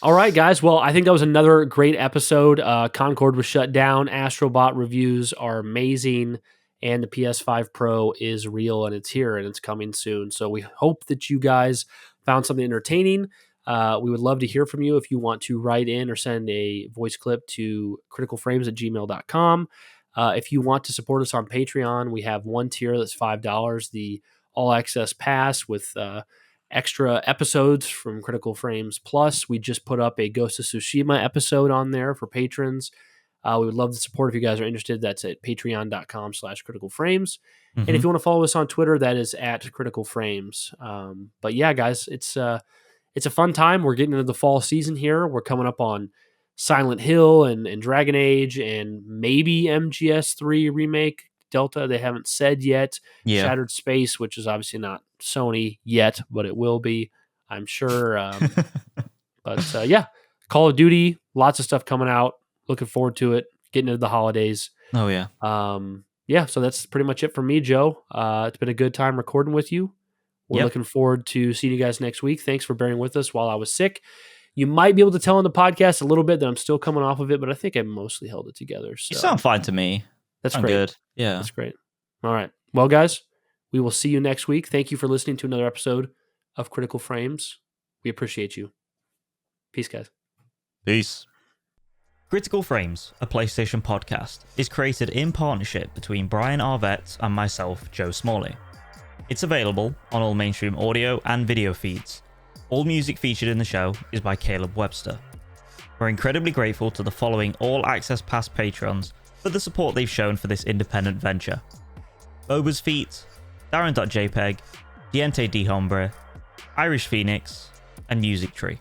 All right, guys. Well, I think that was another great episode. Concord was shut down. Astro Bot reviews are amazing. And the PS5 Pro is real, and it's here, and it's coming soon. So we hope that you guys found something entertaining. We would love to hear from you if you want to write in or send a voice clip to criticalframes@gmail.com. If you want to support us on Patreon, we have one tier that's $5, the All Access Pass with extra episodes from Critical Frames Plus. We just put up a Ghost of Tsushima episode on there for patrons. We would love the support if you guys are interested. That's at patreon.com/criticalframes. Mm-hmm. And if you want to follow us on Twitter, that is at Critical Frames. But yeah, guys, it's a fun time. We're getting into the fall season here. We're coming up on Silent Hill and Dragon Age and maybe MGS3 remake Delta. They haven't said yet.
Yeah.
Shattered Space, which is obviously not Sony yet, but it will be, I'm sure. But yeah, Call of Duty, lots of stuff coming out. Looking forward to it. Getting into the holidays.
Oh yeah.
Yeah. So that's pretty much it for me, Joe. It's been a good time recording with you. We're looking forward to seeing you guys next week. Thanks for bearing with us while I was sick. You might be able to tell on the podcast a little bit that I'm still coming off of it, but I think I mostly held it together. So.
You sound fine to me.
That's
I'm
great.
Good. Yeah.
That's great. All right. Well, guys, we will see you next week. Thank you for listening to another episode of Critical Frames. We appreciate you. Peace, guys.
Peace. Critical Frames, a PlayStation podcast, is created in partnership between Brian Arvett and myself, Joe Smalley. It's available on all mainstream audio and video feeds. All music featured in the show is by Caleb Webster. We're incredibly grateful to the following All Access Pass patrons for the support they've shown for this independent venture: Boba's Feet, Darren.jpg, Diente D. Hombre, Irish Phoenix, and Music Tree.